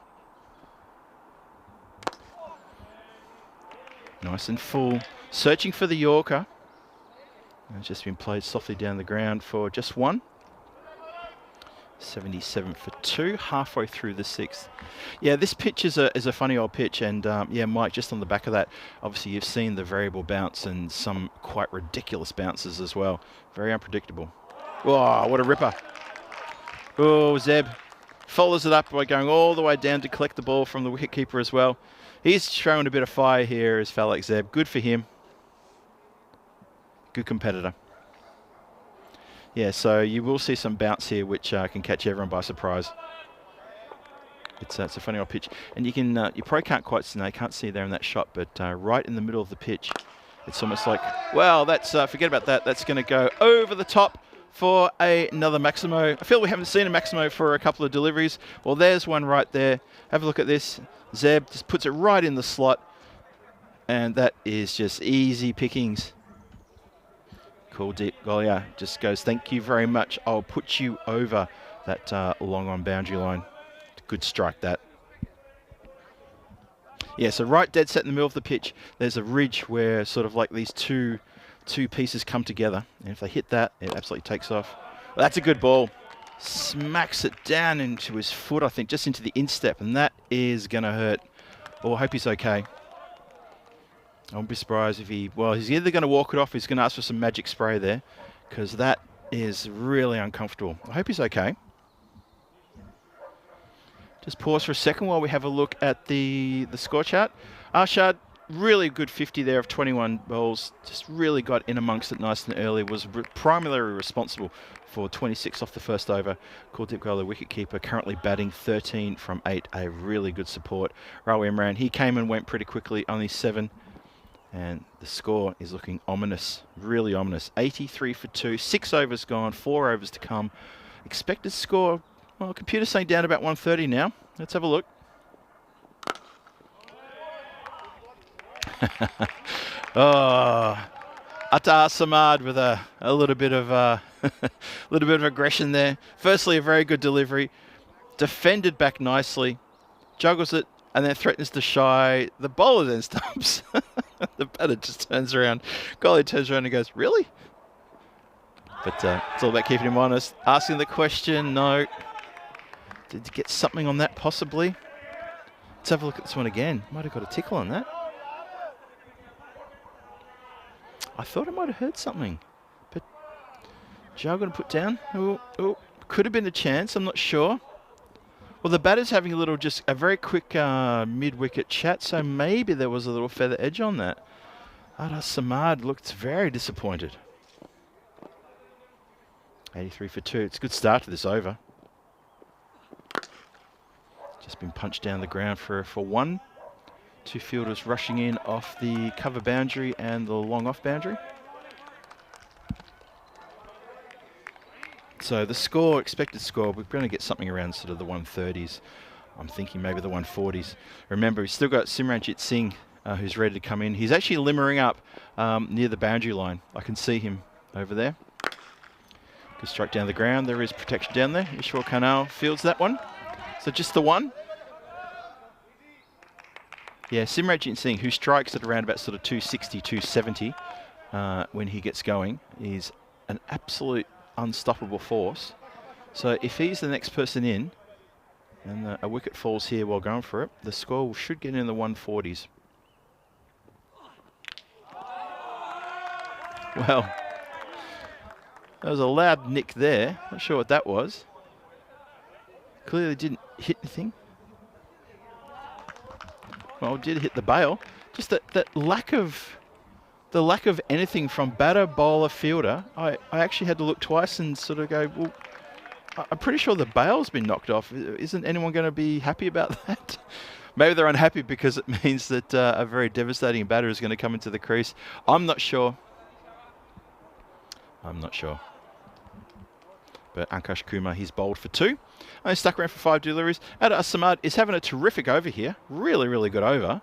Nice and full. Searching for the Yorker. It's just been played softly down the ground for just 1. 77 for 2, halfway through the 6th. Yeah, this pitch is a funny old pitch, and yeah, Mike, just on the back of that, obviously you've seen the variable bounce and some quite ridiculous bounces as well. Very unpredictable. Oh, what a ripper. Oh, Zeb follows it up by going all the way down to collect the ball from the wicketkeeper as well. He's showing a bit of fire here as Felix Zeb. Good for him. Good competitor. Yeah, so you will see some bounce here, which can catch everyone by surprise. It's a funny old pitch, and you can you probably can't quite see. No, you can't see there in that shot, but right in the middle of the pitch, it's almost like, well, that's forget about that. That's going to go over the top for another Maximo. I feel we haven't seen a Maximo for a couple of deliveries. Well, there's one right there. Have a look at this. Zeb just puts it right in the slot, and that is just easy pickings. Cool deep Golia just goes, thank you very much. I'll put you over that long on boundary line. Good strike that. Yeah, so right dead set in the middle of the pitch, there's a ridge where sort of like these two pieces come together. And if they hit that, it absolutely takes off. Well, that's a good ball. Smacks it down into his foot, I think, just into the instep, and that is going to hurt. Oh, I hope he's okay. I won't be surprised if he's either going to walk it off or he's going to ask for some magic spray there, because that is really uncomfortable. I hope he's okay. Just pause for a second while we have a look at the score chart. Arshad, really good 50 there of 21 balls. Just really got in amongst it nice and early. Was primarily responsible for 26 off the first over. Kuldeep Gowler, wicketkeeper, currently batting 13 from 8. A really good support. Raul Imran, he came and went pretty quickly, only 7. And the score is looking ominous, really ominous. 83 for 2, 6 overs gone, 4 overs to come. Expected score, well, computer's saying down about 130 now. Let's have a look. Oh, Attar Samad with a little bit of little bit of aggression there. Firstly, a very good delivery, defended back nicely, juggles it, and then threatens to shy. The bowler then stops. The batter just turns around. Goalie turns around and goes, really? But it's all about keeping him honest. Asking the question, no. Did you get something on that, possibly? Let's have a look at this one again. Might have got a tickle on that. I thought I might have heard something. But Joe going to put down. Oh, could have been a chance. I'm not sure. Well, the batter's having just a very quick mid-wicket chat, so maybe there was a little feather edge on that. Attar Samad looked very disappointed. 83 for 2. It's a good start to this over. Just been punched down the ground for 1. 2 fielders rushing in off the cover boundary and the long off boundary. So the score, expected score, we're going to get something around sort of the 130s. I'm thinking maybe the 140s. Remember, we've still got Simranjit Singh, who's ready to come in. He's actually limmering up near the boundary line. I can see him over there. Good strike down the ground. There is protection down there. Ishwar Kanal fields that one. So just the one. Yeah, Simranjit Singh, who strikes at around about sort of 260, 270 when he gets going, is an absolute unstoppable force. So if he's the next person in and a wicket falls here while going for it, the score should get in the 140s. Well, there was a loud nick there. Not sure what that was. Clearly didn't hit anything. Well, did hit the bail. Just that lack of anything from batter, bowler, fielder. I actually had to look twice and sort of go, well, I'm pretty sure the bail's been knocked off. Isn't anyone going to be happy about that? Maybe they're unhappy because it means that a very devastating batter is going to come into the crease. I'm not sure. I'm not sure. But Ankush Kumar, he's bowled for 2. Only stuck around for 5 deliveries. Adar Samad is having a terrific over here. Really, really good over.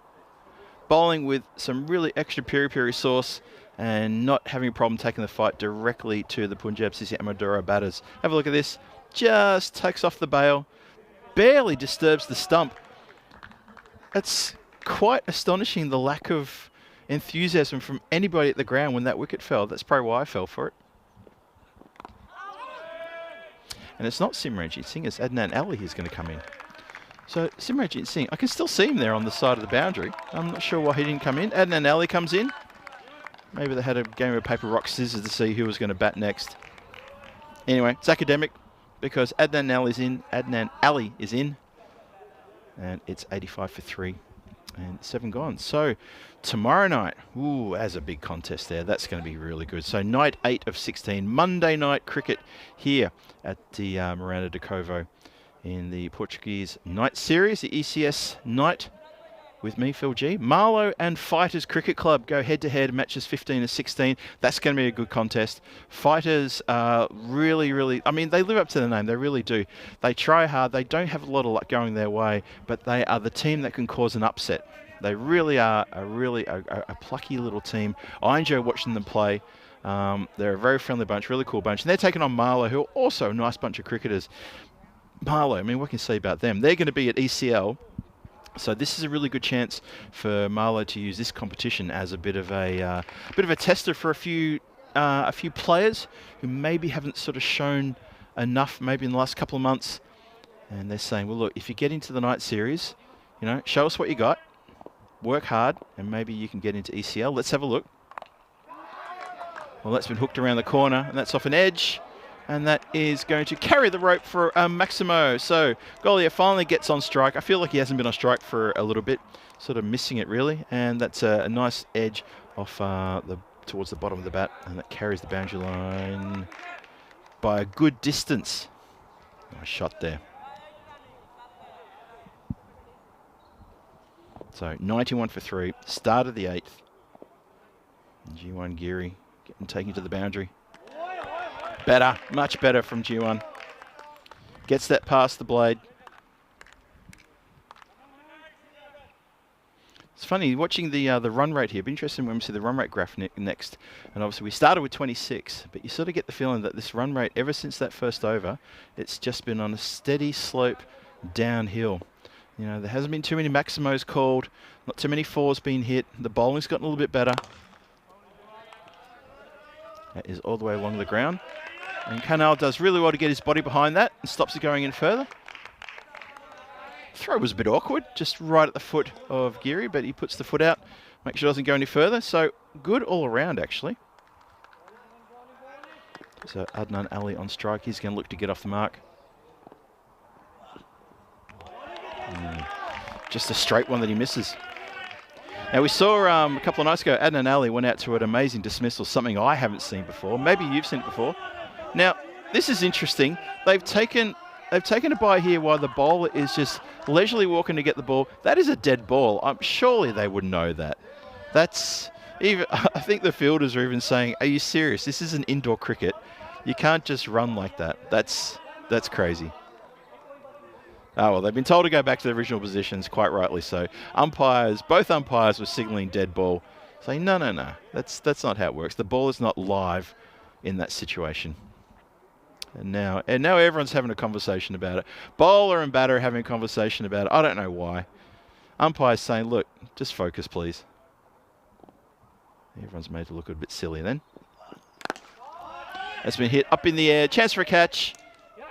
Bowling with some really extra piri-piri sauce and not having a problem taking the fight directly to the Punjab Sisi Amadura batters. Have a look at this. Just takes off the bail. Barely disturbs the stump. It's quite astonishing, the lack of enthusiasm from anybody at the ground when that wicket fell. That's probably why I fell for it. And it's not Simranjit Singh, it's Adnan Ali who's going to come in. So Simranjit Singh, I can still see him there on the side of the boundary. I'm not sure why he didn't come in. Adnan Ali comes in. Maybe they had a game of paper, rock, scissors to see who was going to bat next. Anyway, it's academic because Adnan Ali is in. And it's 85 for 3 and 7 gone. So tomorrow night, ooh, as a big contest there. That's going to be really good. So night 8 of 16, Monday night cricket here at the Miranda de Covo in the Portuguese night series, the ECS night with me, Phil G. Marlow and Fighters Cricket Club go head-to-head, matches 15 and 16. That's going to be a good contest. Fighters really, I mean, they live up to the name. They really do. They try hard. They don't have a lot of luck going their way, but they are the team that can cause an upset. They really are a plucky little team. I enjoy watching them play. They're a very friendly bunch, really cool bunch. And they're taking on Marlow, who are also a nice bunch of cricketers. Marlow, I mean, what can you say about them? They're going to be at ECL. So this is a really good chance for Marlow to use this competition as a bit of a tester for a few players who maybe haven't sort of shown enough maybe in the last couple of months. And they're saying, well, look, if you get into the night series, you know, show us what you got, work hard, and maybe you can get into ECL. Let's have a look. Well, that's been hooked around the corner, and that's off an edge. And that is going to carry the rope for Maximo. So Golia finally gets on strike. I feel like he hasn't been on strike for a little bit, sort of missing it really. And that's a nice edge off towards the bottom of the bat, and that carries the boundary line by a good distance. Nice shot there. So 91 for 3, start of the 8th. G1 Geary taking to the boundary. Better, much better from G1. Gets that past the blade. It's funny watching the run rate here. It'll be interesting when we see the run rate graph next. And obviously we started with 26, but you sort of get the feeling that this run rate, ever since that first over, it's just been on a steady slope downhill. You know, there hasn't been too many Maximos called, not too many 4s being hit. The bowling's gotten a little bit better. That is all the way along the ground. And Canal does really well to get his body behind that and stops it going in further. Throw was a bit awkward, just right at the foot of Geary, but he puts the foot out, makes sure it doesn't go any further. So good all around, actually. So Adnan Ali on strike. He's going to look to get off the mark. Just a straight one that he misses. Now we saw a couple of nights ago, Adnan Ali went out to an amazing dismissal, something I haven't seen before. Maybe you've seen it before. Now, this is interesting. They've taken a bye here while the bowler is just leisurely walking to get the ball. That is a dead ball. Surely they would know that. That's even. I think the fielders are even saying, "Are you serious? This is an indoor cricket. You can't just run like that. That's crazy." Oh, well, they've been told to go back to their original positions, quite rightly so. Both umpires were signalling dead ball, saying, no, that's not how it works. The ball is not live in that situation. And now everyone's having a conversation about it. Bowler and batter are having a conversation about it. I don't know why. Umpire's saying, look, just focus, please. Everyone's made to look a bit silly then. That's been hit up in the air. Chance for a catch.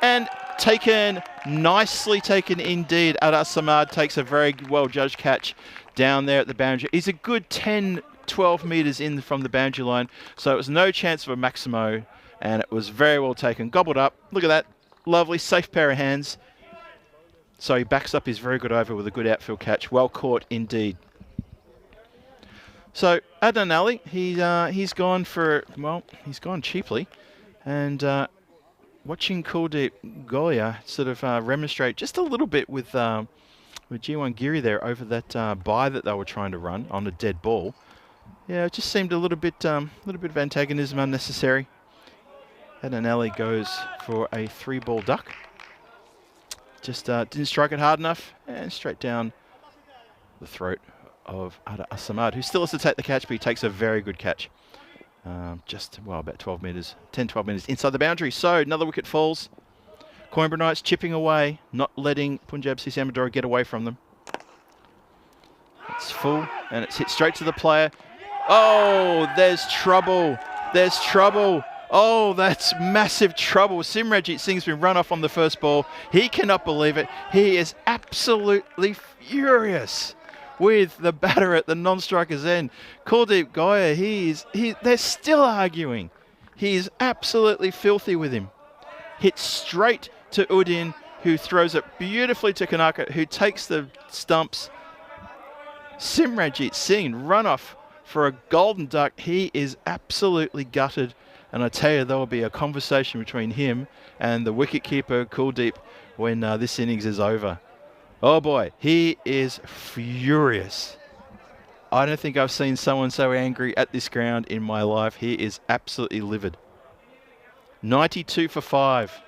And taken, nicely taken indeed. Adar Samad takes a very well-judged catch down there at the boundary. He's a good 10, 12 metres in from the boundary line. So it was no chance of a Maximo. And it was very well taken. Gobbled up. Look at that. Lovely, safe pair of hands. So he backs up his very good over with a good outfield catch. Well caught indeed. So Adnan Ali, he's gone cheaply. And watching Kuldeep Golia sort of remonstrate just a little bit with G1 Geary there over that bye that they were trying to run on a dead ball. Yeah, it just seemed a little bit of antagonism unnecessary. Adanelli goes for a 3-ball duck. Just didn't strike it hard enough, and straight down the throat of Ada Asamad, who still has to take the catch, but he takes a very good catch. Just, well, about 12 metres, 10, 12 metres inside the boundary. So another wicket falls. Coimbra Knights chipping away, not letting Punjab Sisamadora get away from them. It's full, and it's hit straight to the player. Oh, there's trouble. There's trouble. Oh, that's massive trouble. Simranjit Singh's been run off on the first ball. He cannot believe it. He is absolutely furious with the batter at the non-striker's end. Kuldeep Goya, they're still arguing. He is absolutely filthy with him. Hit straight to Udin, who throws it beautifully to Kanaka, who takes the stumps. Simranjit Singh run off for a golden duck. He is absolutely gutted. And I tell you, there will be a conversation between him and the wicketkeeper Kuldeep when this innings is over. Oh boy, he is furious. I don't think I've seen someone so angry at this ground in my life. He is absolutely livid. 92 for 5.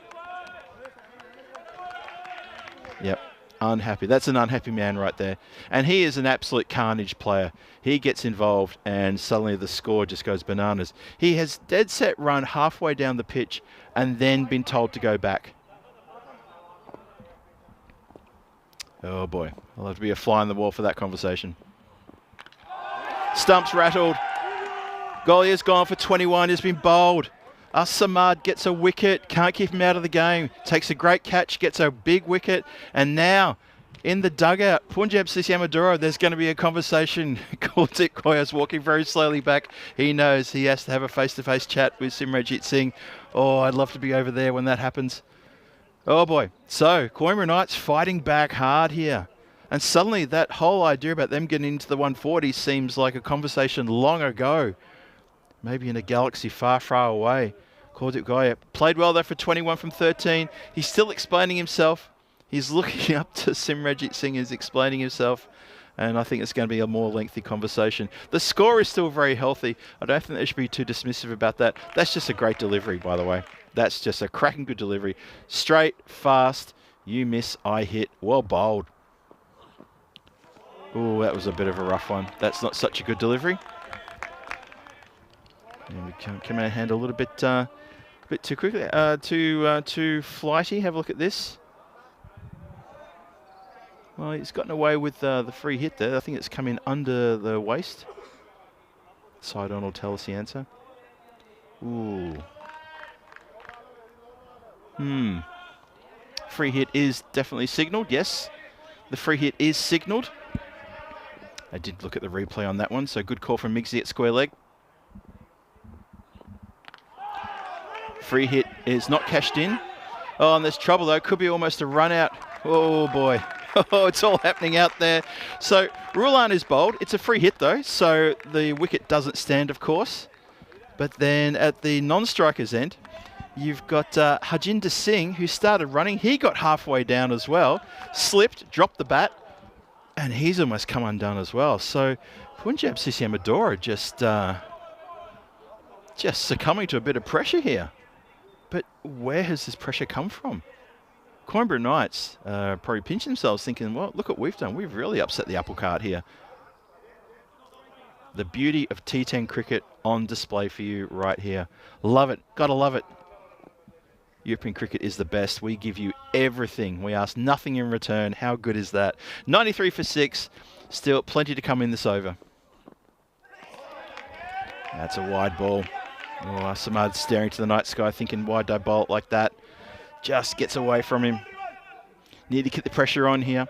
Yep, unhappy. That's an unhappy man right there. And he is an absolute carnage player. He gets involved and suddenly the score just goes bananas. He has dead set run halfway down the pitch and then been told to go back. Oh boy, I'll have to be a fly on the wall for that conversation. Stumps rattled. Goliath's gone for 21, has been bowled. Samad gets a wicket, can't keep him out of the game. Takes a great catch, gets a big wicket. And now, in the dugout, Punjab Sisamadora, there's going to be a conversation. Kuldeep Goya's walking very slowly back. He knows he has to have a face-to-face chat with Simranjit Singh. Oh, I'd love to be over there when that happens. Oh boy. So, Coimbra Knights fighting back hard here. And suddenly that whole idea about them getting into the 140 seems like a conversation long ago. Maybe in a galaxy far, far away. Kuldeep Goya played well though for 21 from 13. He's still explaining himself. He's looking up to Simranjit Singh, is explaining himself. And I think it's going to be a more lengthy conversation. The score is still very healthy. I don't think they should be too dismissive about that. That's just a great delivery, by the way. That's just a cracking good delivery. Straight, fast, you miss, I hit. Well bowled. Oh, that was a bit of a rough one. That's not such a good delivery. And we come out of hand a little bit too quickly. Too flighty. Have a look at this. Well, he's gotten away with the free hit there. I think it's come in under the waist. Sidon will tell us the answer. Ooh. Free hit is definitely signalled. Yes, the free hit is signalled. I did look at the replay on that one, so good call from Migsy at square leg. Free hit is not cashed in. Oh, and there's trouble though. Could be almost a run out. Oh boy. Oh, it's all happening out there. So Rulan is bowled. It's a free hit though, so the wicket doesn't stand, of course. But then at the non-striker's end, you've got Harjinder Singh, who started running. He got halfway down as well, slipped, dropped the bat, and he's almost come undone as well. So Punjab Sisamadora just succumbing to a bit of pressure here. But where has this pressure come from? Coimbra Knights probably pinch themselves thinking, well, look what we've done. We've really upset the apple cart here. The beauty of T10 cricket on display for you right here. Love it. Gotta love it. European cricket is the best. We give you everything. We ask nothing in return. How good is that? 93 for 6. Still plenty to come in this over. That's a wide ball. Oh, Samad staring to the night sky thinking, why did I bowl it like that? Just gets away from him. Need to get the pressure on here.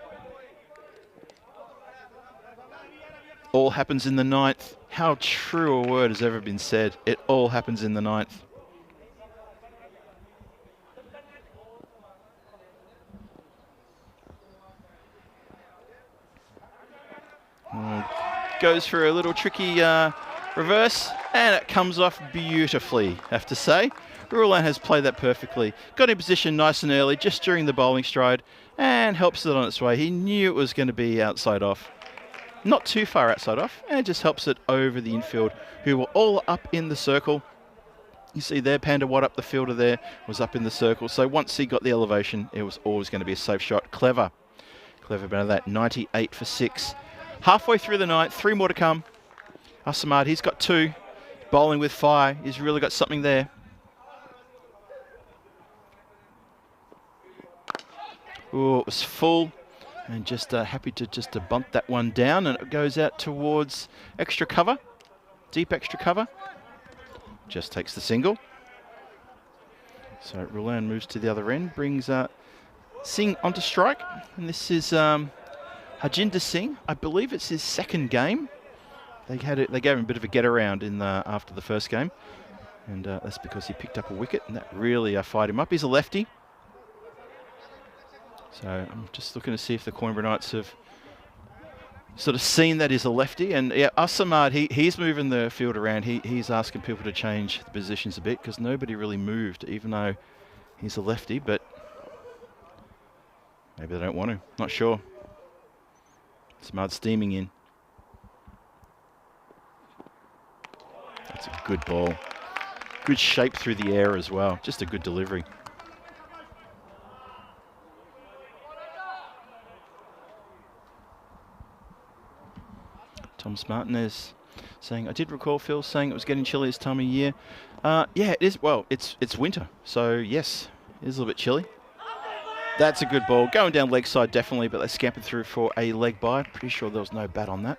All happens in the 9th. How true a word has ever been said. It all happens in the 9th. Goes for a little tricky reverse, and it comes off beautifully, I have to say. Rulan has played that perfectly. Got in position nice and early, just during the bowling stride, and helps it on its way. He knew it was going to be outside off. Not too far outside off, and just helps it over the infield, who were all up in the circle. You see there, Panda Watt the fielder there, was up in the circle. So once he got the elevation, it was always going to be a safe shot. Clever about that. 98 for 6. Halfway through the ninth, 3 more to come. Asamad, he's got 2. Bowling with fire. He's really got something there. Oh, it was full. And just happy to bunt that one down. And it goes out towards extra cover. Deep extra cover. Just takes the single. So Rulan moves to the other end. Brings Singh onto strike. And this is Harjinder Singh. I believe it's his second game. They gave him a bit of a get around after the first game. And that's because he picked up a wicket. And that really fired him up. He's a lefty. So I'm just looking to see if the Coimbra Knights have sort of seen that he's a lefty. And yeah, Asamad, he's moving the field around. He's asking people to change the positions a bit because nobody really moved, even though he's a lefty. But maybe they don't want to. Not sure. Asamad steaming in. That's a good ball. Good shape through the air as well. Just a good delivery. Tom Martinez saying, I did recall Phil saying it was getting chilly this time of year. Yeah, it is. Well, it's winter. So, yes, it is a little bit chilly. That's a good ball. Going down leg side, definitely, but they scampered through for a leg by. Pretty sure there was no bat on that.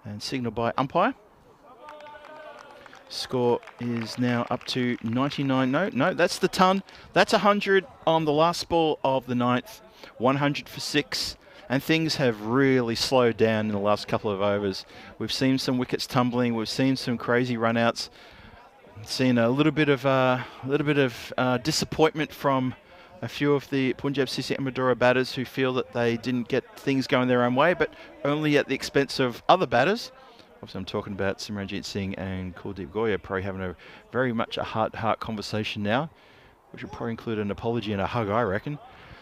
And signal by umpire. Score is now up to 99. No, that's the ton. That's 100 on the last ball of the ninth. 100 for 6. And things have really slowed down in the last couple of overs. We've seen some wickets tumbling. We've seen some crazy run-outs. Seen a little bit of disappointment from a few of the Punjab CC Amadora batters who feel that they didn't get things going their own way, but only at the expense of other batters. Obviously, I'm talking about Simranjit Singh and Kuldeep Goya probably having a very much a heart-to-heart conversation now, which will probably include an apology and a hug, I reckon.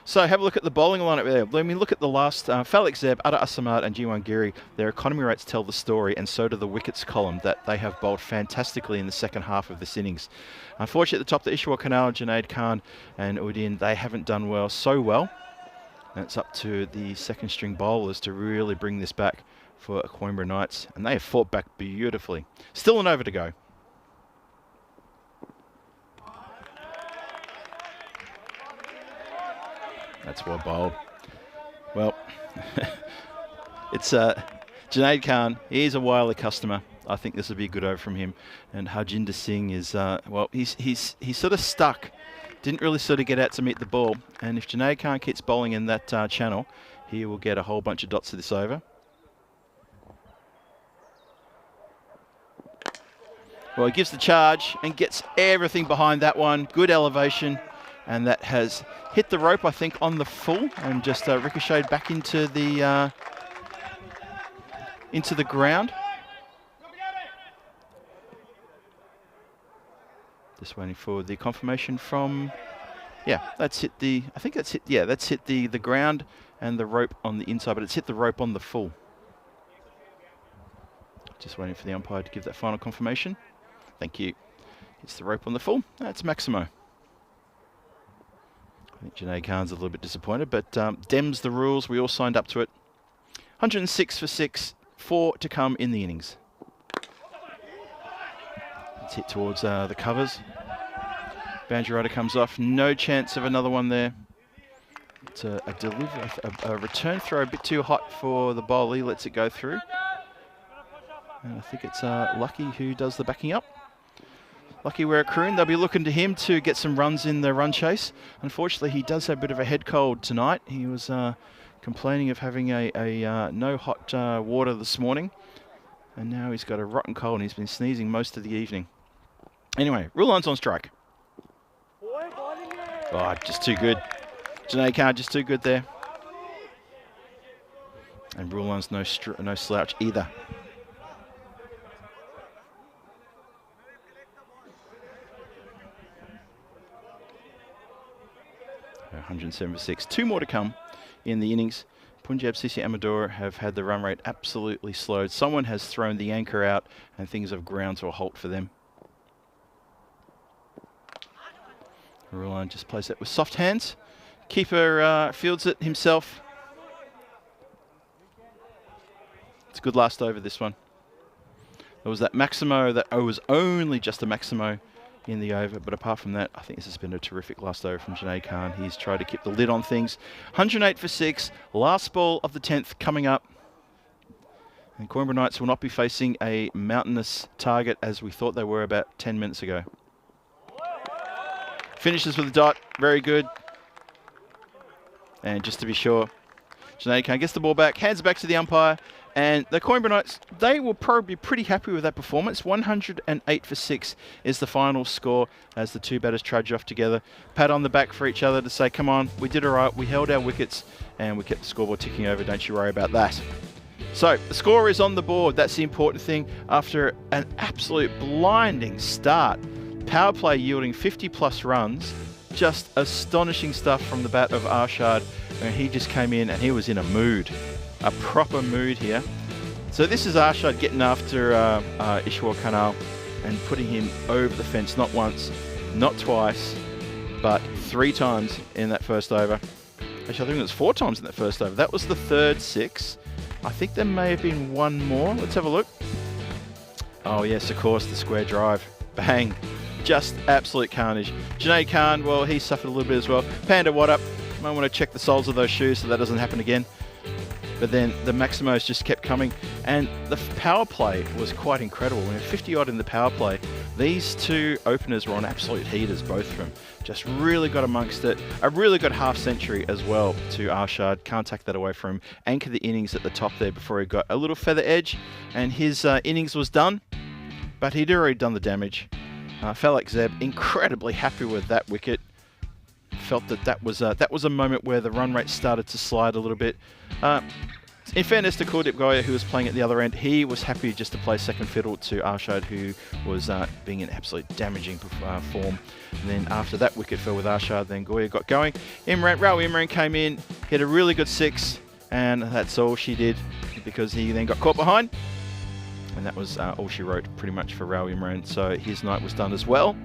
So have a look at the bowling lineup there. Let me look at the last. Falik Zeb, Ada Asamad and Jiwan Giri, their economy rates tell the story, and so do the wickets column, that they have bowled fantastically in the second half of this innings. Unfortunately, at the top, the Ishwar Kanal, Junaid Khan and Udin, they haven't done so well. And it's up to the second string bowlers to really bring this back for Coimbra Knights, and they have fought back beautifully. Still an over to go. That's well bowled. Well, it's Junaid Khan. He's a Wiley customer. I think this will be a good over from him. And Harjinder Singh is, well, he's sort of stuck. Didn't really sort of get out to meet the ball. And if Junaid Khan keeps bowling in that channel, he will get a whole bunch of dots to this over. Well, he gives the charge and gets everything behind that one. Good elevation. And that has hit the rope, I think, on the full and just ricocheted back into the ground. Just waiting for the confirmation from, yeah, that's hit the, I think that's hit, yeah, that's hit the ground and the rope on the inside, but it's hit the rope on the full. Just waiting for the umpire to give that final confirmation. Thank you. It's the rope on the full. That's Maximo. I think Junaid Khan's a little bit disappointed, but Dem's the rules. We all signed up to it. 106 for 6, 4 to come in the innings. Let's hit towards the covers. Boundary rider comes off. No chance of another one there. It's a return throw a bit too hot for the bowler. He lets it go through. And I think it's Lucky who does the backing up. Lucky Werakroon, they'll be looking to him to get some runs in the run chase. Unfortunately, he does have a bit of a head cold tonight. He was complaining of having a no hot water this morning. And now he's got a rotten cold and he's been sneezing most of the evening. Anyway, Rulan's on strike. Oh, just too good. Junaid Khan just too good there. And Rulan's no slouch either. 107 for 6. 2 more to come in the innings. Punjab CC Amador have had the run rate absolutely slowed. Someone has thrown the anchor out and things have ground to a halt for them. Rulan just plays that with soft hands. Keeper fields it himself. It's a good last over, this one. There was that Maximo that was only just a Maximo in the over, but apart from that, I think this has been a terrific last over from Junaid Khan. He's tried to keep the lid on things. 108 for 6, last ball of the 10th coming up. And Coimbra Knights will not be facing a mountainous target as we thought they were about 10 minutes ago. Finishes with a dot, very good. And just to be sure, Junaid Khan gets the ball back, hands it back to the umpire, and the Coimbra Knights, they will probably be pretty happy with that performance. 108 for 6 is the final score as the two batters trudge off together. Pat on the back for each other to say, come on, we did all right, we held our wickets, and we kept the scoreboard ticking over, don't you worry about that. So, the score is on the board, that's the important thing. After an absolute blinding start, power play yielding 50 plus runs, just astonishing stuff from the bat of Arshad, and he just came in and he was in a mood. A proper mood here. So this is Arshad getting after Ishwar Kanal and putting him over the fence, not once, not twice, but 3 times in that first over. Actually, I think it was 4 times in that first over. That was the third 6. I think there may have been one more. Let's have a look. Oh yes, of course, the square drive. Bang. Just absolute carnage. Junaid Khan, well, he suffered a little bit as well. Panda, what up? Might want to check the soles of those shoes so that doesn't happen again. But then the Maximos just kept coming, and the power play was quite incredible. When 50 odd in the power play, these two openers were on absolute heaters, both of them. Just really got amongst it. A really good half century as well to Arshad. Can't take that away from him. Anchor the innings at the top there before he got a little feather edge, and his innings was done, but he'd already done the damage. Falak Zeb incredibly happy with that wicket. Felt that was a moment where the run rate started to slide a little bit. In fairness to Kuldeep Goya, who was playing at the other end, he was happy just to play second fiddle to Arshad, who was being in absolute damaging form. And then after that wicket fell with Arshad, then Goya got going. Raul Imran came in, hit a really good 6, and that's all she did because he then got caught behind. And that was all she wrote pretty much for Raul Imran. So his night was done as well.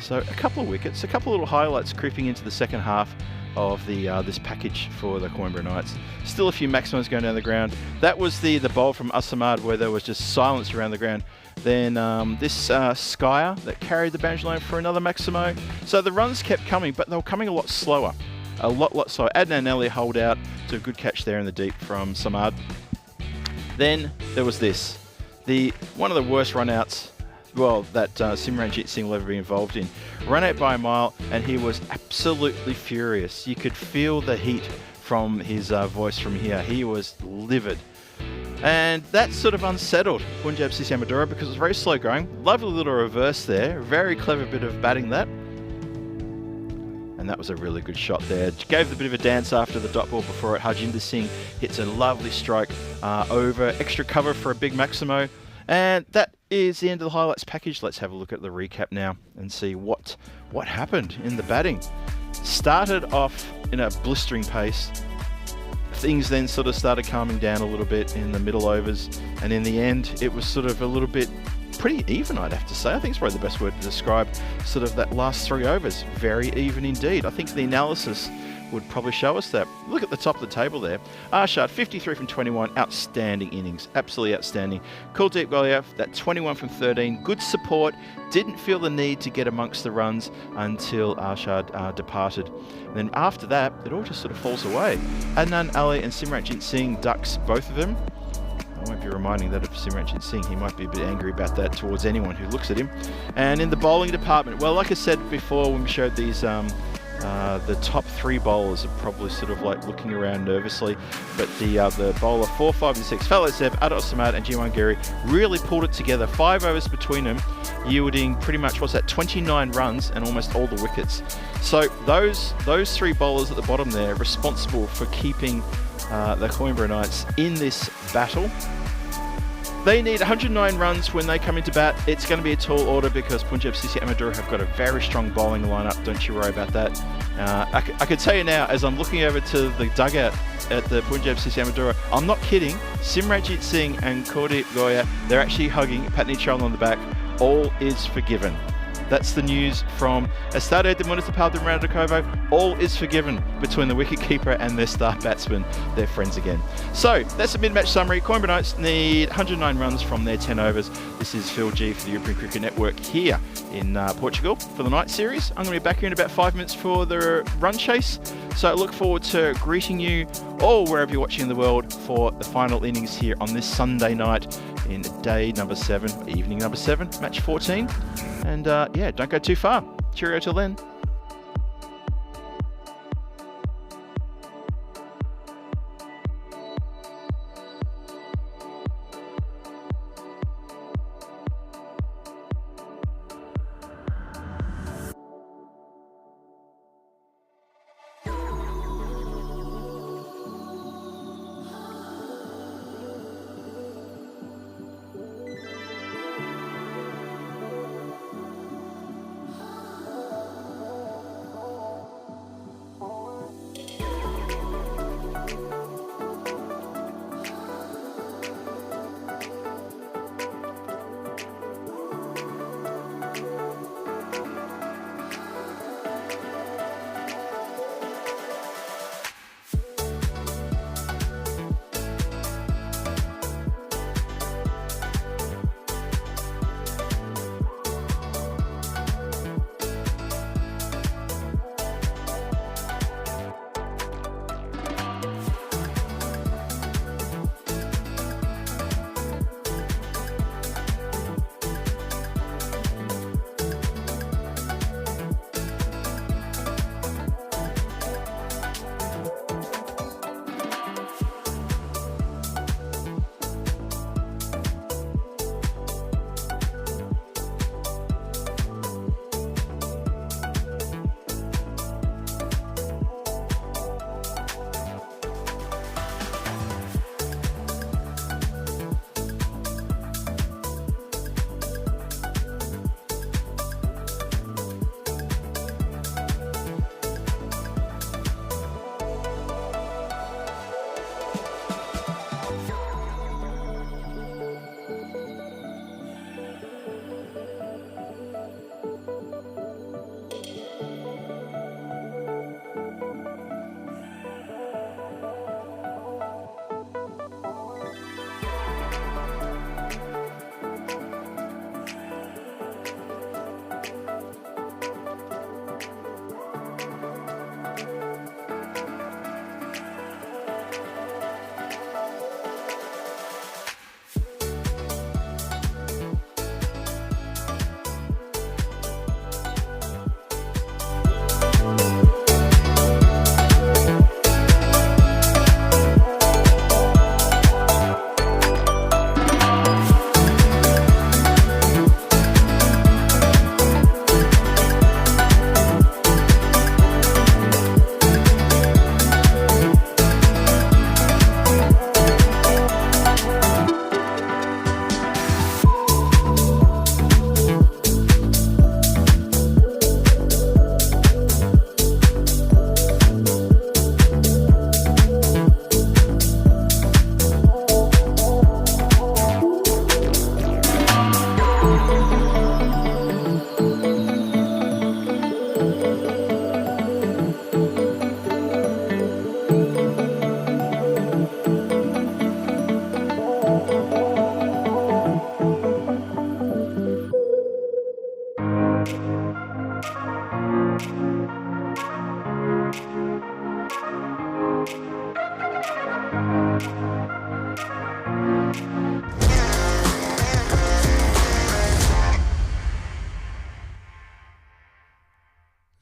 So a couple of wickets, a couple of little highlights creeping into the second half of the this package for the Coimbra Knights. Still a few maximums going down the ground. That was the bowl from Asamad where there was just silence around the ground. Then this Skyer that carried the boundary line for another maximo. So the runs kept coming, but they were coming a lot slower. A lot slower. Adnan Ali holed out to a good catch there in the deep from Samad. Then there was this. One of the worst run-outs, well, that Simranjit Singh will ever be involved in. Run out by a mile, and he was absolutely furious. You could feel the heat from his voice from here. He was livid. And that sort of unsettled Punjab Sisya Madura because it was very slow going. Lovely little reverse there. Very clever bit of batting that. And that was a really good shot there. Gave the bit of a dance after the dot ball before it. Harjinder Singh hits a lovely strike over. Extra cover for a big Maximo. And that is the end of the highlights package. Let's have a look at the recap now and see what happened in the batting. Started off in a blistering pace. Things then sort of started calming down a little bit in the middle overs. And in the end, it was sort of a little bit pretty even, I'd have to say. I think it's probably the best word to describe sort of that last 3 overs. Very even indeed. I think the analysis would probably show us that. Look at the top of the table there. Arshad, 53 from 21, outstanding innings, absolutely outstanding. Kuldeep Golia, that 21 from 13, good support, didn't feel the need to get amongst the runs until Arshad departed. And then after that, it all just sort of falls away. Adnan Ali and Simranjit Singh ducks both of them. I won't be reminding that of Simranjit Singh. He might be a bit angry about that towards anyone who looks at him. And in the bowling department, well, like I said before when we showed these the top 3 bowlers are probably sort of like looking around nervously, but the bowler 4, 5 and 6, Falak Zeb, Adot Samad and Jiwan Giri really pulled it together. 5 overs between them, yielding pretty much, 29 runs and almost all the wickets. So those 3 bowlers at the bottom there responsible for keeping the Coimbra Knights in this battle. They need 109 runs when they come into bat. It's going to be a tall order because Punjab Sisya Madura have got a very strong bowling lineup. Don't you worry about that. I can tell you now, as I'm looking over to the dugout at the Punjab Sisya Madura, I'm not kidding. Simranjit Singh and Kuldeep Goya, they're actually hugging Patni Chong on the back. All is forgiven. That's the news from Estado de Municipal de Radakovo. All is forgiven between the wicketkeeper and their star batsman. They're friends again. So that's a mid-match summary. Coimbra Knights need 109 runs from their 10 overs. This is Phil G for the European Cricket Network here in Portugal for the night series. I'm going to be back here in about 5 minutes for the run chase. So I look forward to greeting you all wherever you're watching in the world for the final innings here on this Sunday night in day number 7, evening number 7, match 14. And yeah, don't go too far. Cheerio till then.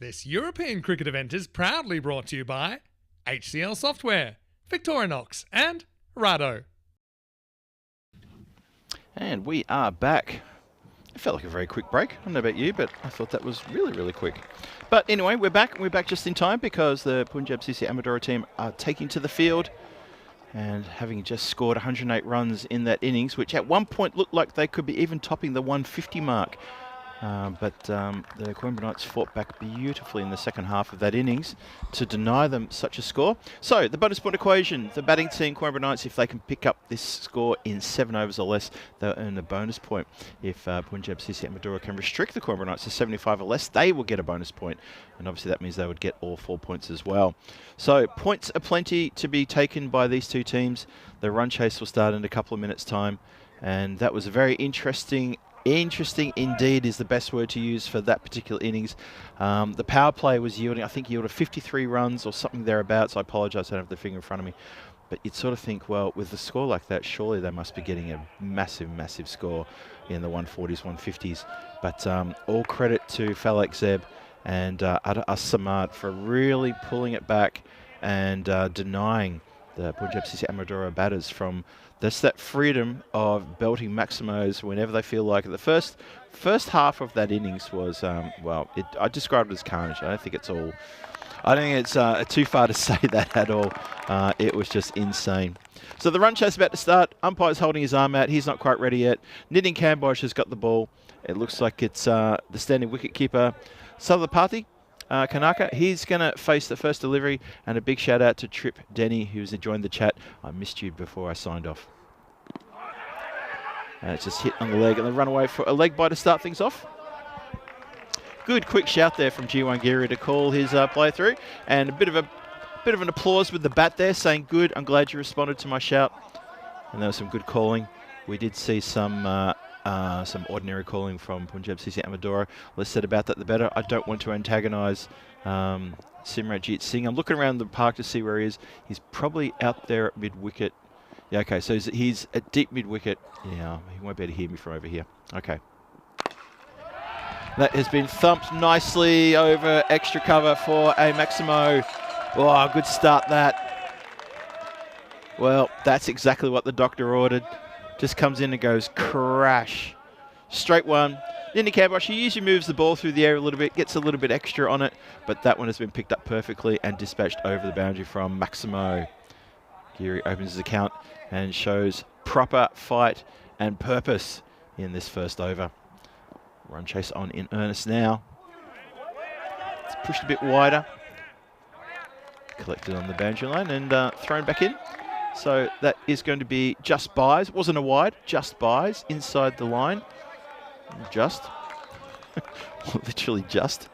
This European cricket event is proudly brought to you by HCL Software, Victorinox and Rado.
And we are back. It felt like a very quick break. I don't know about you, but I thought that was really, really quick. But anyway, we're back. We're back just in time because the Punjab CC Amadora team are taking to the field and having just scored 108 runs in that innings, which at one point looked like they could be even topping the 150 mark. But the Coimbra Knights fought back beautifully in the second half of that innings to deny them such a score. So the bonus point equation, the batting team, Coimbra Knights, if they can pick up this score in 7 overs or less, they'll earn a bonus point. If Punjab CC and Madura can restrict the Coimbra Knights to 75 or less, they will get a bonus point. And obviously that means they would get all 4 points as well. So points are plenty to be taken by these two teams. The run chase will start in a couple of minutes' time. And that was a very interesting indeed is the best word to use for that particular innings. The power play was yielding, I think, yielded 53 runs or something thereabouts. I apologise, I don't have the figure in front of me. But you'd sort of think, well, with a score like that, surely they must be getting a massive, massive score in the 140s, 150s. But all credit to Falak Zeb and Ada Samad for really pulling it back and denying the Punjab CC Amadora batters from that freedom of belting Maximos whenever they feel like it. The first half of that innings was, well, I described it as carnage. I don't think it's too far to say that at all. It was just insane. So the run chase is about to start. Umpire's holding his arm out. He's not quite ready yet. Nitin Kambosh has got the ball. It looks like it's the standing wicket keeper, Savapathi Kanaka. He's going to face the first delivery, and a big shout out to Trip Denny, who's joined the chat. I missed you before I signed off. And it's just hit on the leg, and they run away for a leg bye to start things off. Good quick shout there from G1 Giri to call his play through, and a bit of an applause with the bat there, saying good. I'm glad you responded to my shout, and there was some good calling. We did see some ordinary calling from Punjab CC Amadora. Less said about that, the better. I don't want to antagonise Simranjit Singh. I'm looking around the park to see where he is. He's probably out there at mid-wicket. Yeah, okay, so he's at deep mid-wicket. Yeah, he won't be able to hear me from over here. Okay. That has been thumped nicely over extra cover for a Maximo. Oh, good start that. Well, that's exactly what the doctor ordered. Just comes in and goes crash. Straight one. Nitin Kambosh, he usually moves the ball through the air a little bit, gets a little bit extra on it, but that one has been picked up perfectly and dispatched over the boundary from Maximo. Giri opens his account and shows proper fight and purpose in this first over. Run chase on in earnest now. It's pushed a bit wider. Collected on the boundary line and thrown back in. So that is going to be just buys. Wasn't a wide, just buys inside the line. Just. Literally just.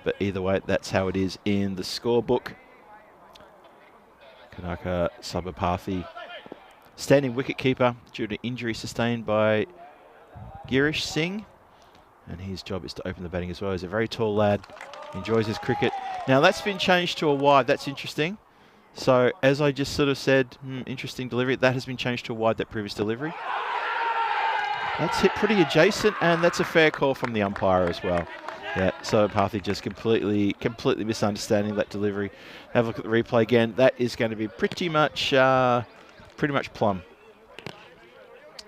But either way, that's how it is in the scorebook. Kanaka Sabapathi, standing wicketkeeper due to injury sustained by Girish Singh. And his job is to open the batting as well. He's a very tall lad, enjoys his cricket. Now that's been changed to a wide, that's interesting. So as I just sort of said, interesting delivery, that has been changed to a wide, that previous delivery. That's hit pretty adjacent, and that's a fair call from the umpire as well. Yeah, so Parthy just completely misunderstanding that delivery. Have a look at the replay again. That is going to be pretty much plum.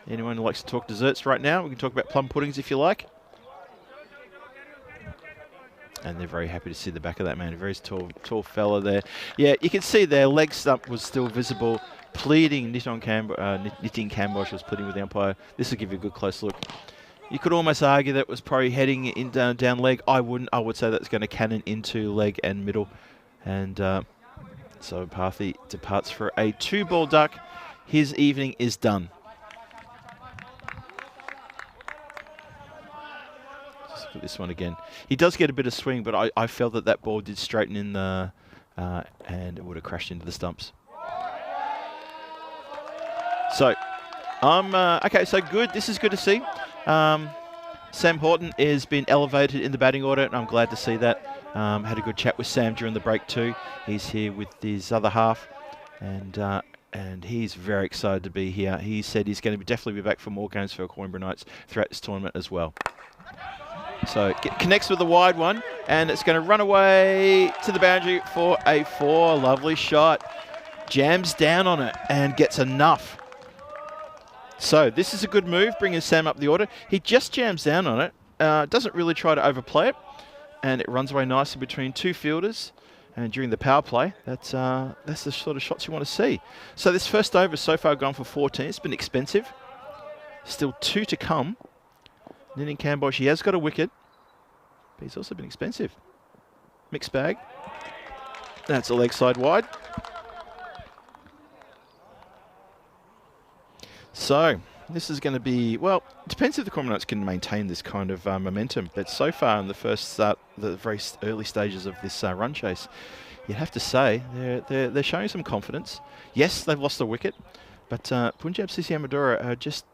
Anyone who likes to talk desserts right now, we can talk about plum puddings if you like. And they're very happy to see the back of that man. A very tall fella there. Yeah, you can see their leg stump was still visible. Pleading, Nitin Kambosh was pleading with the umpire. This will give you a good close look. You could almost argue that it was probably heading in down leg. I wouldn't. I would say that's going to cannon into leg and middle. And so Parthy departs for a 2-ball duck. His evening is done. Just look at this one again. He does get a bit of swing, but I felt that ball did straighten in the and it would have crashed into the stumps. So, okay, so good. This is good to see. Sam Horton has been elevated in the batting order, and I'm glad to see that. Had a good chat with Sam during the break too. He's here with his other half, and he's very excited to be here. He said he's going to definitely be back for more games for Coimbra Knights throughout this tournament as well. So connects with the wide one, and it's going to run away to the boundary for a 4. Lovely shot. Jams down on it and gets enough. So this is a good move, bringing Sam up the order. He just jams down on it, doesn't really try to overplay it, and it runs away nicely between 2 fielders. And during the power play, that's the sort of shots you want to see. So this first over so far gone for 14. It's been expensive. Still 2 to come. Ninning Cambosh, he has got a wicket, but he's also been expensive. Mixed bag. That's a leg side wide. So this is going to be, well, it depends if the Cormorants Knights can maintain this kind of momentum. But so far in the first, the very early stages of this run chase, you'd have to say they're showing some confidence. Yes, they've lost a wicket, but Punjab CC Amadora are just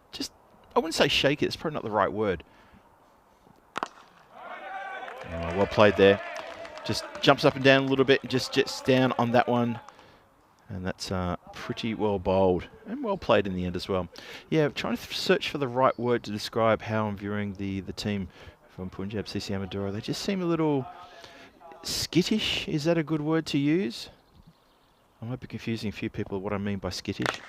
I wouldn't say shaky. It's probably not the right word. Oh, well played there. Just jumps up and down a little bit, and just jets down on that one. And that's pretty well bowled and well played in the end as well. Yeah, trying to search for the right word to describe how I'm viewing the team from Punjab CC Amadora. They just seem a little skittish. Is that a good word to use? I might be confusing a few people what I mean by skittish.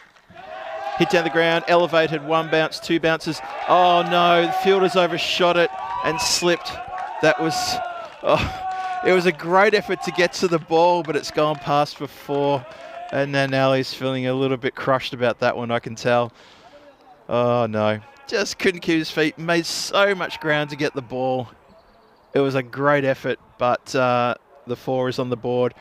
Hit down the ground, elevated, 1 bounce, 2 bounces. Oh no, the fielder's overshot it and slipped. That was, it was a great effort to get to the ball, but it's gone past for 4. And then Ali's feeling a little bit crushed about that one, I can tell. Oh no, just couldn't keep his feet. Made so much ground to get the ball. It was a great effort, but the 4 is on the board.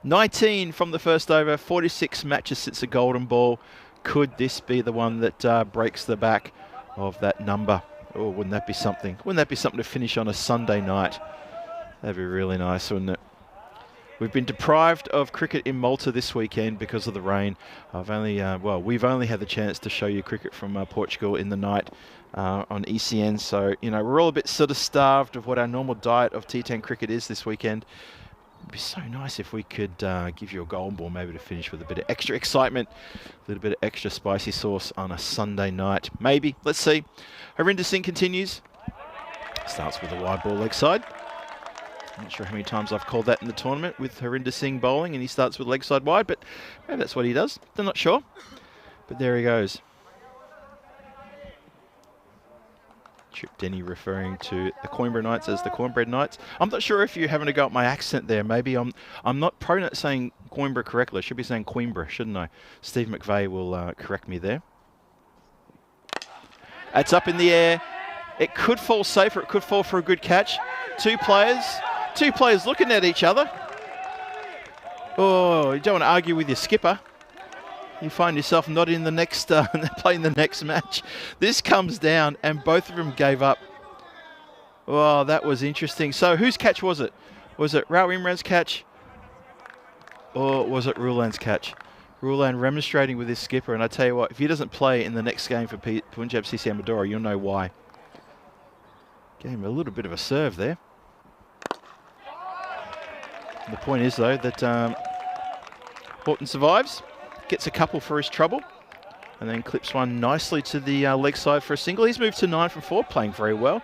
19 from the first over, 46 matches since the golden ball. Could this be the one that breaks the back of that number? Oh, wouldn't that be something? Wouldn't that be something to finish on a Sunday night? That'd be really nice, wouldn't it? We've been deprived of cricket in Malta this weekend because of the rain. We've only had the chance to show you cricket from Portugal in the night on ECN. So, you know, we're all a bit sort of starved of what our normal diet of T10 cricket is this weekend. It'd be so nice if we could give you a golden ball, maybe to finish with a bit of extra excitement, a little bit of extra spicy sauce on a Sunday night. Maybe. Let's see. Harinder Singh continues. Starts with a wide ball leg side. Not sure how many times I've called that in the tournament with Harinder Singh bowling, and he starts with leg side wide, but maybe that's what he does. I'm not sure. But there he goes. Chip Denny referring to the Coimbra Knights as the Cornbread Knights. I'm not sure if you're having a go at my accent there. Maybe I'm not probably not saying Coimbra correctly. I should be saying Coimbra, shouldn't I? Steve McVeigh will correct me there. It's up in the air. It could fall safe or it could fall for a good catch. Two players looking at each other. Oh, you don't want to argue with your skipper. You find yourself not in the next, playing the next match. This comes down and both of them gave up. Oh, that was interesting. So whose catch was it? Was it Rao Imran's catch? Or was it Rulan's catch? Rulan remonstrating with his skipper. And I tell you what, if he doesn't play in the next game for Punjab CC Amadora, you'll know why. Gave him a little bit of a serve there. The point is, though, that Horton survives. Gets a couple for his trouble, and then clips one nicely to the leg side for a single. He's moved to 9 from 4, playing very well.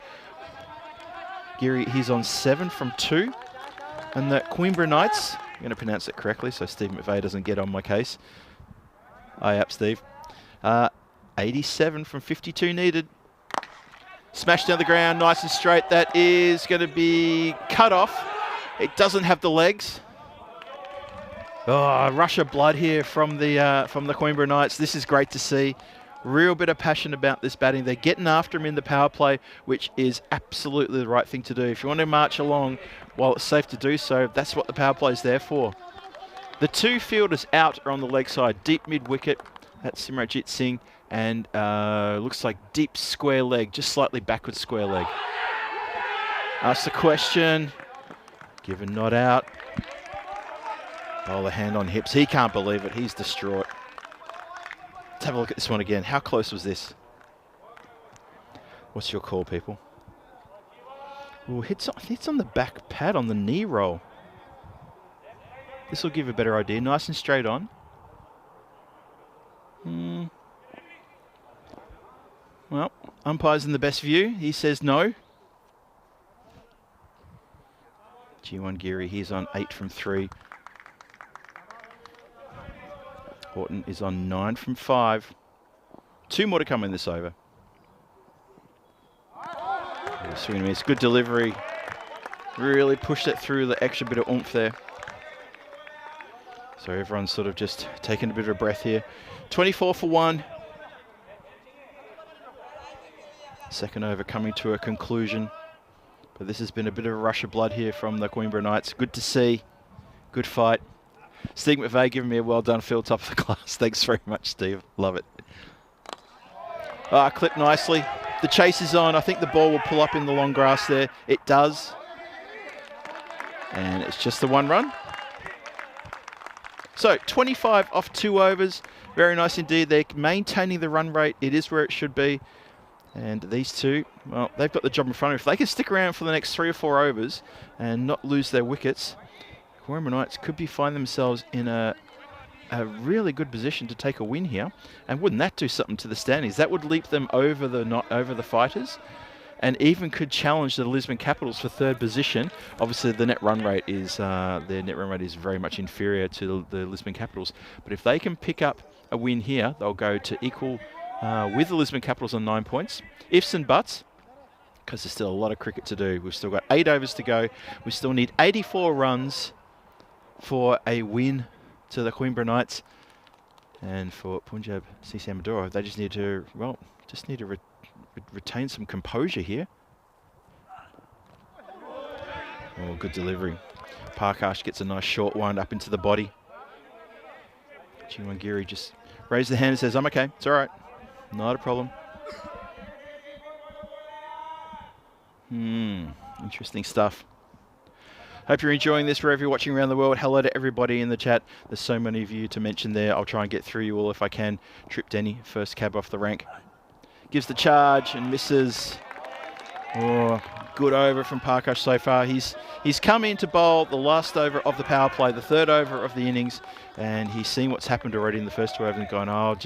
Geary, he's on 7 from 2. And the Coimbra Knights, I'm going to pronounce it correctly so Steve McVeigh doesn't get on my case. Aye up, Steve. 87 from 52 needed. Smashed down the ground, nice and straight. That is going to be cut off. It doesn't have the legs. Oh, rush of blood here from the Coimbra Knights. This is great to see. Real bit of passion about this batting. They're getting after him in the power play, which is absolutely the right thing to do. If you want to march along while it's safe to do so, that's what the power play is there for. The 2 fielders out are on the leg side. Deep mid-wicket. That's Simranjit Singh. And looks like deep square leg, just slightly backwards square leg. Ask the question. Given not out. Bowler hand on hips. He can't believe it. He's distraught. Let's have a look at this one again. How close was this? What's your call, people? Ooh, hits on the back pad on the knee roll. This will give a better idea. Nice and straight on. Well, umpire's in the best view. He says no. G1 Geary, he's on 8 from 3. Horton is on 9 from 5. 2 more to come in this over. Swing and miss. Good delivery. Really pushed it through, the extra bit of oomph there. So everyone's sort of just taking a bit of a breath here. 24 for 1. Second over coming to a conclusion. But this has been a bit of a rush of blood here from the Coimbra Knights. Good to see. Good fight. Steve McVeigh giving me a well done, Phil, top of the class. Thanks very much, Steve. Love it. Clipped nicely. The chase is on. I think the ball will pull up in the long grass there. It does. And it's just the one run. So 25 off 2 overs. Very nice indeed. They're maintaining the run rate. It is where it should be. And these two, well, they've got the job in front of them. If they can stick around for the next 3 or 4 overs and not lose their wickets, Coimbra Knights could find themselves in a really good position to take a win here. And wouldn't that do something to the standings? That would leap them over the Fighters, and even could challenge the Lisbon Capitals for 3rd position. Obviously, the net run rate is their net run rate is very much inferior to the Lisbon Capitals. But if they can pick up a win here, they'll go to equal with the Lisbon Capitals on 9 points. Ifs and buts, because there's still a lot of cricket to do. We've still got 8 overs to go. We still need 84 runs for a win to the Coimbra Knights. And for Punjab CC Amadora, they just need to, well, retain some composure here. Oh, good delivery. Parkash gets a nice short one up into the body. Chiwangiri just raised the hand and says, I'm okay, it's all right. Not a problem. Interesting stuff. Hope you're enjoying this wherever you're watching around the world. Hello to everybody in the chat. There's so many of you to mention there. I'll try and get through you all if I can. Trip Denny, first cab off the rank. Gives the charge and misses. Oh, good over from Parkash so far. He's come in to bowl the last over of the power play, the 3rd over of the innings, and he's seen what's happened already in the first 2 overs and gone, oh,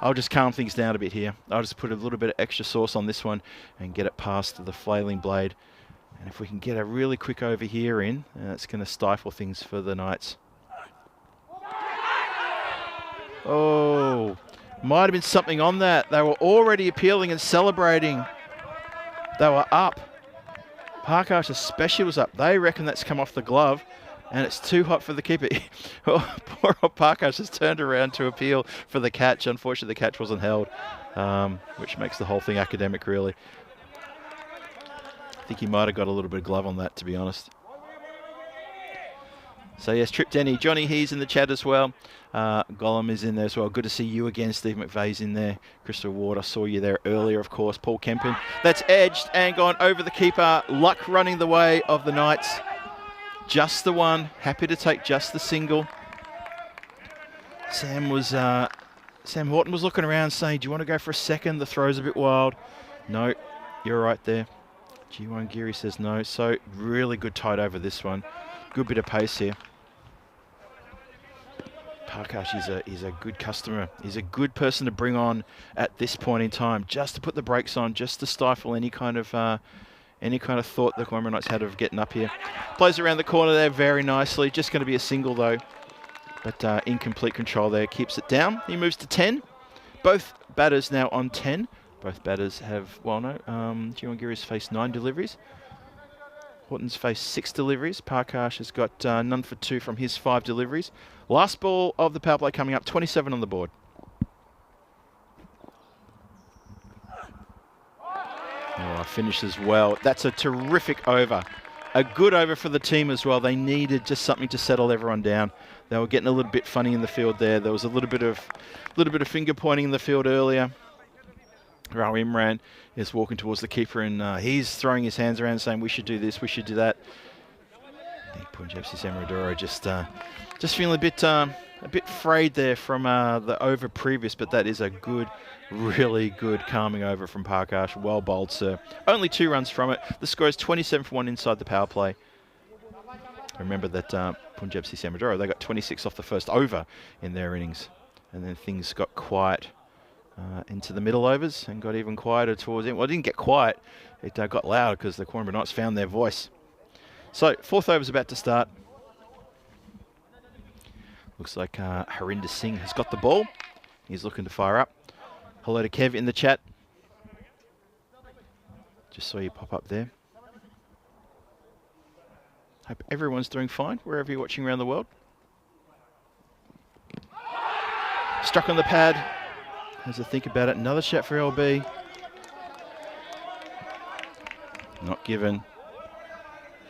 I'll just calm things down a bit here. I'll just put a little bit of extra sauce on this one and get it past the flailing blade. And if we can get a really quick over here in, it's going to stifle things for the Knights. Oh, might have been something on that. They were already appealing and celebrating. They were up. Parkash especially was up. They reckon that's come off the glove, and it's too hot for the keeper. Oh, poor old Parkash has turned around to appeal for the catch. Unfortunately, the catch wasn't held, which makes the whole thing academic, really. I think he might have got a little bit of glove on that, to be honest. So yes, Trip Denny. Johnny He's in the chat as well. Gollum is in there as well. Good to see you again. Steve McVeigh's in there. Crystal Ward, I saw you there earlier, of course. Paul Kempin. That's edged and gone over the keeper. Luck running the way of the Knights. Just the one. Happy to take just the single. Sam Horton was looking around saying, do you want to go for a second? The throw's a bit wild. No, you're right there. Chiwangiri says no. So really good tight over this one. Good bit of pace here. Parkash is a good customer. He's a good person to bring on at this point in time, just to put the brakes on, just to stifle any kind of thought the Coimbra Knights had of getting up here. Plays around the corner there very nicely. Just going to be a single though, but in complete control there. Keeps it down. He moves to 10. Both batters now on 10. Both batters have, well, no, Chiwangiri's faced 9 deliveries. Horton's faced 6 deliveries. Parkash has got none for 2 from his 5 deliveries. Last ball of the power play coming up, 27 on the board. Oh, finishes well. That's a terrific over. A good over for the team as well. They needed just something to settle everyone down. They were getting a little bit funny in the field there. There was a little bit of finger pointing in the field earlier. Rao Imran is walking towards the keeper and he's throwing his hands around saying we should do this, we should do that. I think Punjab Samaradoro just feeling a bit frayed there from the over previous, but that is a good, really good calming over from Parkash. Well bowled, sir. Only 2 runs from it. The score is 27 for 1 inside the power play. Remember that Punjab Samaradoro, they got 26 off the first over in their innings, and then things got quiet into the middle overs and got even quieter towards it. Well, it didn't get quiet. It got loud because the Coimbra Knights found their voice. So, 4th over is about to start. Looks like Harinder Singh has got the ball. He's looking to fire up. Hello to Kev in the chat. Just saw you pop up there. Hope everyone's doing fine wherever you're watching around the world. Struck on the pad. Has a think about it. Another shot for LB. Not given.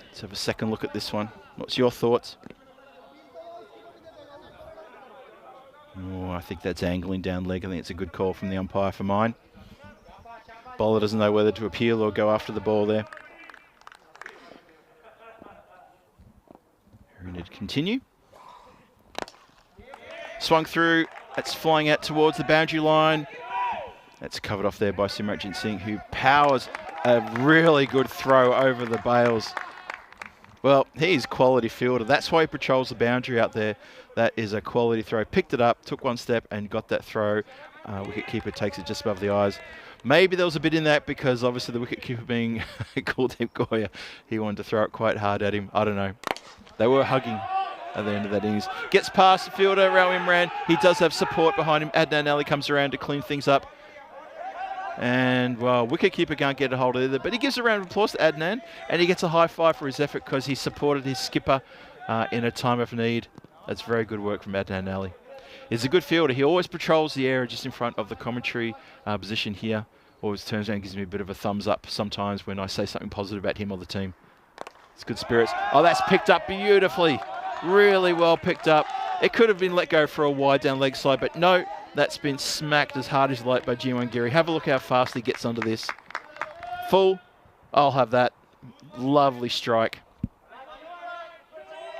Let's have a second look at this one. What's your thoughts? Oh, I think that's angling down leg. I think it's a good call from the umpire for mine. Bowler doesn't know whether to appeal or go after the ball there. We need to continue. Swung through. That's flying out towards the boundary line. That's covered off there by Simranjit Singh, who powers a really good throw over the bails. Well, he's quality fielder. That's why he patrols the boundary out there. That is a quality throw. Picked it up, took one step and got that throw. Wicketkeeper takes it just above the eyes. Maybe there was a bit in that because obviously the wicketkeeper being Kuldeep Goya, he wanted to throw it quite hard at him. I don't know. They were hugging at the end of that innings. Gets past the fielder, Rao Imran. He does have support behind him. Adnan Ali comes around to clean things up. And, well, wicketkeeper can't get a hold of either. But he gives a round of applause to Adnan. And he gets a high five for his effort because he supported his skipper in a time of need. That's very good work from Adnan Ali. He's a good fielder. He always patrols the area just in front of the commentary position here. Always turns around and gives me a bit of a thumbs up sometimes when I say something positive about him or the team. It's good spirits. Oh, that's picked up beautifully. Really well picked up. It could have been let go for a wide down leg side, but no, that's been smacked as hard as you like by Jiwan Giri. Have a look how fast he gets onto this. Full. I'll have that. Lovely strike.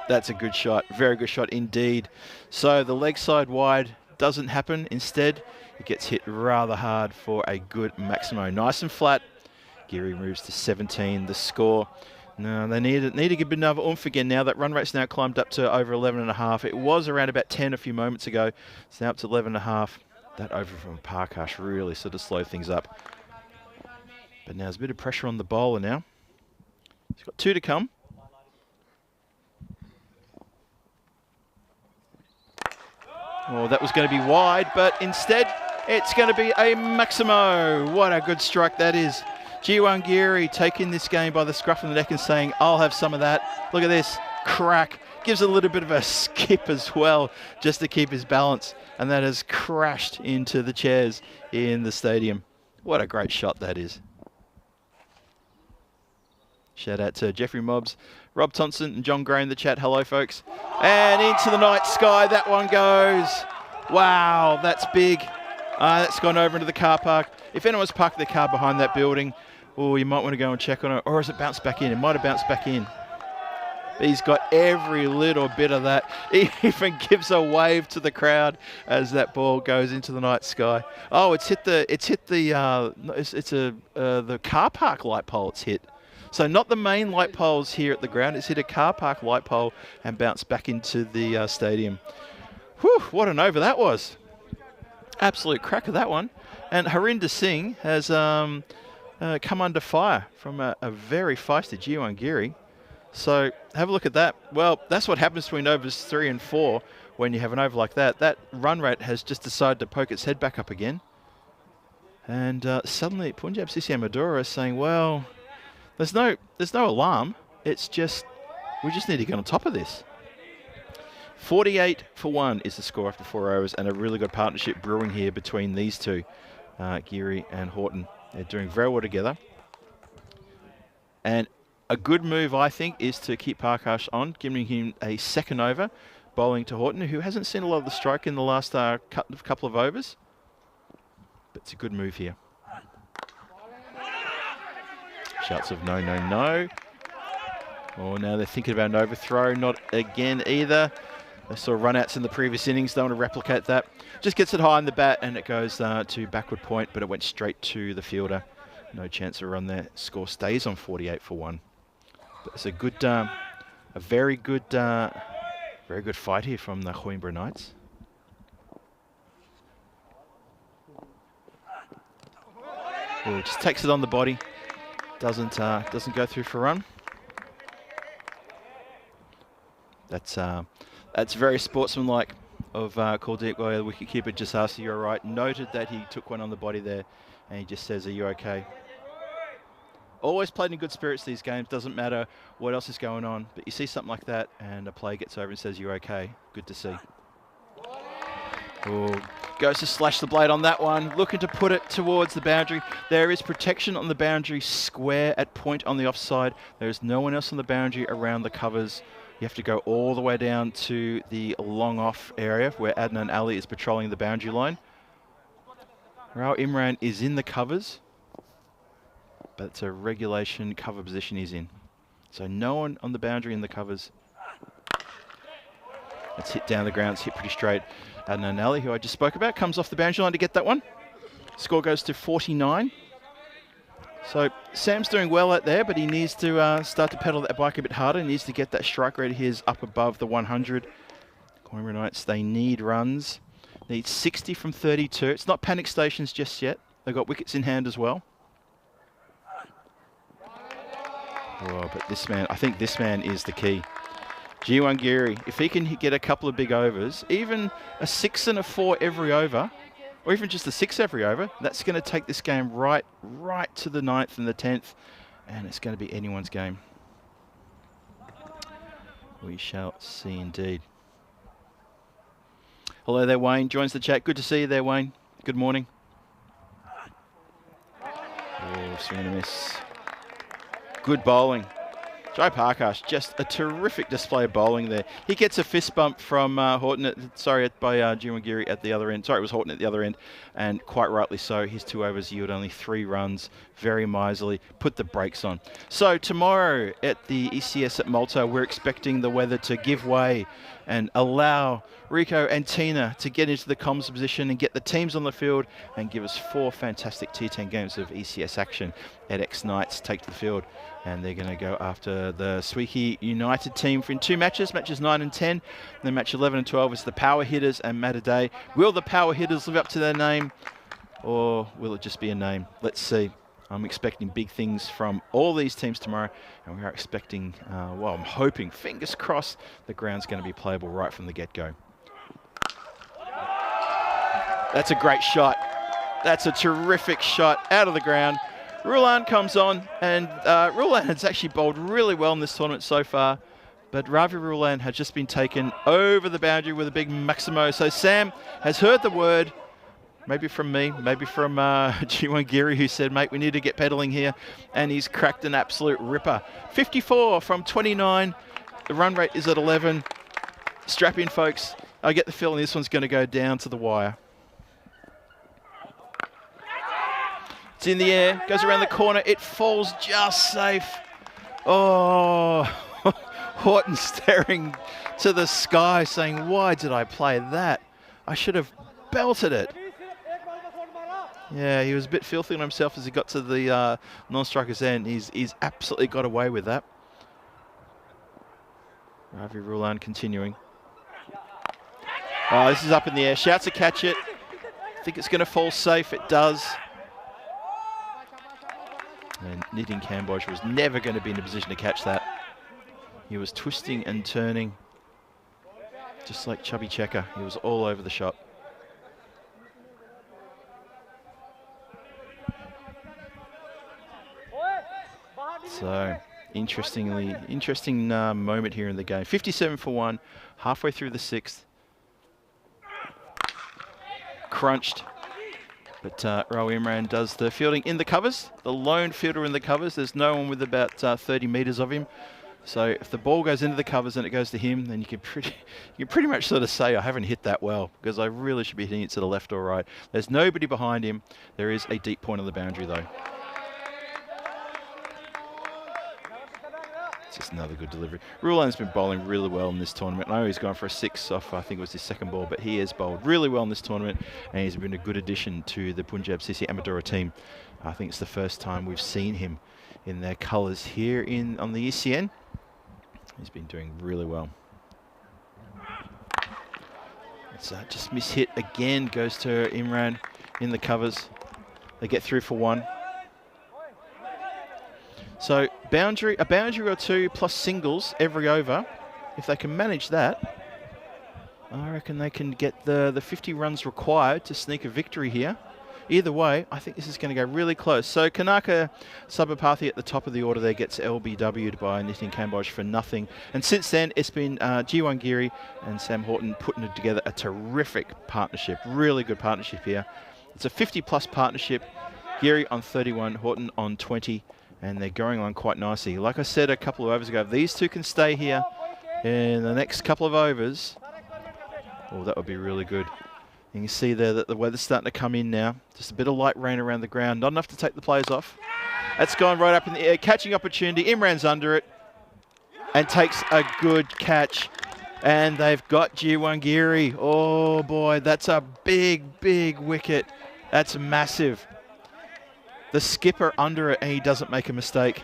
That's a good shot. Very good shot indeed. So the leg side wide doesn't happen. Instead, it gets hit rather hard for a good Maximo. Nice and flat. Giri moves to 17. The score. No, they need to give it another oomph again now. That run rate's now climbed up to over 11.5. It was around about 10 a few moments ago. It's now up to 11.5. That over from Parkash really sort of slowed things up. But now there's a bit of pressure on the bowler now. He's got 2 to come. Oh, that was going to be wide, but instead it's going to be a Maximo. What a good strike that is. Jiwan Giri taking this game by the scruff of the neck and saying, I'll have some of that. Look at this. Crack. Gives a little bit of a skip as well, just to keep his balance. And that has crashed into the chairs in the stadium. What a great shot that is. Shout out to Jeffrey Mobbs, Rob Thompson and John Gray in the chat. Hello, folks. And into the night sky that one goes. Wow, that's big. That's gone over into the car park. If anyone's parked their car behind that building, oh, you might want to go and check on it. Or has it bounced back in? It might have bounced back in. He's got every little bit of that. He even gives a wave to the crowd as that ball goes into the night sky. Oh, it's hit the car park light pole. It's hit. So not the main light poles here at the ground. It's hit a car park light pole and bounced back into the stadium. Whew, what an over that was. Absolute cracker, that one. And Harinder Singh has come under fire from a very feisty Jiwan Giri. So have a look at that. Well, that's what happens between overs 3 and 4 when you have an over like that. That run rate has just decided to poke its head back up again. And suddenly Punjab CCM Madura is saying, well, there's no alarm. It's just, we just need to get on top of this. 48 for 1 is the score after 4 overs, and a really good partnership brewing here between these two, Giri and Horton. They're doing very well together. And a good move, I think, is to keep Parkash on, giving him a second over, bowling to Horton, who hasn't seen a lot of the strike in the last couple of overs. But it's a good move here. Shouts of no, no, no. Oh, now they're thinking about an overthrow. Not again either. They saw run-outs in the previous innings. They want to replicate that. Just gets it high in the bat, and it goes to backward point, but it went straight to the fielder. No chance of a run there. Score stays on 48 for 1. But it's a good, a very good fight here from the Coimbra Knights. Oh, just takes it on the body. Doesn't go through for a run. That's very sportsmanlike of Kuldeep Goya, the wicketkeeper. Just asked, "You're right." Noted that he took one on the body there, and he just says, "Are you okay?" Always played in good spirits these games. Doesn't matter what else is going on, but you see something like that, and a player gets over and says, "You're okay." Good to see. Oh, Goes to slash the blade on that one, looking to put it towards the boundary. There is protection on the boundary square at point on the offside. There is no one else on the boundary around the covers. You have to go all the way down to the long off area where Adnan Ali is patrolling the boundary line. Raul Imran is in the covers, but it's a regulation cover position he's in. So no one on the boundary in the covers. It's hit down the ground, it's hit pretty straight. Adnan Ali, who I just spoke about, comes off the boundary line to get that one. Score goes to 49. So Sam's doing well out there, but he needs to start to pedal that bike a bit harder. He needs to get that strike rate of his up above the 100. Coimbra Knights, they need runs. Need 60 from 32. It's not panic stations just yet. They've got wickets in hand as well. Oh, but this man, I think this man is the key. G1 Giri, if he can get a couple of big overs, even a 6 and a 4 every over, or even just a 6 every over, that's going to take this game right to the 9th and the 10th, and it's going to be anyone's game. We shall see indeed. Hello there, Wayne. Joins the chat. Good to see you there, Wayne. Good morning. Oh, swing and a miss. Good bowling. Jai Parkash, just a terrific display of bowling there. He gets a fist bump from Horton, by G1 Giri at the other end. Sorry, it was Horton at the other end, and quite rightly so. His 2 overs yield only 3 runs, very miserly. Put the brakes on. So tomorrow at the ECS at Malta, we're expecting the weather to give way and allow Rico and Tina to get into the comms position and get the teams on the field and give us 4 fantastic T10 games of ECS action. edX Knights take to the field, and they're going to go after the Swiki United team in 2 matches, matches 9 and 10. And then match 11 and 12 is the Power Hitters and Mataday. Will the Power Hitters live up to their name, or will it just be a name? Let's see. I'm expecting big things from all these teams tomorrow, and we are expecting, well, I'm hoping, fingers crossed, the ground's going to be playable right from the get-go. That's a great shot. That's a terrific shot out of the ground. Rulan comes on, and Rulan has actually bowled really well in this tournament so far, but Ravi Rulan has just been taken over the boundary with a big Maximo. So Sam has heard the word, maybe from me, maybe from G1 Giri, who said, mate, we need to get pedaling here, and he's cracked an absolute ripper. 54 from 29. The run rate is at 11. Strap in, folks. I get the feeling this one's going to go down to the wire. It's in the air, goes around the corner, it falls just safe. Oh, Horton staring to the sky saying, why did I play that? I should have belted it. Yeah, he was a bit filthy on himself as he got to the non-striker's end. He's absolutely got away with that. Ravi Rulan continuing. Oh, this is up in the air. Shouts to catch it. I think it's going to fall safe. It does. And Nitin Kamboj was never going to be in a position to catch that. He was twisting and turning, just like Chubby Checker. He was all over the shop. So, interesting moment here in the game. 57 for 1, halfway through the 6th. Crunched. But Raul Imran does the fielding in the covers, the lone fielder in the covers. There's no one with about 30 metres of him. So if the ball goes into the covers and it goes to him, then you can pretty much sort of say, I haven't hit that well, because I really should be hitting it to the left or right. There's nobody behind him. There is a deep point on the boundary, though. It's just another good delivery. Rulan's been bowling really well in this tournament. I know he's gone for a 6 off, I think it was his 2nd ball, but he has bowled really well in this tournament, and he's been a good addition to the Punjab Sissi Amadora team. I think it's the first time we've seen him in their colours here on the ECN. He's been doing really well. It's just mishit again, goes to Imran in the covers. They get through for 1. So a boundary or 2 plus singles every over. If they can manage that, I reckon they can get the 50 runs required to sneak a victory here. either way, I think this is going to go really close. So Kanaka Sabapathi at the top of the order there gets LBW'd by Nitin Kamboj for nothing. And since then, it's been G1 Giri and Sam Horton putting it together a terrific partnership. Really good partnership here. It's a 50-plus partnership. Giri on 31, Horton on 20, and they're going on quite nicely. Like I said a couple of overs ago, if these two can stay here in the next couple of overs, oh, that would be really good. You can see there that the weather's starting to come in now. Just a bit of light rain around the ground. Not enough to take the players off. That's gone right up in the air. Catching opportunity. Imran's under it and takes a good catch. And they've got G1 Giri. Oh, boy, that's a big, big wicket. That's massive. The skipper under it, and he doesn't make a mistake.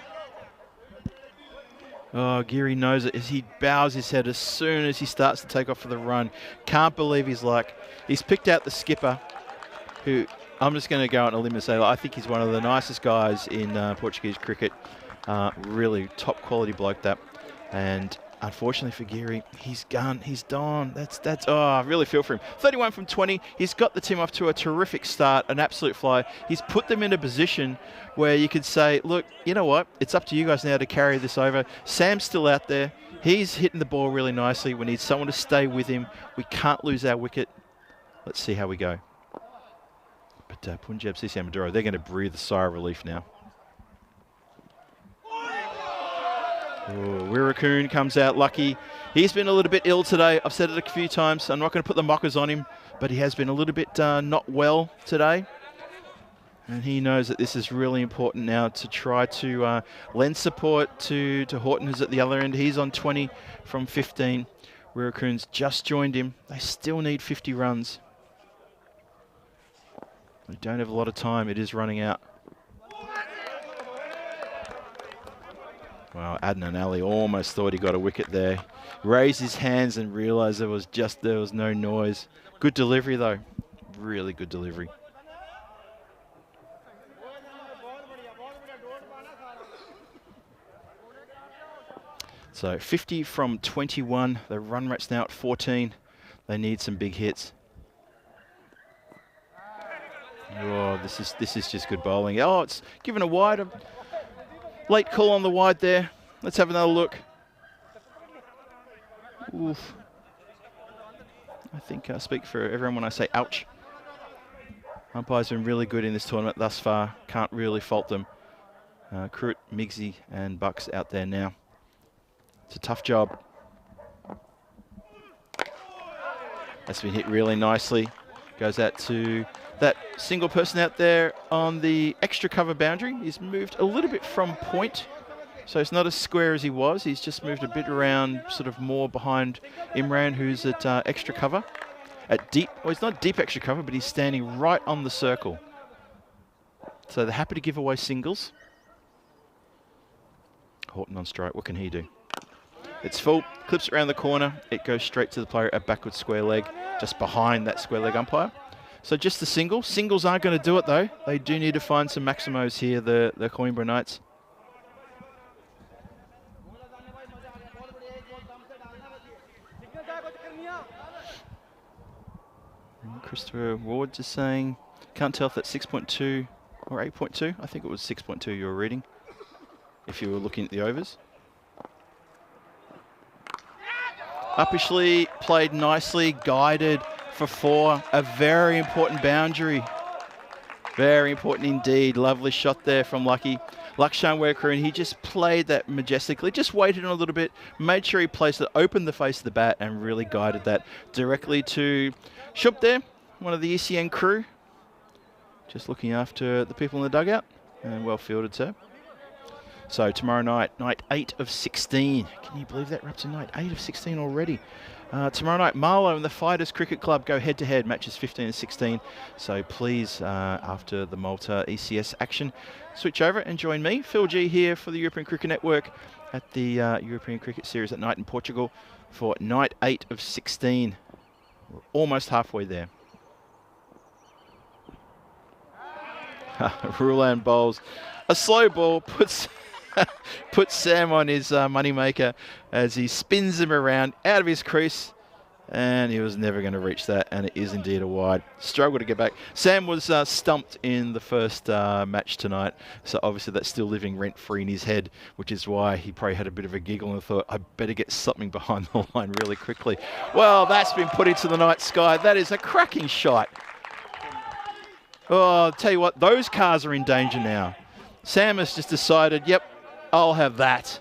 Oh, Giri knows it as he bows his head as soon as he starts to take off for the run. Can't believe his luck. He's picked out the skipper, who I'm just going to go on a limb and say, I think he's one of the nicest guys in Portuguese cricket. Really top quality bloke that. And unfortunately for Giri, he's gone. He's gone. Oh, I really feel for him. 31 from 20. He's got the team off to a terrific start, an absolute fly. He's put them in a position where you could say, look, you know what? It's up to you guys now to carry this over. Sam's still out there. He's hitting the ball really nicely. We need someone to stay with him. We can't lose our wicket. Let's see how we go. But Punjab, CC Maduro, they're going to breathe a sigh of relief now. Wirrakun comes out lucky. He's been a little bit ill today. I've said it a few times. I'm not going to put the mockers on him, but he has been a little bit not well today. And he knows that this is really important now to try to lend support to Horton, who's at the other end. He's on 20 from 15. Wirrakun's just joined him. They still need 50 runs. They don't have a lot of time. It is running out. Wow, Adnan Ali almost thought he got a wicket there. Raised his hands and realised there was no noise. Good delivery though. Really good delivery. So 50 from 21. The run rate's now at 14. They need some big hits. Oh, this is just good bowling. Oh, it's given a wide. A late call on the wide there. Let's have another look. Oof. I think I speak for everyone when I say ouch. Umpires have been really good in this tournament thus far. Can't really fault them. Krut, Migsy and Bucks out there now. It's a tough job. That's been hit really nicely. Goes out to that single person out there on the extra cover boundary. He's moved a little bit from point, so it's not as square as he was. He's just moved a bit around, sort of more behind Imran, who's at extra cover. At deep, well, he's not deep extra cover, but he's standing right on the circle. So they're happy to give away singles. Horton on strike, what can he do? It's full, clips around the corner. It goes straight to the player at backward square leg, just behind that square leg umpire. So just the single. Singles aren't going to do it though. They do need to find some maximos here, the Coimbra Knights. And Christopher Ward just saying, can't tell if that's 6.2 or 8.2. I think it was 6.2 you were reading, if you were looking at the overs. Uppishly played nicely, guided for 4. A very important boundary. Very important indeed. Lovely shot there from Lucky. Lakshan Wirrakun, he just played that majestically. Just waited on a little bit, made sure he placed it, opened the face of the bat and really guided that directly to Shub there, one of the ECN crew. Just looking after the people in the dugout. And well fielded, sir. So tomorrow night, night 8 of 16. Can you believe that? We're up to night 8 of 16 already. Tomorrow night, Marlow and the Fighters Cricket Club go head-to-head, matches 15 and 16. So please, after the Malta ECS action, switch over and join me, Phil G, here for the European Cricket Network at the European Cricket Series at night in Portugal for night 8 of 16. We're almost halfway there. Rulan bowls a slow ball, puts Sam on his moneymaker as he spins him around out of his crease. And he was never going to reach that, and it is indeed a wide. Struggled to get back. Sam was stumped in the first match tonight, so obviously that's still living rent-free in his head, which is why he probably had a bit of a giggle and thought, I better get something behind the line really quickly. Well, that's been put into the night sky. That is a cracking shot. Oh, I'll tell you what, those cars are in danger now. Sam has just decided, yep, I'll have that.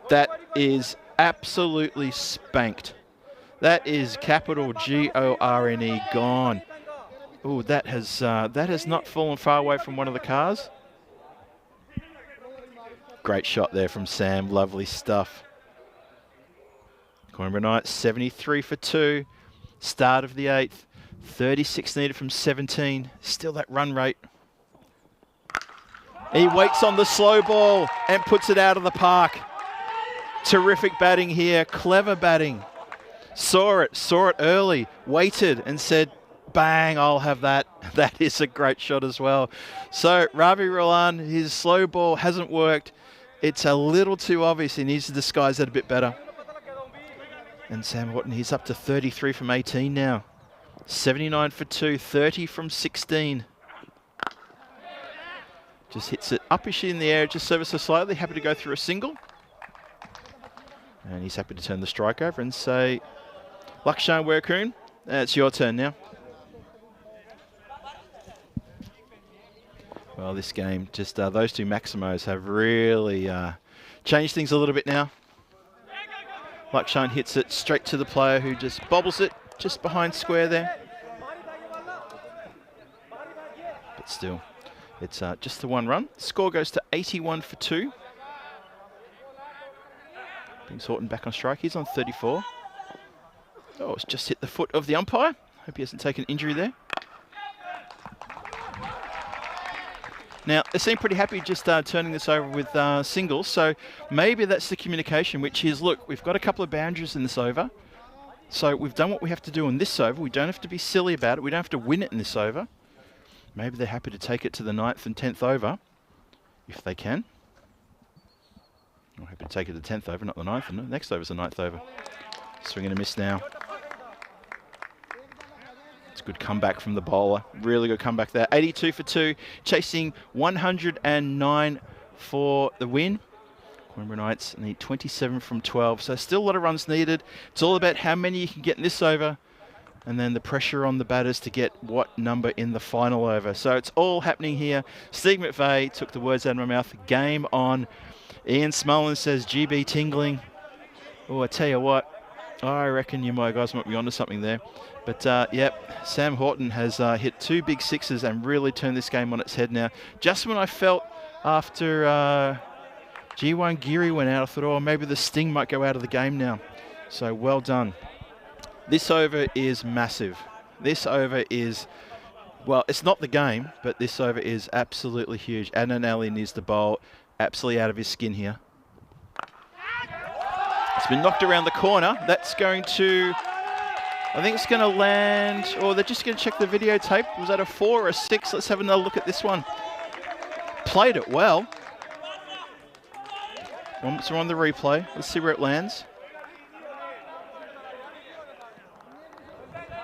That is absolutely spanked. That is capital G-O-R-N-E gone. Oh, that has not fallen far away from one of the cars. Great shot there from Sam. Lovely stuff. Coimbra Knights 73 for 2. Start of the 8th. 36 needed from 17. Still that run rate. He waits on the slow ball and puts it out of the park. Terrific batting here. Clever batting. Saw it early, waited and said, bang, I'll have that. That is a great shot as well. So Ravi Rolan, his slow ball hasn't worked. It's a little too obvious. He needs to disguise that a bit better. And Sam Horton, he's up to 33 from 18 now. 79 for 2, 30 from 16. Just hits it uppishly in the air, just ever so slightly. Happy to go through a single. And he's happy to turn the strike over and say, Lakshan Werkoon, it's your turn now. Well, this game, just those two Maximos have really changed things a little bit now. Lakshan hits it straight to the player who just bobbles it just behind square there. But still, it's just the one run. Score goes to 81 for 2. Brings Horton back on strike. He's on 34. Oh, it's just hit the foot of the umpire. Hope he hasn't taken injury there. Now, they seem pretty happy just turning this over with singles, so maybe that's the communication, which is, look, we've got a couple of boundaries in this over, so we've done what we have to do in this over. We don't have to be silly about it. We don't have to win it in this over. Maybe they're happy to take it to the 9th and 10th over, if they can. I'm happy to take it to the 10th over, not the 9th. And the next over is the 9th over. Swing and a miss now. It's a good comeback from the bowler. Really good comeback there. 82 for 2, chasing 109 for the win. Coimbra Knights need 27 from 12, so still a lot of runs needed. It's all about how many you can get in this over, and then the pressure on the batters to get what number in the final over. So it's all happening here. Steve McVeigh took the words out of my mouth. Game on. Ian Smullen says, GB tingling. Oh, I tell you what, I reckon you guys might be onto something there. But, yep, Sam Horton has hit 2 big sixes and really turned this game on its head now. Just when I felt after G1 Geary went out, I thought, oh, maybe the sting might go out of the game now. So well done. This over is massive. This over is, well, it's not the game, but this over is absolutely huge. Adnan Ali needs to bowl absolutely out of his skin here. It's been knocked around the corner. That's going to, I think it's going to land, or they're just going to check the videotape. Was that a 4 or a 6? Let's have another look at this one. Played it well. Once we're on the replay, let's see where it lands.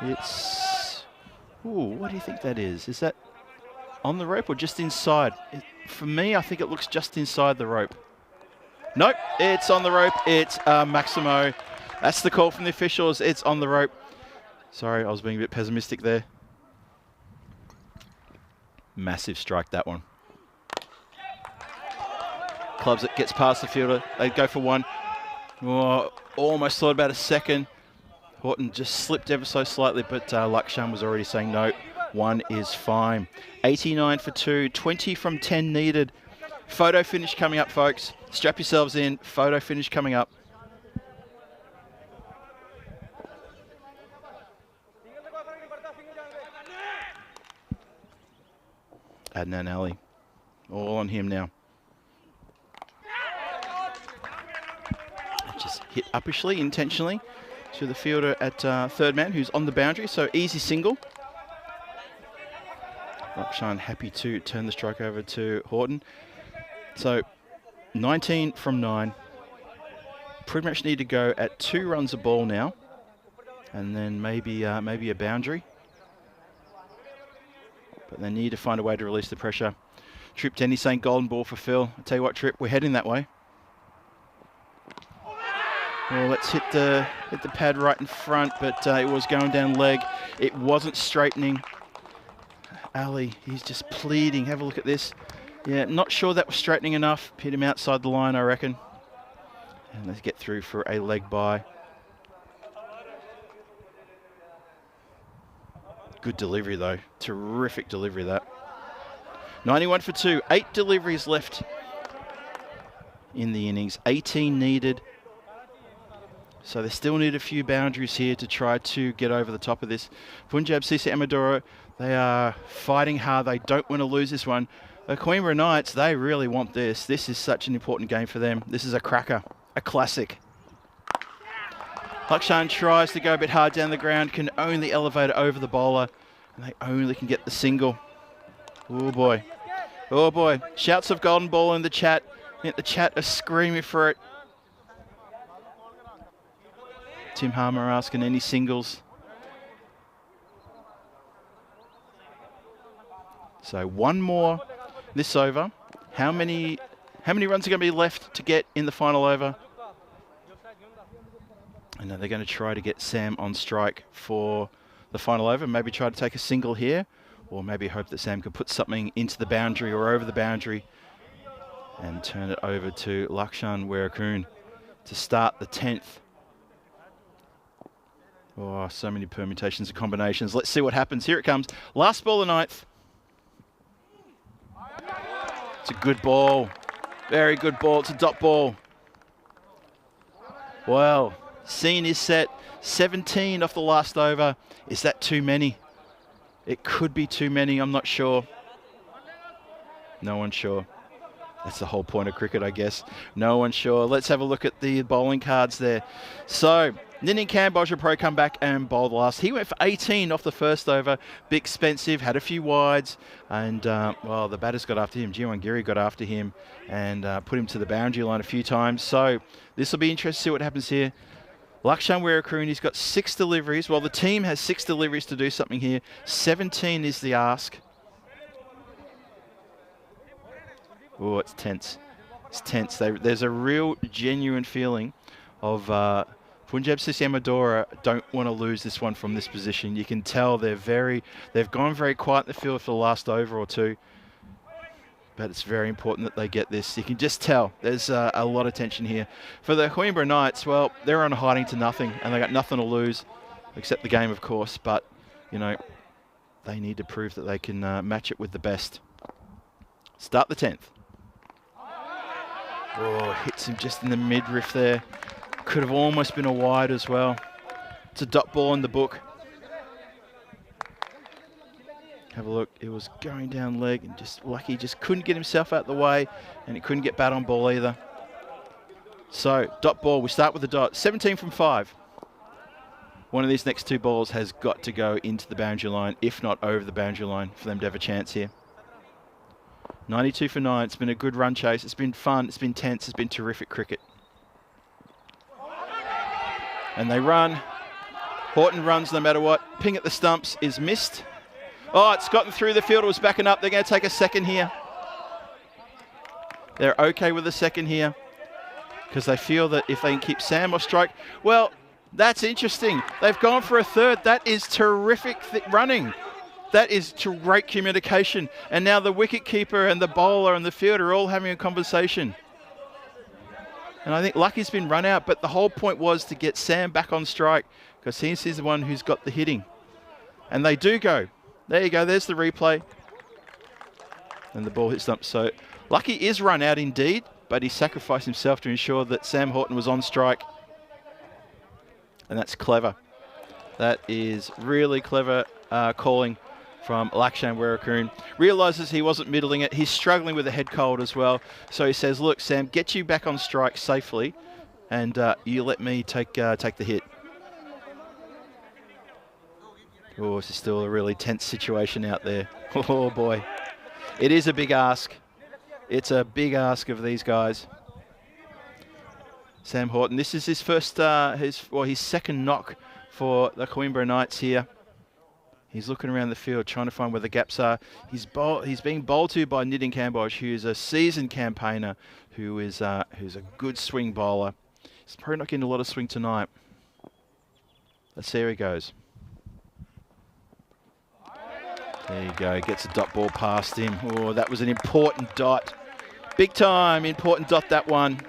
It's, ooh, what do you think that is? Is that on the rope or just inside? For me, I think it looks just inside the rope. Nope, it's on the rope. It's Maximo. That's the call from the officials. It's on the rope. Sorry, I was being a bit pessimistic there. Massive strike, that one. Clubs it, gets past the fielder. They go for one. Oh, almost thought about a second. Horton just slipped ever so slightly, but Lakshan was already saying no. 1 is fine. 89 for 2, 20 from 10 needed. Photo finish coming up, folks. Strap yourselves in. Photo finish coming up. Adnan Ali. All on him now. Just hit uppishly, intentionally, to the fielder at third man, who's on the boundary, so easy single. Lakshan happy to turn the strike over to Horton. So 19 from 9. Pretty much need to go at 2 runs a ball now. and then maybe a boundary. But they need to find a way to release the pressure. Trip 10, he's saying golden ball for Phil. I tell you what, Trip, we're heading that way. Well, let's hit the pad right in front, but it was going down leg. It wasn't straightening. Ali, he's just pleading. Have a look at this. Yeah, not sure that was straightening enough. Hit him outside the line, I reckon. And let's get through for a leg bye. Good delivery, though. Terrific delivery, that. 91 for 2. 8 deliveries left in the innings. 18 needed. So they still need a few boundaries here to try to get over the top of this. Punjab, Sisa Amadora, they are fighting hard. They don't want to lose this one. The Coimbra Knights, they really want this. This is such an important game for them. This is a cracker, a classic. Lakshan tries to go a bit hard down the ground, can only elevate it over the bowler, and they only can get the single. Oh boy. Oh boy. Shouts of golden ball in the chat. The chat are screaming for it. Tim Harmer asking any singles. So one more this over. How many runs are going to be left to get in the final over? And then they're going to try to get Sam on strike for the final over. Maybe try to take a single here, or maybe hope that Sam can put something into the boundary or over the boundary and turn it over to Lakshan Weerakoon to start the 10th. Oh, so many permutations and combinations. Let's see what happens. Here it comes. Last ball of the 9th. It's a good ball. Very good ball. It's a dot ball. Well, scene is set. 17 off the last over. Is that too many? It could be too many. I'm not sure. No one's sure. That's the whole point of cricket, I guess. No one's sure. Let's have a look at the bowling cards there. So, Ninian Kambodja Pro come back and bowled last. He went for 18 off the first over. Bit expensive, had a few wides. And, well, the batters got after him. Jiwan Giri got after him and put him to the boundary line a few times. So, this will be interesting to see what happens here. Lakshan Weerakoon, he's got 6 deliveries. Well, the team has 6 deliveries to do something here. 17 is the ask. Oh, it's tense. It's tense. There's a real genuine feeling of Punjab Sisi Amadora don't want to lose this one from this position. You can tell they've gone very quiet in the field for the last over or two. But it's very important that they get this. You can just tell there's a lot of tension here. For the Coimbra Knights, well, they're on hiding to nothing and they got nothing to lose except the game, of course. But, you know, they need to prove that they can match it with the best. Start the 10th. Oh, hits him just in the midriff there. Could have almost been a wide as well. It's a dot ball in the book. Have a look. It was going down leg and just lucky. Just couldn't get himself out the way and he couldn't get bat on ball either. So, dot ball. We start with the dot. 17 from 5. One of these next 2 balls has got to go into the boundary line, if not over the boundary line, for them to have a chance here. 92 for 9. It's been a good run chase. It's been fun. It's been tense. It's been terrific cricket. And they run. Horton runs no matter what. Ping at the stumps is missed. Oh, it's gotten through the field. It was backing up. They're going to take a second here. They're okay with a second here because they feel that if they can keep Sam off strike, well, that's interesting. They've gone for a third. That is terrific running. That is great communication. And now the wicketkeeper and the bowler and the fielder are all having a conversation. And I think Lucky's been run out, but the whole point was to get Sam back on strike because he's the one who's got the hitting. And they do go. There you go. There's the replay. And the ball hits stump. So Lucky is run out indeed, but he sacrificed himself to ensure that Sam Horton was on strike. And that's clever. That is really clever calling from Lakshan Weerakoon. Realises he wasn't middling it. He's struggling with a head cold as well. So he says, look, Sam, get you back on strike safely and you let me take the hit. Oh, this is still a really tense situation out there. Oh, boy. It is a big ask. It's a big ask of these guys. Sam Horton, this is his first, his second knock for the Coimbra Knights here. He's looking around the field, trying to find where the gaps are. He's being bowled to by Nitin Kambosh, who is a seasoned campaigner, who's a good swing bowler. He's probably not getting a lot of swing tonight. Let's see how he goes. There you go, gets a dot ball past him. Oh, that was an important dot. Big time, important dot, that one.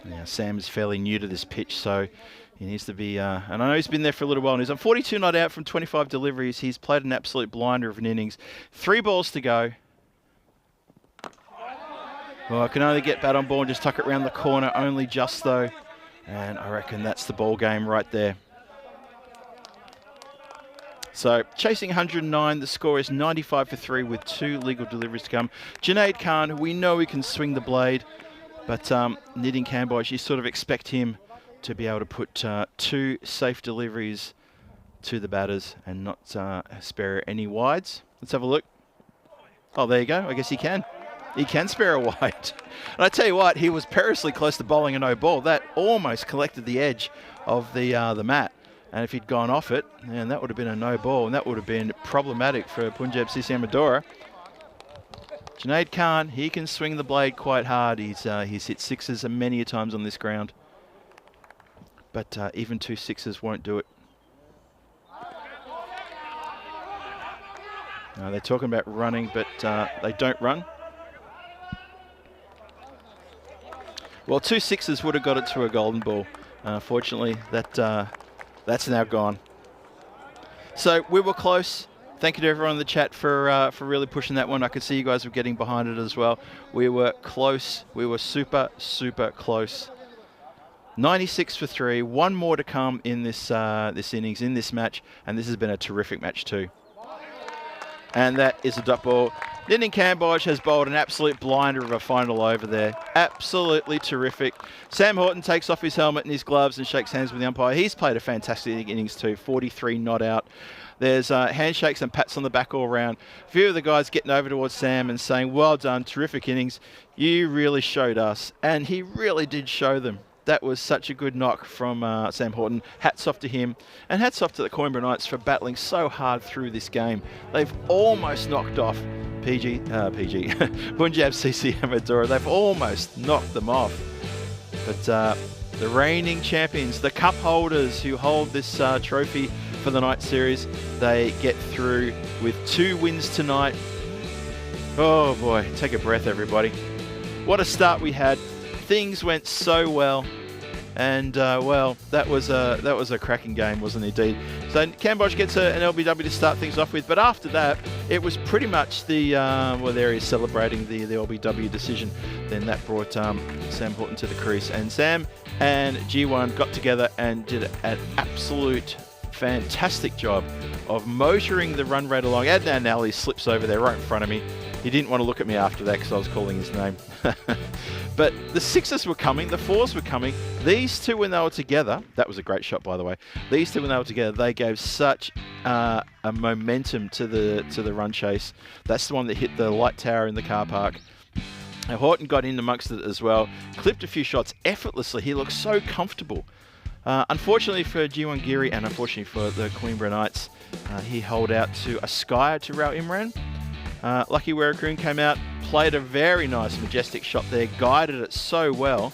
Now, Sam is fairly new to this pitch, so he needs to be, and I know he's been there for a little while, and he's on 42 not out from 25 deliveries. He's played an absolute blinder of an innings. 3 balls to go. Well, I can only get bat on ball and just tuck it around the corner, only just though. And I reckon that's the ball game right there. So, chasing 109, the score is 95 for 3 with 2 legal deliveries to come. Junaid Khan, we know he can swing the blade, but Nitin Kambosh, you sort of expect him to be able to put 2 safe deliveries to the batters and not spare any wides. Let's have a look. Oh, there you go. I guess he can. He can spare a wide. And I tell you what, he was perilously close to bowling a no ball. That almost collected the edge of the mat. And if he'd gone off it, man, that would have been a no ball, and that would have been problematic for Punjab CCM Adora. Junaid Khan, he can swing the blade quite hard. He's hit 6s many a times on this ground. But even 2 6s won't do it. They're talking about running, but they don't run. Well, 2 6s would have got it to a golden ball. Unfortunately, that's now gone. So we were close. Thank you to everyone in the chat for really pushing that one. I could see you guys were getting behind it as well. We were close. We were super, super close. 96 for 3. 1 more to come in this innings, in this match, and this has been a terrific match too. And that is a dot ball. Nitin Kambosh has bowled an absolute blinder of a final over there. Absolutely terrific. Sam Horton takes off his helmet and his gloves and shakes hands with the umpire. He's played a fantastic innings too. 43 not out. There's handshakes and pats on the back all around. A few of the guys getting over towards Sam and saying, well done, terrific innings. You really showed us. And he really did show them. That was such a good knock from Sam Horton. Hats off to him. And hats off to the Coimbra Knights for battling so hard through this game. They've almost knocked off Punjab CCM Adora. They've almost knocked them off. But the reigning champions, the cup holders who hold this trophy for the night series, they get through with 2 wins tonight. Oh boy, take a breath everybody. What a start we had. Things went so well, and well, that was a cracking game, wasn't it, indeed? So Kambosh gets an LBW to start things off with, but after that, it was pretty much the well, there he is celebrating the LBW decision. Then that brought Sam Horton to the crease, and Sam and G1 got together and did an absolute fantastic job of motoring the run rate along. Adnan Ali slips over there right in front of me. He didn't want to look at me after that because I was calling his name. But the 6s were coming, the 4s were coming. These 2, when they were together, that was a great shot, by the way. These 2, when they were together, they gave such a momentum to the run chase. That's the one that hit the light tower in the car park. Now, Horton got in amongst it as well, clipped a few shots effortlessly. He looked so comfortable. Unfortunately for G1 Giri and unfortunately for the Coimbra Knights, he held out to a Skyer to Rao Imran. Lucky Werakun came out, played a very nice, majestic shot there, guided it so well.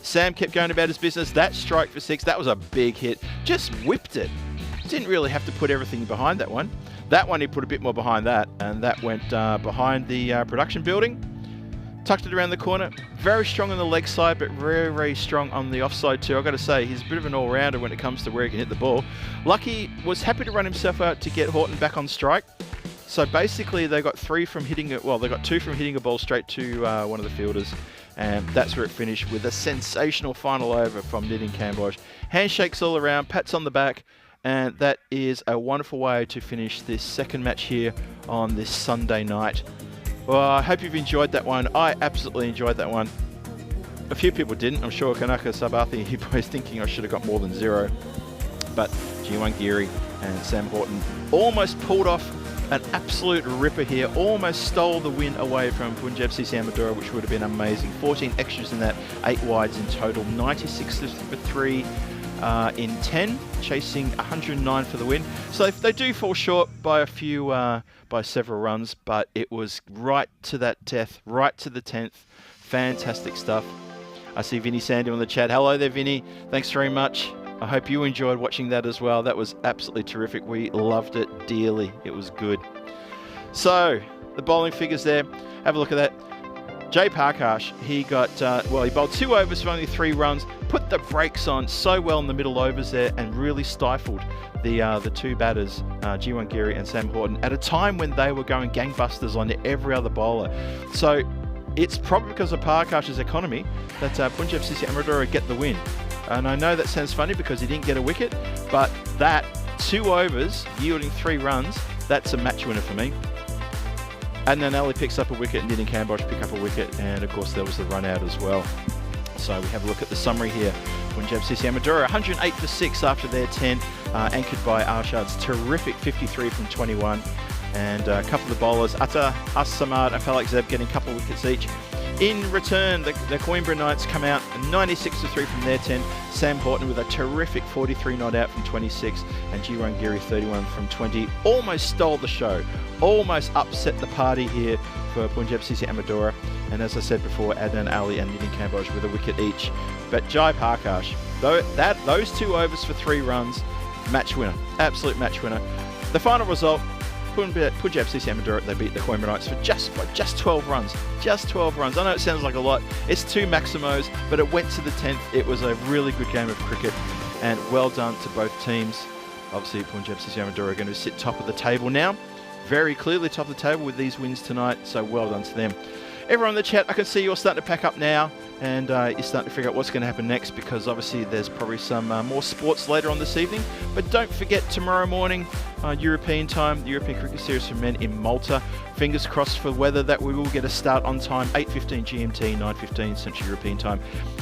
Sam kept going about his business. That strike for 6, that was a big hit. Just whipped it. Didn't really have to put everything behind that one. That one he put a bit more behind that, and that went behind the production building. Tucked it around the corner. Very strong on the leg side, but very, very strong on the offside too. I've got to say, he's a bit of an all-rounder when it comes to where he can hit the ball. Lucky was happy to run himself out to get Horton back on strike. So basically, they got 3 from hitting it. Well, they got 2 from hitting a ball straight to one of the fielders, and that's where it finished with a sensational final over from Nitin Kambosh. Handshakes all around, pats on the back, and that is a wonderful way to finish this second match here on this Sunday night. Well, I hope you've enjoyed that one. I absolutely enjoyed that one. A few people didn't. I'm sure Kanaka Sabathi, he was thinking I should have got more than 0. But G1 Giri and Sam Horton almost pulled off An absolute ripper here. Almost stole the win away from Punjab CC Amadora, which would have been amazing. 14 extras in that, 8 wides in total, 96 for 3 in 10, chasing 109 for the win. So they do fall short by a few, by several runs, but it was right to that death, right to the 10th. Fantastic stuff. I see Vinny Sandy on the chat. Hello there, Vinny. Thanks very much. I hope you enjoyed watching that as well. That was absolutely terrific. We loved it dearly. It was good. So, the bowling figures there. Have a look at that. Jay Parkash, he got, he bowled 2 overs for only 3 runs, put the brakes on so well in the middle overs there and really stifled the 2 batters, G1 Geary and Sam Horton, at a time when they were going gangbusters on every other bowler. So, it's probably because of Parkash's economy that Punjab CC Amadora get the win. And I know that sounds funny because he didn't get a wicket, but that 2 overs yielding 3 runs, that's a match winner for me. And then Ali picks up a wicket and Nitin Kambosh pick up a wicket, and of course there was the run out as well. So we have a look at the summary here. Punjab CC Amadora 108 for 6 after their 10, anchored by Arshad's terrific 53 from 21. And a couple of the bowlers, Atta, As-Samad and Falak Zeb getting a couple of wickets each. In return, the Coimbra Knights come out 96 for 3 from their 10. Sam Horton with a terrific 43 not out from 26, and G1 Geary 31 from 20. Almost stole the show, almost upset the party here for Punjab CC Amadora. And as I said before, Adnan Ali and Nitin Kambosh with a wicket each. But Jai Parkash, those 2 overs for 3 runs, match winner, absolute match winner. The final result, Punjab CC Amadora, they beat the Coimbra Knights for just 12 runs. Just 12 runs. I know it sounds like a lot. It's 2 Maximos, but it went to the 10th. It was a really good game of cricket, and well done to both teams. Obviously, Punjab CC Amadora are going to sit top of the table now. Very clearly top of the table with these wins tonight, so well done to them. Everyone in the chat, I can see you're starting to pack up now, and you're starting to figure out what's going to happen next, because obviously there's probably some more sports later on this evening. But don't forget, tomorrow morning, European time, the European Cricket Series for Men in Malta. Fingers crossed for weather that we will get a start on time, 8:15 GMT, 9:15 Central European time,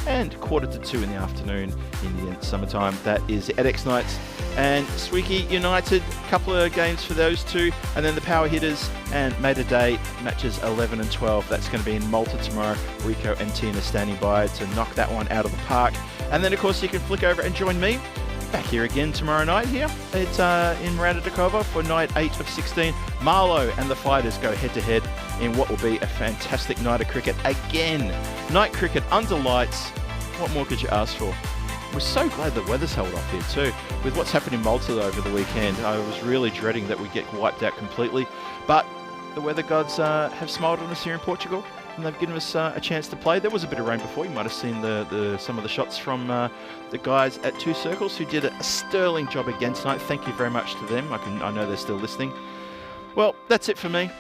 and 1:45 in the afternoon Indian summertime. That is Edex Knights and Swiki United, couple of games for those two, and then the power hitters and Mater Day matches 11 and 12. That's going to be in Malta tomorrow. Rico and Tina standing by to knock that one out of the park. And then of course you can flick over and join me back here again tomorrow night here. It's in Miranda Dakova for night 8 of 16. Marlow and the Fighters go head to head in what will be a fantastic night of cricket. Again, night cricket under lights. What more could you ask for? We're so glad the weather's held off here too. With what's happened in Malta over the weekend, I was really dreading that we get wiped out completely. But the weather gods have smiled on us here in Portugal, and they've given us a chance to play. There was a bit of rain before. You might have seen some of the shots from the guys at 2 Circles, who did a sterling job again tonight. Thank you very much to them. I know they're still listening. Well, that's it for me.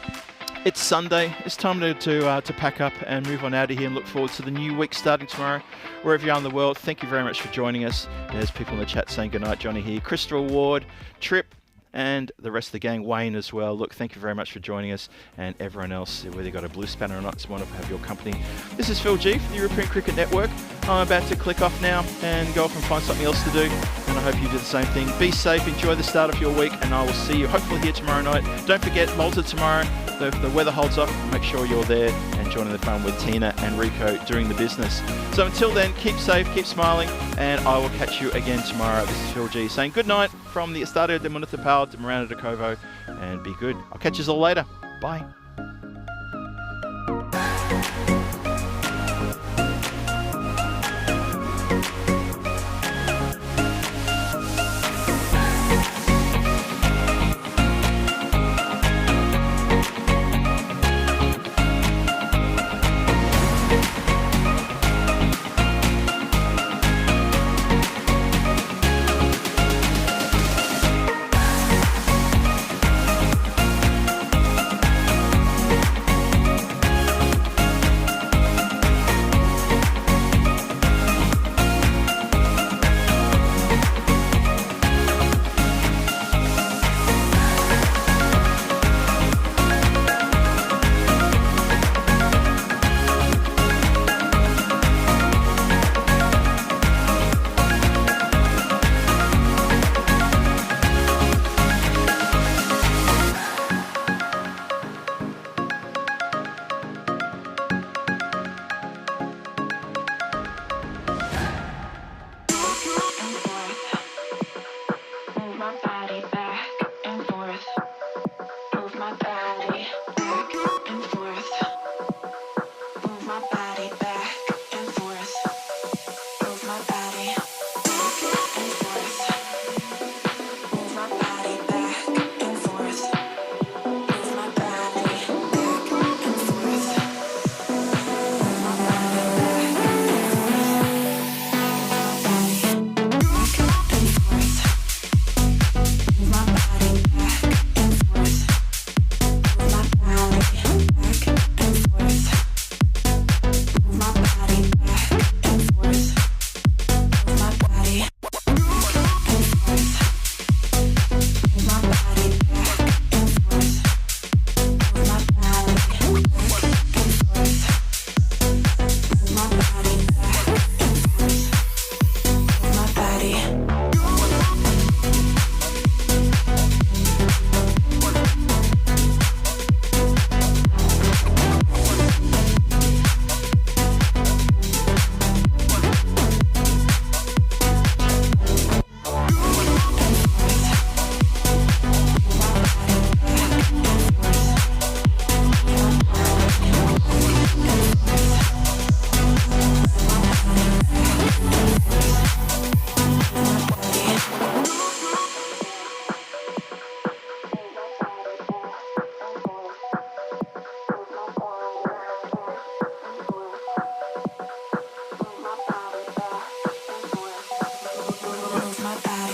It's Sunday. It's time to pack up and move on out of here and look forward to the new week starting tomorrow. Wherever you are in the world, thank you very much for joining us. There's people in the chat saying goodnight. Johnny here, Crystal Ward, Trip, and the rest of the gang, Wayne as well. Look, thank you very much for joining us, and everyone else, whether you got a blue spanner or not, it's wonderful to have your company. This is Phil G from the European Cricket Network. I'm about to click off now and go off and find something else to do, and I hope you do the same thing. Be safe, enjoy the start of your week, and I will see you hopefully here tomorrow night. Don't forget, Malta tomorrow. If the weather holds up, make sure you're there and joining the fun with Tina and Rico doing the business. So until then, keep safe, keep smiling, and I will catch you again tomorrow. This is Phil G saying good night from the Estadio de Municipal de Miranda de Covo, and be good. I'll catch you all later. Bye.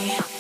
me.